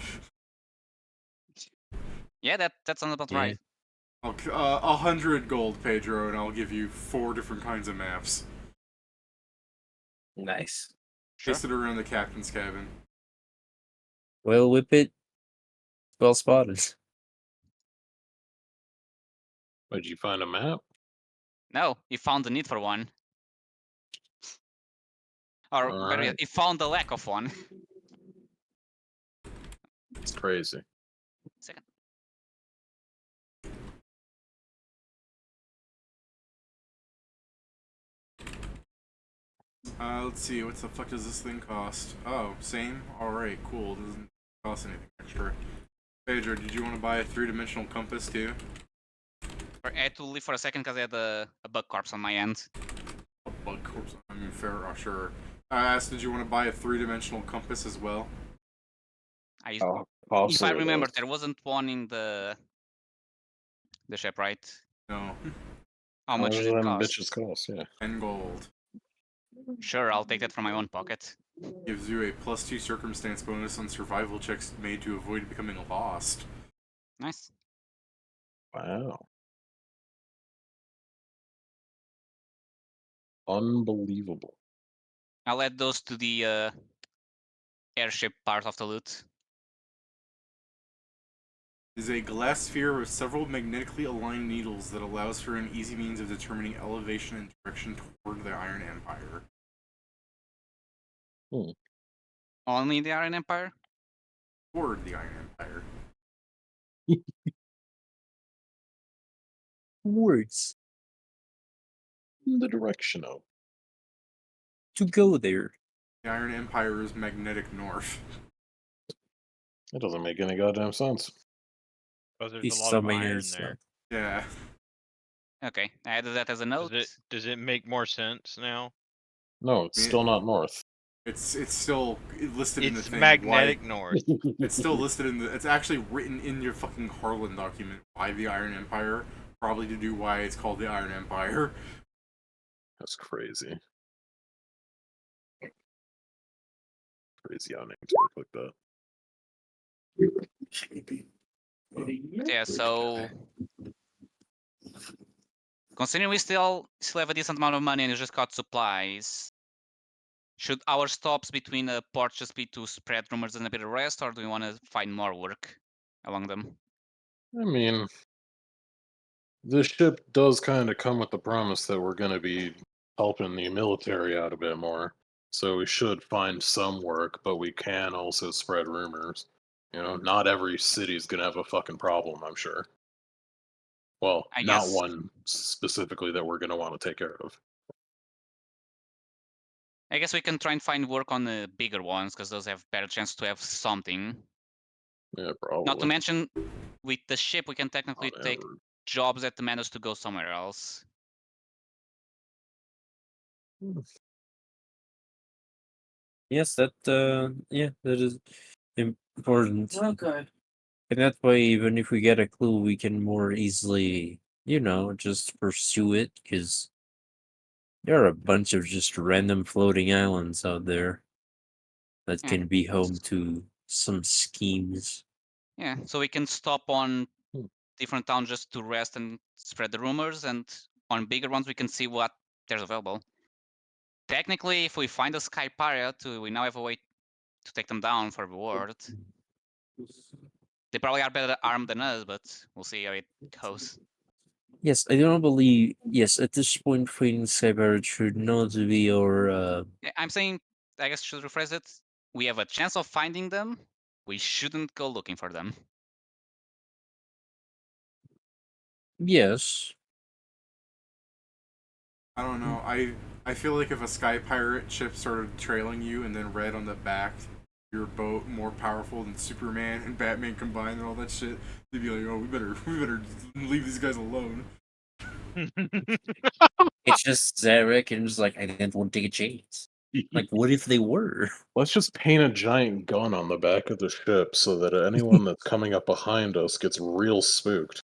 Yeah, that sounds about right. I'll 100 gold, Pedro, and I'll give you 4 different kinds of maps. Nice. Sure. Place it around the captain's cabin. Well, Whip it. Well spotted. Did you find a map? No, he found the need for one. Or All better yet, right. he found the lack of one. It's crazy. Second. Let's see, what the fuck does this thing cost? Oh, same? Alright, cool. Doesn't cost anything extra. Pedro, did you want to buy a 3-dimensional compass too? I had to leave for a second because I had a bug corpse on my end. A bug corpse? I mean, fair, sure. I asked, did you want to buy a 3-dimensional compass as well? I used, Oh, if I possibly remember, those. there wasn't one in the ship, right? No. How much How did it them cost? bitches cost? Yeah. 10 gold. Sure, I'll take that from my own pocket. Gives you a +2 circumstance bonus on survival checks made to avoid becoming lost. Nice. Wow. Unbelievable. I'll add those to the airship part of the loot. Is a glass sphere with several magnetically aligned needles that allows for an easy means of determining elevation and direction toward the Iron Empire. Only the Iron Empire? Toward the Iron Empire. Words In the direction of. to go there. The Iron Empire is magnetic north. That doesn't make any goddamn sense. Because there's He's a lot of summing iron yours there. Yeah. Okay, I added that as a note. Does it make more sense now? No, it's still not north. It's still listed in the It's thing. magnetic Why, north. it's still listed in the. It's actually written in your fucking Harlonde document. Why the Iron Empire? Probably to do why it's called the Iron Empire. That's crazy. Crazy how names work like that. Yeah, so considering we still have a decent amount of money and we just got supplies, should our stops between ports just be to spread rumors and a bit of rest, or do we want to find more work along them? I mean, this ship does kind of come with the promise that we're going to be helping the military out a bit more. So we should find some work, but we can also spread rumors. You know, not every city is going to have a fucking problem, I'm sure. Well, I not guess. one specifically that we're going to want to take care of. I guess we can try and find work on the bigger ones because those have better chance to have something. Yeah, Not to probably. mention, with the ship, we can technically On take average. jobs that demand us to go somewhere else. Yes, that that is important. Okay. And that way, even if we get a clue, we can more easily, just pursue it, because there are a bunch of just random floating islands out there that Yeah. can be home to some schemes. Yeah, so we can stop on Hmm. different towns just to rest and spread the rumors, and on bigger ones we can see what there's available. Technically, if we find a sky pirate, we now have a way to take them down for reward. They probably are better armed than us, but we'll see how it goes. Yes, I don't believe. Yes, at this point, finding Sky Pirate should not be our. Yeah, I'm saying, I guess, should rephrase it. We have a chance of finding them. We shouldn't go looking for them. Yes. I don't know. I feel like if a sky pirate ship started trailing you and then read on the back your boat more powerful than Superman and Batman combined and all that shit, they'd be like, oh, we better leave these guys alone. It's just Zarek and just like, I didn't want to take a chance. Like, what if they were? Let's just paint a giant gun on the back of the ship so that anyone that's coming up behind us gets real spooked.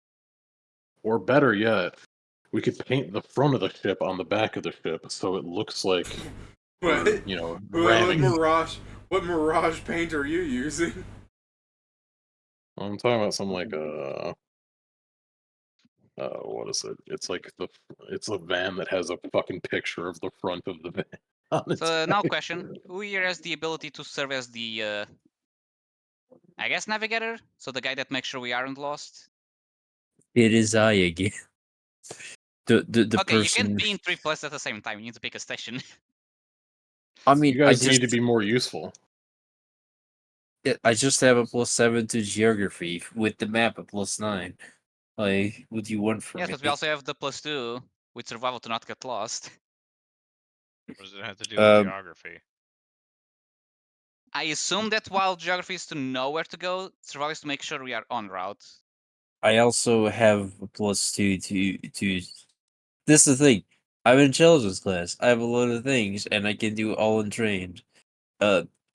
Or better yet, we could paint the front of the ship on the back of the ship so it looks like we're, What? What ramming. mirage paint are you using? I'm talking about some like what is it? It's like it's a van that has a fucking picture of the front of the van on its So now back. question, who here has the ability to serve as the, I guess, navigator? So the guy that makes sure we aren't lost? It is I again. The Okay, you person. can't be in 3 places at the same time. You need to pick a station. I mean, You guys need to be more useful. I just have a +7 to geography with the map a +9. Like, what do you want from Yes, me? but we also have the +2 with survival to not get lost. What does it have to do with geography? I assume that while geography is to know where to go, survival is to make sure we are on route. I also have a +2 to. This is the thing. I'm in intelligence class. I have a lot of things, and I can do all untrained.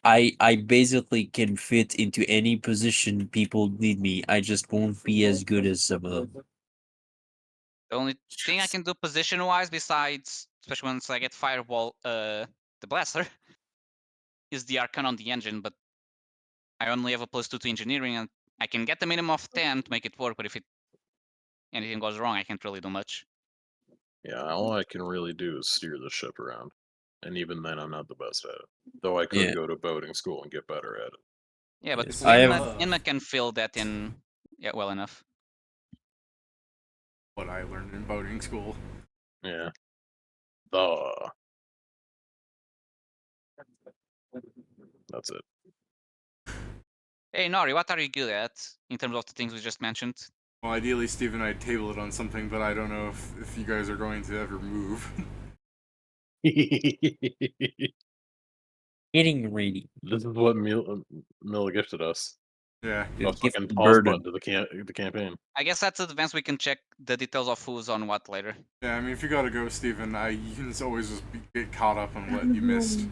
I basically can fit into any position people need me. I just won't be as good as some of them. The only thing I can do position-wise, besides, especially once I get firewall, the blaster, is the Arcana on the engine, but I only have a +2 to engineering, and I can get the minimum of 10 to make it work, but if anything goes wrong, I can't really do much. Yeah, all I can really do is steer the ship around. And even then, I'm not the best at it. Though I could go to boating school and get better at it. Yeah, but Yes, Inma can fill that in well enough. What I learned in boating school. Yeah. That's it. Hey, Nori, what are you good at in terms of the things we just mentioned? Well, ideally, Steve and I table it on something, but I don't know if you guys are going to ever move. Getting ready. This is what Mila gifted us. Yeah. A Gift fucking the pause burden. button to the campaign. I guess that's advanced. We can check the details of who's on what later. Yeah, I mean, if you gotta go, Steven, you can always just get caught up on what you missed.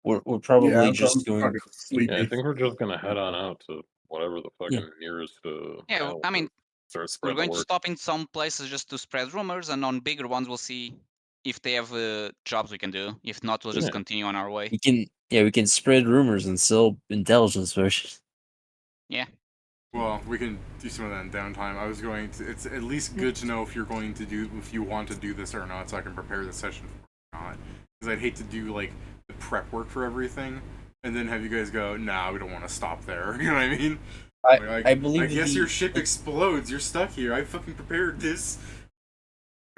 We're probably Yeah, I'm just going. fucking sleepy. Yeah, I think we're just gonna head on out to whatever the fucking nearest Yeah, island I mean, is. Start we're spreading the going to word. stop in some places just to spread rumors, and on bigger ones, we'll see if they have jobs we can do. If not, we'll just Yeah. continue on our way. We can spread rumors and sell intelligence versions. Yeah. Well, we can do some of that in downtime. I was going to. It's at least good to know if you want to do this or not, so I can prepare the session or not. Because I'd hate to do like the prep work for everything, and then have you guys go, "Nah, we don't want to stop there." You know what I mean? I believe. I guess your ship explodes. You're stuck here. I fucking prepared this.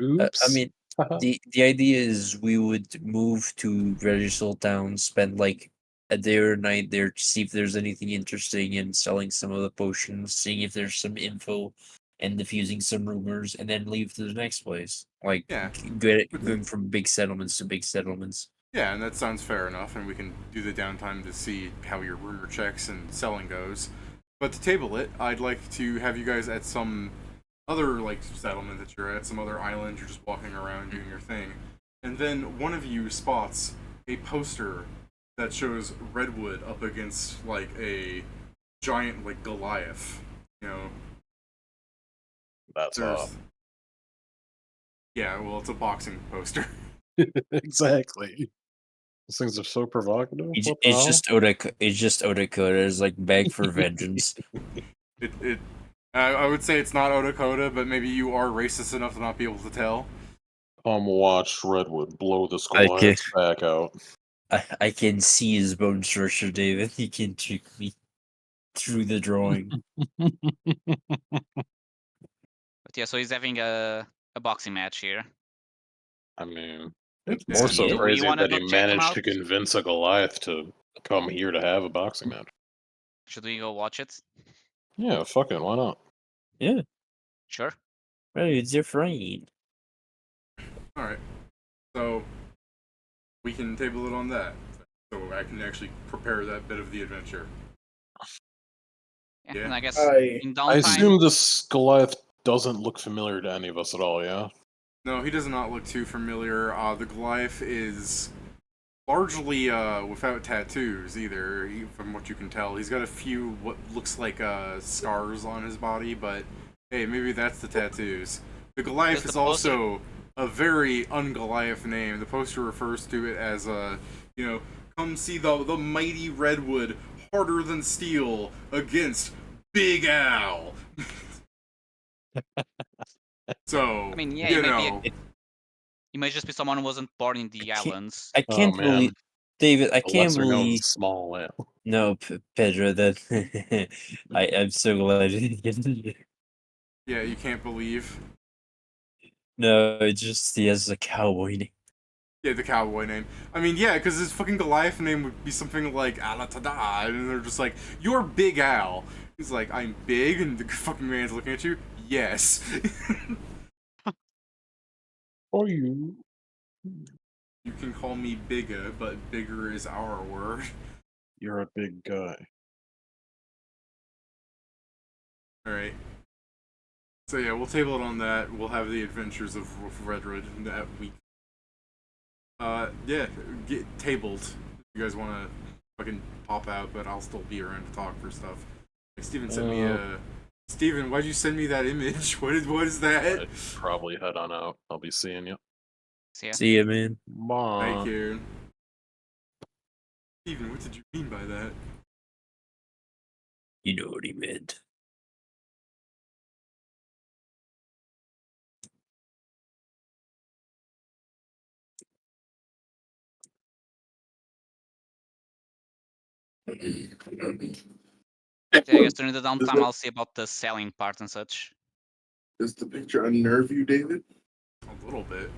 Oops. I mean, the idea is we would move to Regisol Town, spend like a day or a night there to see if there's anything interesting in selling some of the potions, seeing if there's some info, and diffusing some rumors, and then leave to the next place. Like, Yeah. going from big settlements to big settlements. Yeah, and that sounds fair enough, and we can do the downtime to see how your rumor checks and selling goes. But to table it, I'd like to have you guys at some other like settlement that you're at, some other island, you're just walking around doing your thing. And then one of you spots a poster that shows Redwood up against like a giant like Goliath. You know. That's off. Yeah, well it's a boxing poster. Exactly. Those things are so provocative. It's just Odaka. It's just Odakota. It's like beg for vengeance. I would say it's not Odakoda, but maybe you are racist enough to not be able to tell. Come watch Redwood blow this Goliath's back out. I can see his bone structure, David. He can trick me through the drawing. But yeah, so he's having a boxing match here. I mean, It's it's more so Yeah. Do we crazy wanna that go he check him managed to out? convince a Goliath to come here to have a boxing match. Should we go watch it? Yeah, fuck it, why not? Yeah. Sure. Well, it's your friend. All right. So we can table it on that. So I can actually prepare that bit of the adventure. Yeah, Yeah. and I guess I in I downtime. assume this Goliath doesn't look familiar to any of us at all, yeah? No, he does not look too familiar. The Goliath is largely without tattoos either, from what you can tell. He's got a few what looks like scars on his body, but hey, maybe that's the tattoos. The Goliath Does is the poster- also a very un-Goliath name. The poster refers to it as come see the mighty redwood, harder than steel, against Big Al. So I mean, yeah, you it might be know, he might just be someone who wasn't born in the islands. I can't man. believe, David. I A can't lesser known believe. small whale. No, Pedro. That I'm so glad you didn't. yeah, you can't believe. No, it's just he has a cowboy name. Yeah, the cowboy name. I mean, yeah, because his fucking Goliath name would be something like Alatada, and they're just like, "You're Big Al." He's like, "I'm big," and the fucking man's looking at you. Yes. Oh, you. You can call me bigger, but bigger is our word. You're a big guy. All right. So yeah, we'll table it on that. We'll have the adventures of Redwood that week. Yeah, get tabled. If you guys want to fucking pop out, but I'll still be around to talk for stuff. Like Steven sent me a. Steven, why'd you send me that image? What is that? I'd probably head on out. I'll be seeing you. So yeah. See ya, man. Bye. Thank you. Steven, what did you mean by that? You know what he meant. So I guess during the Is downtime, that- I'll see about the selling part and such. Does the picture unnerve you, David? A little bit.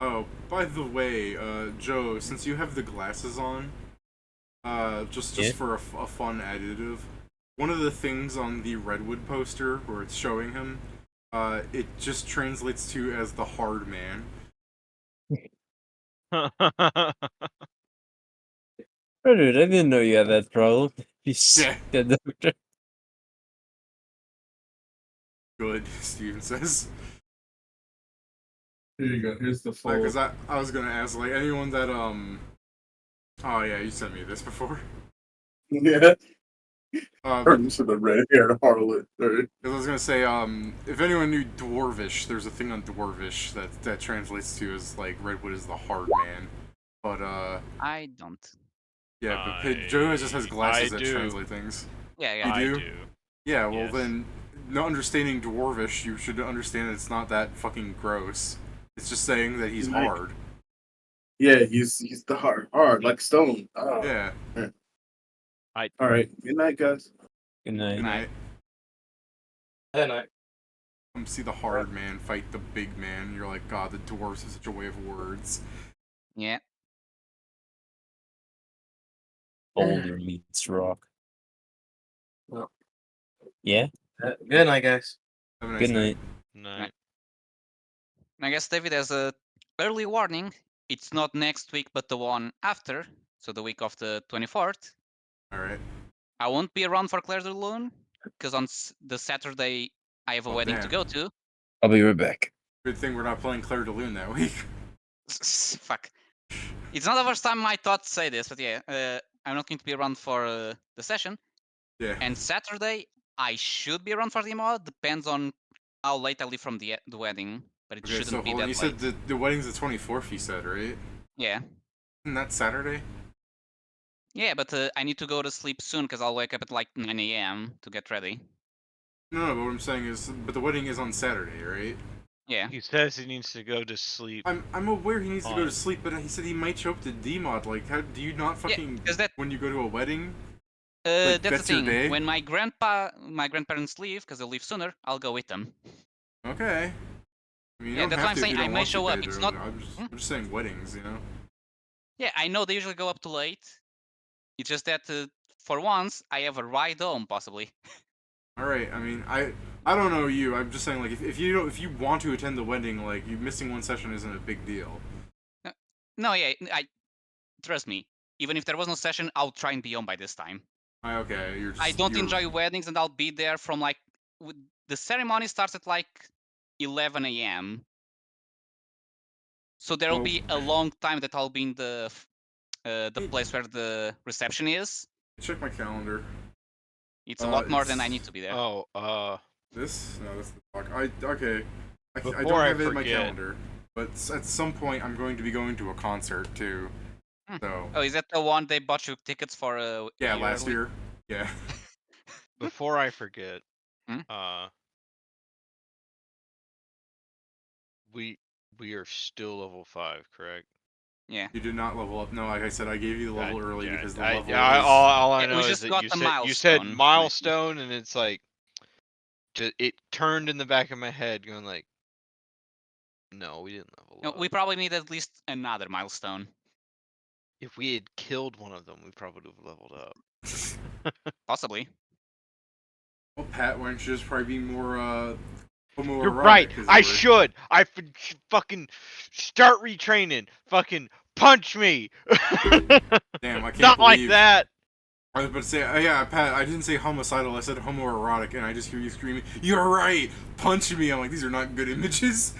Oh, by the way, Joe, since you have the glasses on, just Yeah? for a fun additive, one of the things on the Redwood poster where it's showing him, it just translates to as the hard man. Oh, dude, I didn't know you had that problem. Yeah. The doctor. Good, Steven says. Here you go. Here's the full. Because I was gonna ask, like, anyone that, Oh yeah, you sent me this before. Yeah. But Turns to the red-haired harlot. Right? I was gonna say, if anyone knew Dwarvish, there's a thing on Dwarvish that translates to as like Redwood is the hard man. But I don't. yeah, but Joe just has glasses I that do. translate things. Yeah, You yeah. I do? do. Yeah, well Yes. then, not understanding Dwarvish, you should understand that it's not that fucking gross. It's just saying that he's Like- hard. Yeah, he's the hard like stone. Oh. Yeah. All right. Good night, guys. Good night. Good night. And I Come see the hard man fight the big man. You're like, God, the dwarves have such a way of words. Yeah. Boulder meets rock. Well. Yeah. good night, guys. Have a nice Good night. Night. I guess David has a early warning. It's not next week, but the one after. So the week of the 24th. Alright. I won't be around for Claire de Lune because on the Saturday I have a Oh, wedding to damn. go to. I'll be right back. Good thing we're not playing Claire de Lune that week. Fuck. It's not the first time I thought to say this, but yeah, I'm not going to be around for the session. Yeah. And Saturday I should be around for the mod. Depends on how late I leave from the wedding, but it Okay, shouldn't so be hold on. that You late. said the wedding's the 24th, you said, right? Yeah. Isn't that Saturday? Yeah, but I need to go to sleep soon because I'll wake up at like 9 a.m. to get ready. No, but what I'm saying is, but the wedding is on Saturday, right? Yeah. He says he needs to go to sleep. I'm aware he needs to go to On- sleep, but he said he might show up to DMod. Like, how do you not fucking 'cause that- when you go to a wedding? Like, That's that's the your thing. day? When my grandparents leave, because they leave sooner, I'll go with them. Okay. I mean, you Yeah, don't that's have why I'm to if saying you I don't may want to, show up. It's Pedro. not. I'm just saying weddings, you know. Yeah, I know they usually go up too late. It's just that for once I have a ride home, possibly. All right. I mean, I don't know you. I'm just saying, like, if you don't, if you want to attend the wedding, like, you missing one session isn't a big deal. No, yeah, I trust me. Even if there was no session, I'll try and be home by this time. Okay, you're just. I don't you're, enjoy weddings, and I'll be there from like the ceremony starts at like 11 a.m. So there will Well, be a long time that I'll be in the place where the reception is. check my calendar. It's a lot more than I It's need to be there. Oh, this. No, that's the clock. Okay. I Before don't I have it in my forget- calendar, but at some point I'm going to be going to a concert too. Hmm. So Oh, is that the one they bought you tickets for? yeah, year last early? year. Yeah. before I forget, Hmm? we are still level 5, correct? Yeah. You did not level up. No, like I said, I gave you the level early because the level is. all I Yeah, we know is just that got you the said milestone. milestone, and it's like it turned in the back of my head, going like, no, we didn't level No, up. we probably need at least another milestone. If we had killed one of them, we probably would have leveled up. Possibly. Well, Pat, why don't you just probably be more homoerotic? You're right. as I it were. should. fucking start retraining. Fucking punch me. Damn, I can't Not like believe. that. I was about to say, yeah, Pat, I didn't say homicidal, I said homoerotic, and I just hear you screaming, "You're right! Punch me!" I'm like, these are not good images.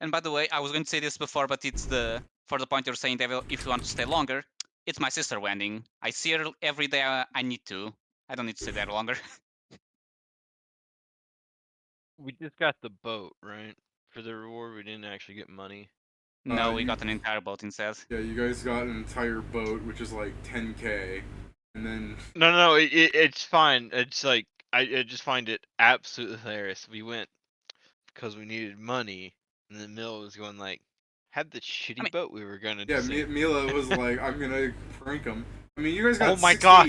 And by the way, I was going to say this before, but it's for the point you're saying, Devil, if you want to stay longer, it's my sister wedding. I see her every day I need to. I don't need to stay there longer. We just got the boat, right? For the reward, we didn't actually get money. No, we you- got an entire boat instead. Yeah, you guys got an entire boat, which is like 10K, and then No, it's fine. It's like I just find it absolutely hilarious. We went because we needed money, and the mill was going like, had the shitty mean- boat we were gonna yeah, sink. Mila was like, "I'm gonna prank him." I mean, you guys got Oh my God.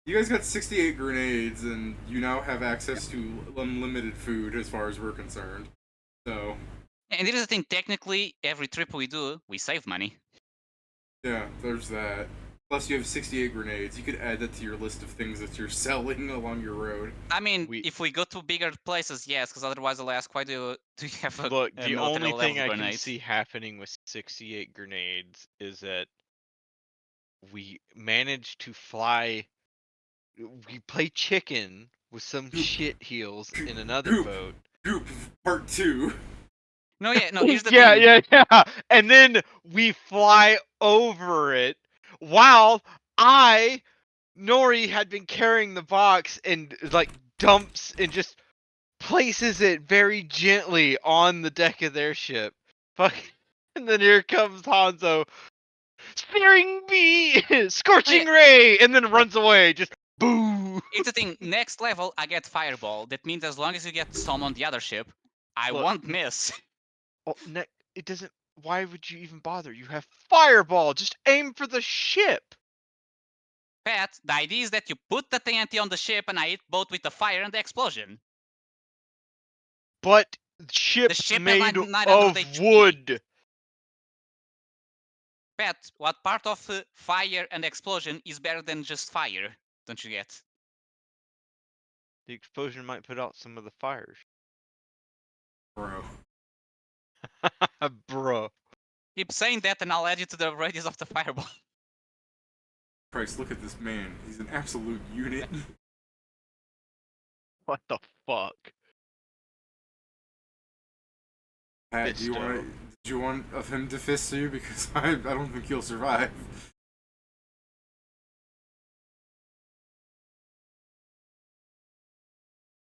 You guys got 68 grenades, and you now have access to unlimited food, as far as we're concerned. So And it is the thing, technically, every trip we do, we save money. yeah, there's that. Plus, you have 68 grenades. You could add that to your list of things that you're selling along your road. I mean, We- if we go to bigger places, yes, because otherwise I'll ask, why do you have a Look, a the military only thing level I can grenade? see happening with 68 grenades is that we managed to fly. We play chicken with some shit heels in another Goop. boat. Goop Part 2. No, yeah, no, here's the Yeah, thing. yeah. And then we fly over it while Nori had been carrying the box and like dumps and just places it very gently on the deck of their ship. Fuck. And then here comes Hanzo. Searing bee! Scorching ray! And then runs away. Just boo! Here's the thing, next level, I get Fireball. That means as long as you get some on the other ship, I Look. won't miss. Oh, it doesn't. Why would you even bother? You have Fireball. Just aim for the ship. Pat, the idea is that you put the TNT on the ship and I hit both with the fire and the explosion. But ship ship has made 900 of HP. wood. Pat, what part of fire and explosion is better than just fire? Don't you get? The explosion might put out some of the fires. Bro. Bro. Keep saying that and I'll add you to the radius of the fireball. Christ, look at this man. He's an absolute unit. What the fuck? Pat, do you want of him to fist you? Because I don't think he'll survive.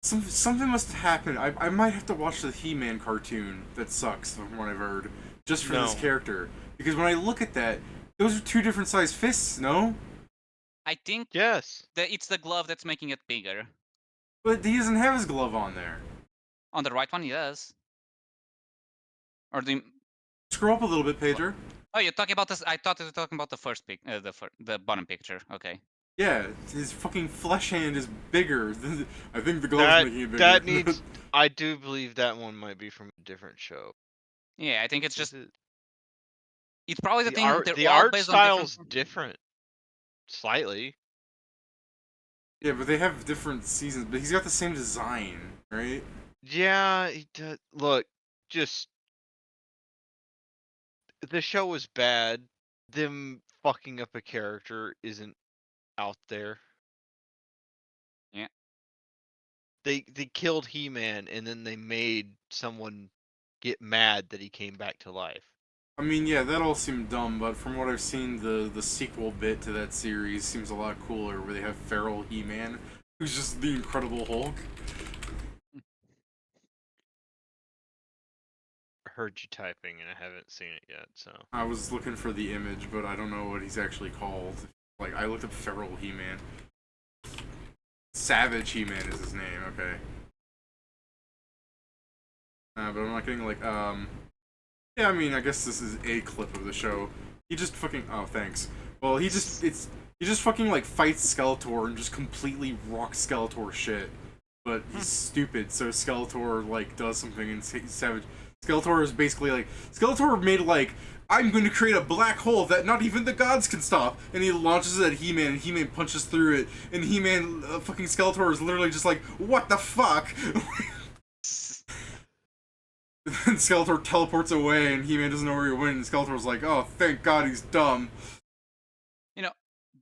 Something must happen. I might have to watch the He-Man cartoon that sucks from what I've heard. Just for this No. character. Because when I look at that, those are two different sized fists, no? I think Yes. it's the glove that's making it bigger. But he doesn't have his glove on there. On the right one, he does. Or do you... Scroll up a little bit, Pedro. Oh, you're talking about this? I thought you were talking about the first pic, the bottom picture. Okay. Yeah, his fucking flesh hand is bigger. I think the glove's making it bigger. That needs. I do believe that one might be from a different show. Yeah, I think it's Is just. it- It's probably the thing. art, They're the all art based on different. style's different, slightly. Yeah, but they have different seasons. But he's got the same design, right? Yeah, he does. Look, just the show was bad. Them fucking up a character isn't out there. Yeah. They killed He-Man and then they made someone get mad that he came back to life. I mean, yeah, that all seemed dumb, but from what I've seen, the sequel bit to that series seems a lot cooler, where they have feral He-Man, who's just the Incredible Hulk. I heard you typing and I haven't seen it yet, so. I was looking for the image, but I don't know what he's actually called. Like, I looked up feral He-Man. Savage He-Man is his name, okay. But I'm not getting, like, yeah, I mean, I guess this is a clip of the show. He just fucking, oh, thanks. Well, he just fucking, like, fights Skeletor and just completely rocks Skeletor shit. But he's stupid, so Skeletor, like, does something and Savage... Skeletor is basically, like... Skeletor made, like, I'm going to create a black hole that not even the gods can stop. And he launches it at He-Man, and He-Man punches through it. And He-Man, fucking Skeletor is literally just like, what the fuck? And Skeletor teleports away, and He-Man doesn't know where he went, and Skeletor's like, oh, thank God he's dumb. You know,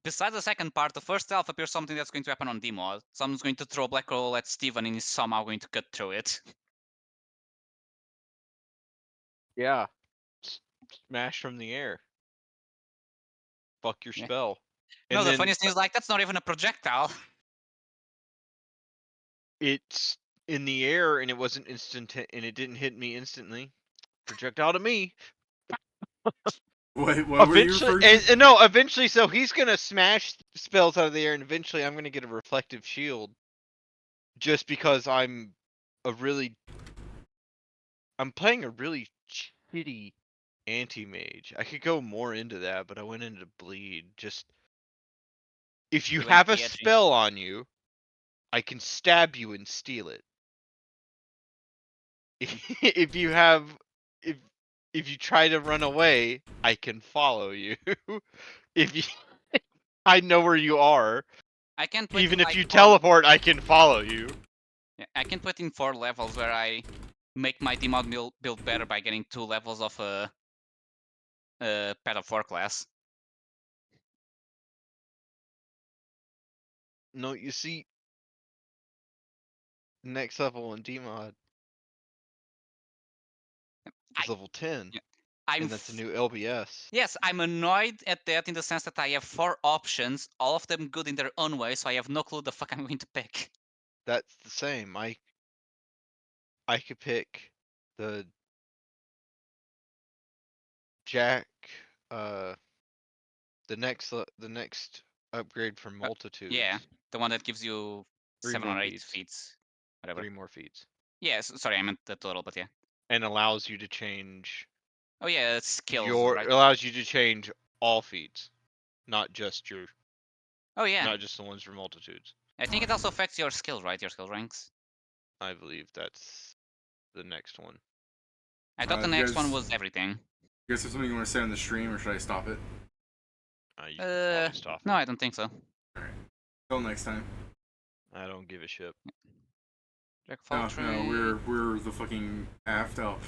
besides the second part, the first half appears something that's going to happen on D-Mod. Someone's going to throw a black hole at Steven, and he's somehow going to cut through it. Yeah. Smash from the air. Fuck your Yeah. spell. No, And the then funniest thing is, like, that's not even a projectile. it's in the air and it wasn't instant and it didn't hit me instantly. Projectile to me. What were you Eventually, referring to? and no, eventually, so he's gonna smash spells out of the air, and eventually, I'm gonna get a reflective shield, just because I'm playing a really shitty anti-mage. I could go more into that, but I went into bleed. Just if you You went have a edgy. spell on you, I can stab you and steal it. If you have, if you try to run away, I can follow you. If you, I know where you are. I can't put Even in, if like, you 4... teleport, I can follow you. Yeah, I can put in 4 levels where I make my D-Mod build better by getting 2 levels of a Pet of 4 class. No, you see, next level in DMod is level 10, Yeah, I'm and that's a new LBS. Yes, I'm annoyed at that in the sense that I have 4 options, all of them good in their own way, so I have no clue the fuck I'm going to pick. That's the same. I could pick the Jack, the next upgrade for multitudes. Yeah, the one that gives you 3 7 more or 8 feats. feats. Whatever. 3 more feats. Yes, sorry, I meant the total, but yeah. And allows you to change Oh yeah, skills, right? allows you to change all feats, not just Oh yeah. not just the ones for multitudes. I think it also affects your skills, right? Your skill ranks. I believe that's the next one. I thought the You next guys- one was everything. You guys have something you want to say on the stream, or should I stop it? You can probably stop No, it. I don't think so. Till next time. I don't give a shit. Jack No, Fall no, we're the fucking aft up.